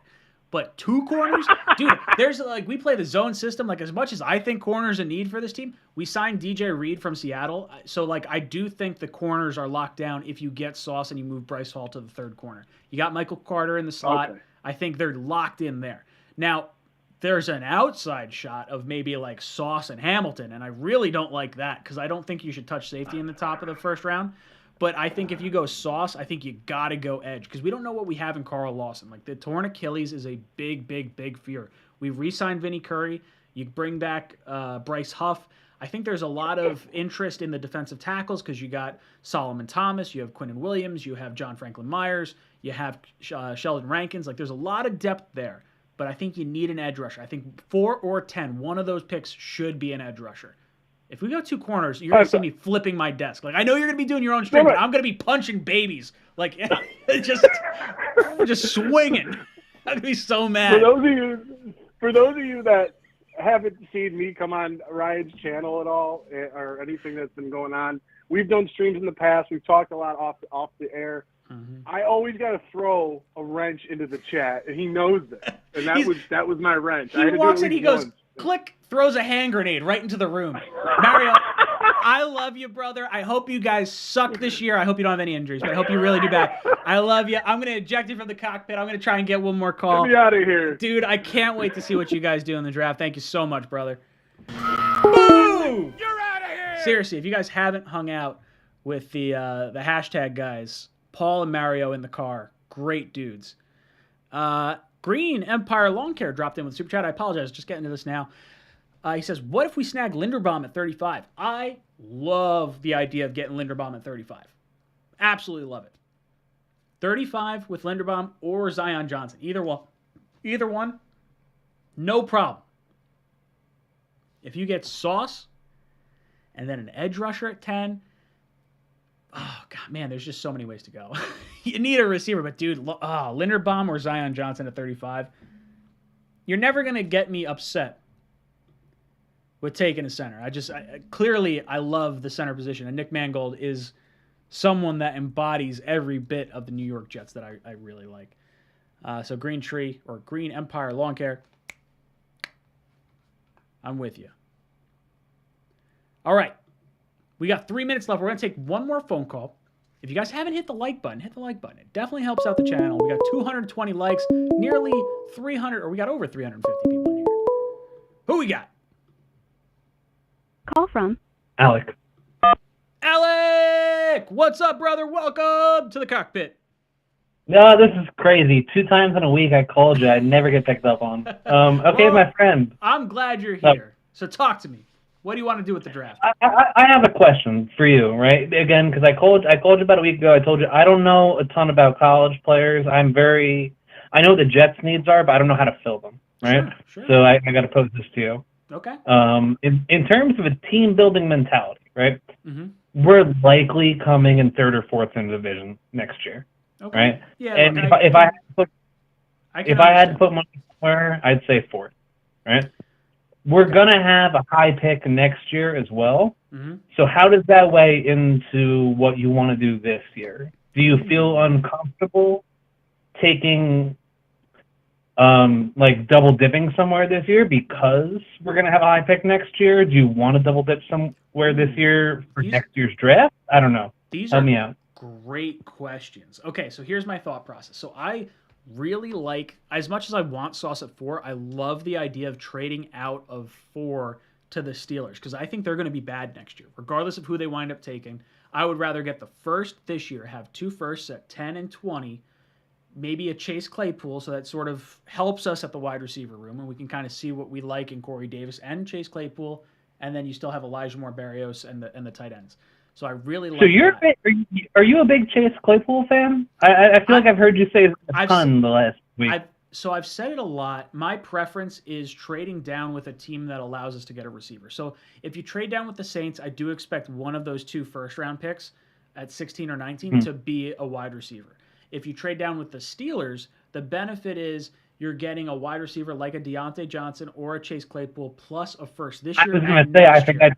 But 2 corners? Dude, there's, like, we play the zone system. Like, as much as I think corners a need for this team, we signed DJ Reed from Seattle. So, like, I do think the corners are locked down if you get Sauce and you move Bryce Hall to the 3rd corner. You got Michael Carter in the slot. Okay. I think they're locked in there. Now, there's an outside shot of maybe, like, Sauce and Hamilton, and I really don't like that, because I don't think you should touch safety in the top of the first round. But I think if you go Sauce, I think you got to go edge, because we don't know what we have in Carl Lawson. Like, the torn Achilles is a big, big, big fear. We re-signed Vinny Curry. You bring back Bryce Huff. I think there's a lot of interest in the defensive tackles, because you got Solomon Thomas, you have Quinnen Williams, you have John Franklin Myers, you have Sheldon Rankins. Like, there's a lot of depth there, but I think you need an edge rusher. I think 4 or 10, one of those picks should be an edge rusher. If we go 2 corners, you're gonna see me flipping my desk. Like I know you're gonna be doing your own stream, but I'm gonna be punching babies, like just swinging. I'm gonna be so mad. For those of you that haven't seen me come on Ryan's channel at all, or anything that's been going on, we've done streams in the past. We've talked a lot off the air. I always got to throw a wrench into the chat, and he knows that. And that was my wrench. He walks in, he goes, click, throws a hand grenade right into the room. Mario, I love you, brother. I hope you guys suck this year. I hope you don't have any injuries, but I hope you really do bad. I love you. I'm going to eject you from the cockpit. I'm going to try and get one more call. Get me out of here. Dude, I can't wait to see what you guys do in the draft. Thank you so much, brother. Boo! You're out of here! Seriously, if you guys haven't hung out with the hashtag guys, Paul and Mario in the car, great dudes. Green Empire Lawn Care dropped in with Super Chat. I apologize, just getting to this now. He says, what if we snag Linderbaum at 35? I love the idea of getting Linderbaum at 35. Absolutely love it. 35 with Linderbaum or Zion Johnson. Either one, no problem. If you get Sauce and then an edge rusher at 10, oh, God, man, there's just so many ways to go. You need a receiver, but, dude, Linderbaum or Zion Johnson at 35, you're never going to get me upset with taking a center. Clearly, I love the center position, and Nick Mangold is someone that embodies every bit of the New York Jets that I really like. So Green Tree or Green Empire Lawn Care, I'm with you. All right. We got 3 minutes left. We're going to take one more phone call. If you guys haven't hit the like button, hit the like button. It definitely helps out the channel. We got 220 likes, nearly 300, or we got over 350 people in here. Who we got? Call from Alec. Alec! What's up, brother? Welcome to the cockpit. No, this is crazy. 2 times in a week I called you. I never get picked up on. Okay, Well, my friend. I'm glad you're here. So talk to me. What do you want to do with the draft? I have a question for you, right? Again, because I called you about a week ago. I told you I don't know a ton about college players. I know what the Jets' needs are, but I don't know how to fill them, right? Sure. So I got to pose this to you. Okay. In terms of a team building mentality, right? Mm-hmm. We're likely coming in 3rd or 4th in the division next year, Okay. right? Yeah. And look, if I had to understand. put money somewhere, I'd say 4th, right? We're gonna have a high pick next year as well. Mm-hmm. So how does that weigh into what you want to do this year? Do you feel uncomfortable taking like double dipping somewhere this year because we're gonna have a high pick next year? Do you want to double dip somewhere this year for next year's draft? I don't know. Help me out. Great questions. Okay, so here's my thought process. So I really like, as much as I want Sauce at 4, I love the idea of trading out of 4 to the Steelers because I think they're going to be bad next year. Regardless of who they wind up taking, I would rather get the first this year, have 2 firsts at 10 and 20, maybe a Chase Claypool, so that sort of helps us at the wide receiver room, and we can kind of see what we like in Corey Davis and Chase Claypool, and then you still have Elijah Moore, Barrios, and the tight ends. So I really like. So are you a big Chase Claypool fan? I feel like I've heard you say a ton the last week. I've said it a lot. My preference is trading down with a team that allows us to get a receiver. So if you trade down with the Saints, I do expect one of those 2 first-round picks at 16 or 19 to be a wide receiver. If you trade down with the Steelers, the benefit is you're getting a wide receiver like a Deontay Johnson or a Chase Claypool plus a first this year. I was going to say, I think I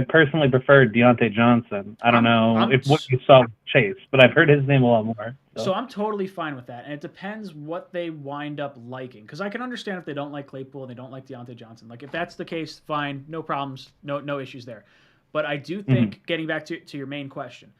personally prefer Deontay Johnson. I don't know what you saw with Chase, but I've heard his name a lot more. So I'm totally fine with that, and it depends what they wind up liking. Because I can understand if they don't like Claypool and they don't like Deontay Johnson. Like if that's the case, fine, no problems, no issues there. But I do think, getting back to your main question,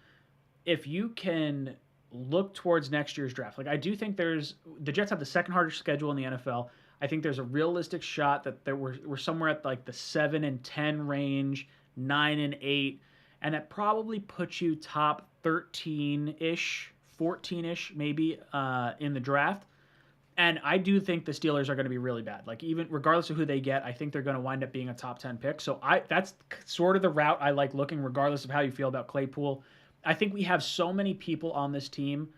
if you can look towards next year's draft. Like I do think the Jets have the second hardest schedule in the NFL. I think there's a realistic shot that we're somewhere at like the 7 and 10 range, 9 and 8, and that probably puts you top 13-ish, 14-ish maybe in the draft. And I do think the Steelers are going to be really bad. Like even regardless of who they get, I think they're going to wind up being a top 10 pick. So that's sort of the route I like looking, regardless of how you feel about Claypool. I think we have so many people on this team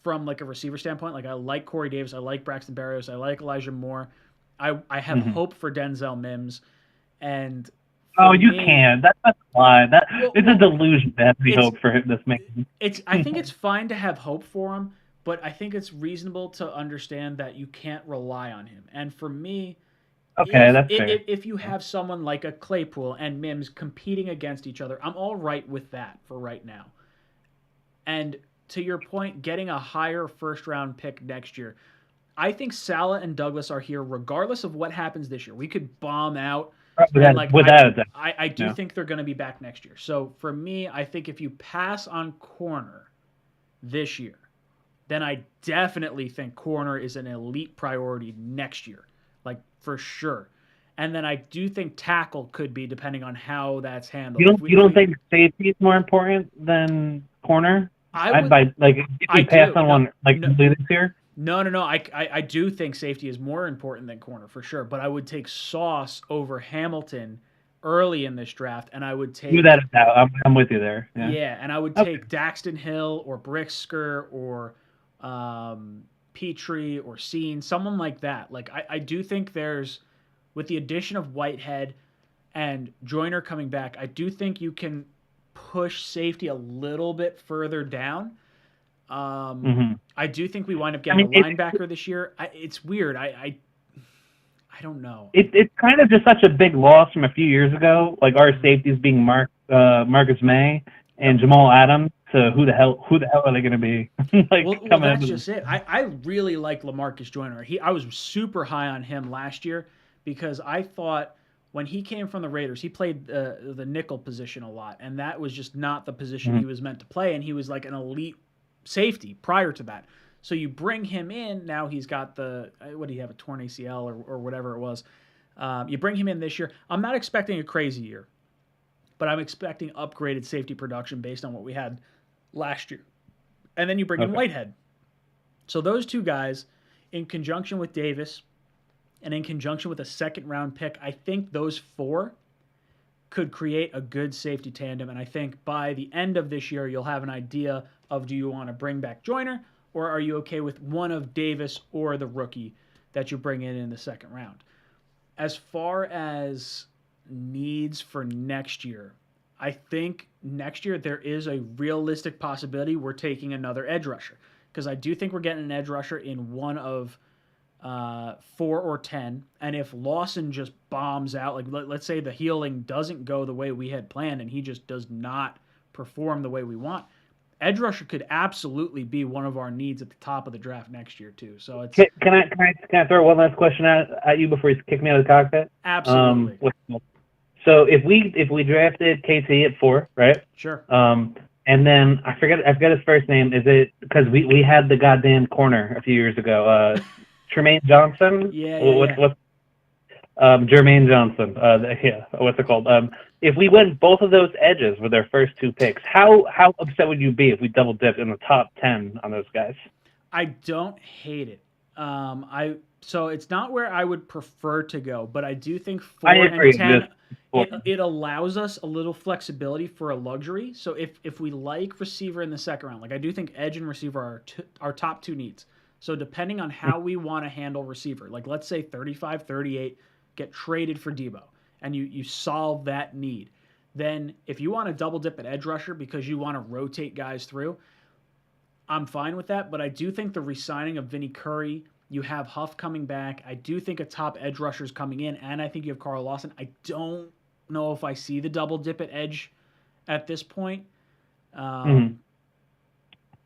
from like a receiver standpoint. Like I like Corey Davis. I like Braxton Berrios. I like Elijah Moore. I have hope for Denzel Mims. And Oh, you can't. That's a lie. It's a delusion to have any hope for this man. I think it's fine to have hope for him, but I think it's reasonable to understand that you can't rely on him. And for me, Okay, that's fair. if you have someone like a Claypool and Mims competing against each other, I'm all right with that for right now. And to your point, getting a higher first-round pick next year, I think Salah and Douglas are here regardless of what happens this year. We could bomb out. Without a doubt. I do think they're going to be back next year. So for me, I think if you pass on corner this year, then I definitely think corner is an elite priority next year, like for sure. And then I do think tackle could be, depending on how that's handled. You don't think safety is more important than corner? If we pass on one this year. No. I do think safety is more important than corner for sure, but I would take Sauce over Hamilton early in this draft, and I would take. Do that out. I'm with you there. Yeah, and I would take Daxton Hill or Brisker or Petrie or Seen, someone like that. Like I do think there's, with the addition of Whitehead and Joyner coming back, I do think you can push safety a little bit further down. I do think we wind up getting a linebacker this year. It's weird. I don't know. It's kind of just such a big loss from a few years ago. Like our safeties being Marcus May and Jamal Adams. So who the hell are they going to be? Well, that's just it. I really like LaMarcus Joyner. I was super high on him last year because I thought when he came from the Raiders, he played the nickel position a lot, and that was just not the position he was meant to play. And he was like an elite safety prior to that. So you bring him in, now he's got what do you have, a torn ACL or whatever it was. You bring him in this year. I'm not expecting a crazy year, but I'm expecting upgraded safety production based on what we had last year. And then you bring in Whitehead. So those two guys, in conjunction with Davis and in conjunction with a second-round pick, I think those four could create a good safety tandem. And I think by the end of this year, you'll have an idea of, do you want to bring back Joyner, or are you okay with one of Davis or the rookie that you bring in the second round? As far as needs for next year, I think next year there is a realistic possibility we're taking another edge rusher, because I do think we're getting an edge rusher in one of 4 or 10. And if Lawson just bombs out, like let's say the healing doesn't go the way we had planned and he just does not perform the way we want, edge rusher could absolutely be one of our needs at the top of the draft next year too. So it's. Can I throw one last question at you before you kick me out of the cockpit? Absolutely. So if we drafted KT at 4, right? Sure. And then I forget his first name. Is it because we had the goddamn corner a few years ago? Tremaine Johnson. Yeah. Jermaine Johnson. What's it called? If we went both of those edges with our first 2 picks, how upset would you be if we double dipped in the top 10 on those guys? I don't hate it. So it's not where I would prefer to go, but I do think 4 and 10, it allows us a little flexibility for a luxury. So if we like receiver in the second round, like I do think edge and receiver are our top 2 needs. So depending on how we want to handle receiver, like let's say 35, 38, get traded for Deebo, and you solve that need. Then if you want to double dip at edge rusher because you want to rotate guys through, I'm fine with that. But I do think the re-signing of Vinny Curry, you have Huff coming back. I do think a top edge rusher is coming in, and I think you have Carl Lawson. I don't know if I see the double dip at edge at this point, but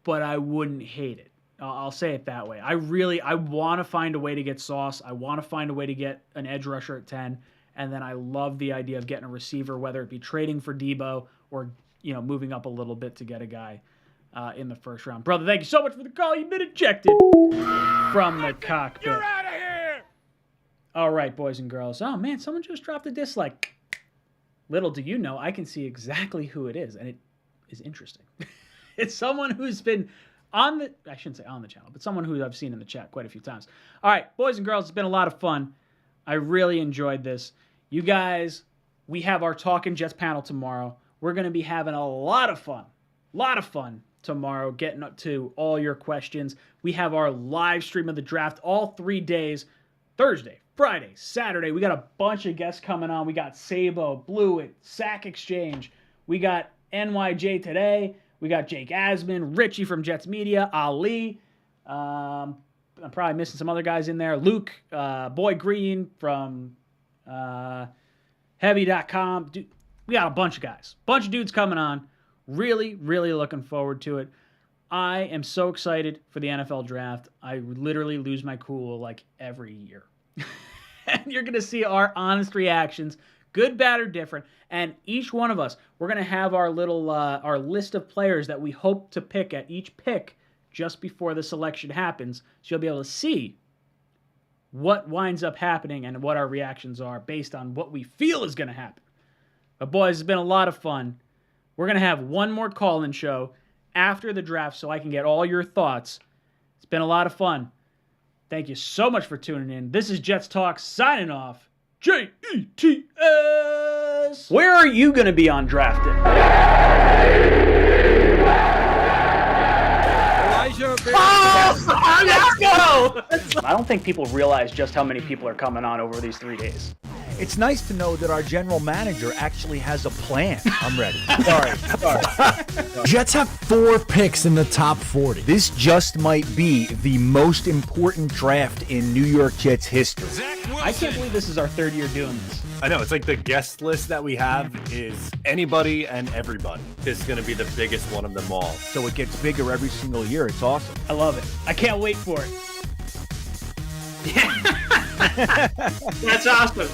I wouldn't hate it. I'll say it that way. I want to find a way to get Sauce. I want to find a way to get an edge rusher at 10. And then I love the idea of getting a receiver, whether it be trading for Deebo or, moving up a little bit to get a guy in the first round. Brother, thank you so much for the call. You've been ejected from the cockpit. You're out of here! All right, boys and girls. Oh, man, someone just dropped a dislike. Little do you know, I can see exactly who it is, and it is interesting. It's someone who's been I shouldn't say on the channel, but someone who I've seen in the chat quite a few times. All right, boys and girls, it's been a lot of fun. I really enjoyed this. You guys, we have our Talking Jets panel tomorrow. We're going to be having a lot of fun tomorrow, getting up to all your questions. We have our live stream of the draft all 3 days, Thursday, Friday, Saturday, we got a bunch of guests coming on. We got Sabo, Blewett, Sack Exchange. We got NYJ Today. We got Jake Asman, Richie from Jets Media, Ali. I'm probably missing some other guys in there. Luke, Boy Green from Heavy.com. Dude, we got a bunch of guys. Bunch of dudes coming on. Really, really looking forward to it. I am so excited for the NFL draft. I literally lose my cool like every year. And you're going to see our honest reactions, good, bad, or different. And each one of us, we're going to have our little our list of players that we hope to pick at each pick just before the selection happens. So you'll be able to see what winds up happening and what our reactions are based on what we feel is going to happen. But boys, it's been a lot of fun. We're going to have one more call-in show after the draft so I can get all your thoughts. It's been a lot of fun. Thank you so much for tuning in. This is Jets Talk signing off. JETS! Where are you going to be on draft day? Let's go! I don't think people realize just how many people are coming on over these 3 days. It's nice to know that our general manager actually has a plan. I'm ready. Sorry. Jets have 4 picks in the top 40. This just might be the most important draft in New York Jets history. I can't believe this is our 3rd year doing this. I know, it's like the guest list that we have is anybody and everybody. This is going to be the biggest one of them all. So it gets bigger every single year. It's awesome. I love it. I can't wait for it. That's awesome.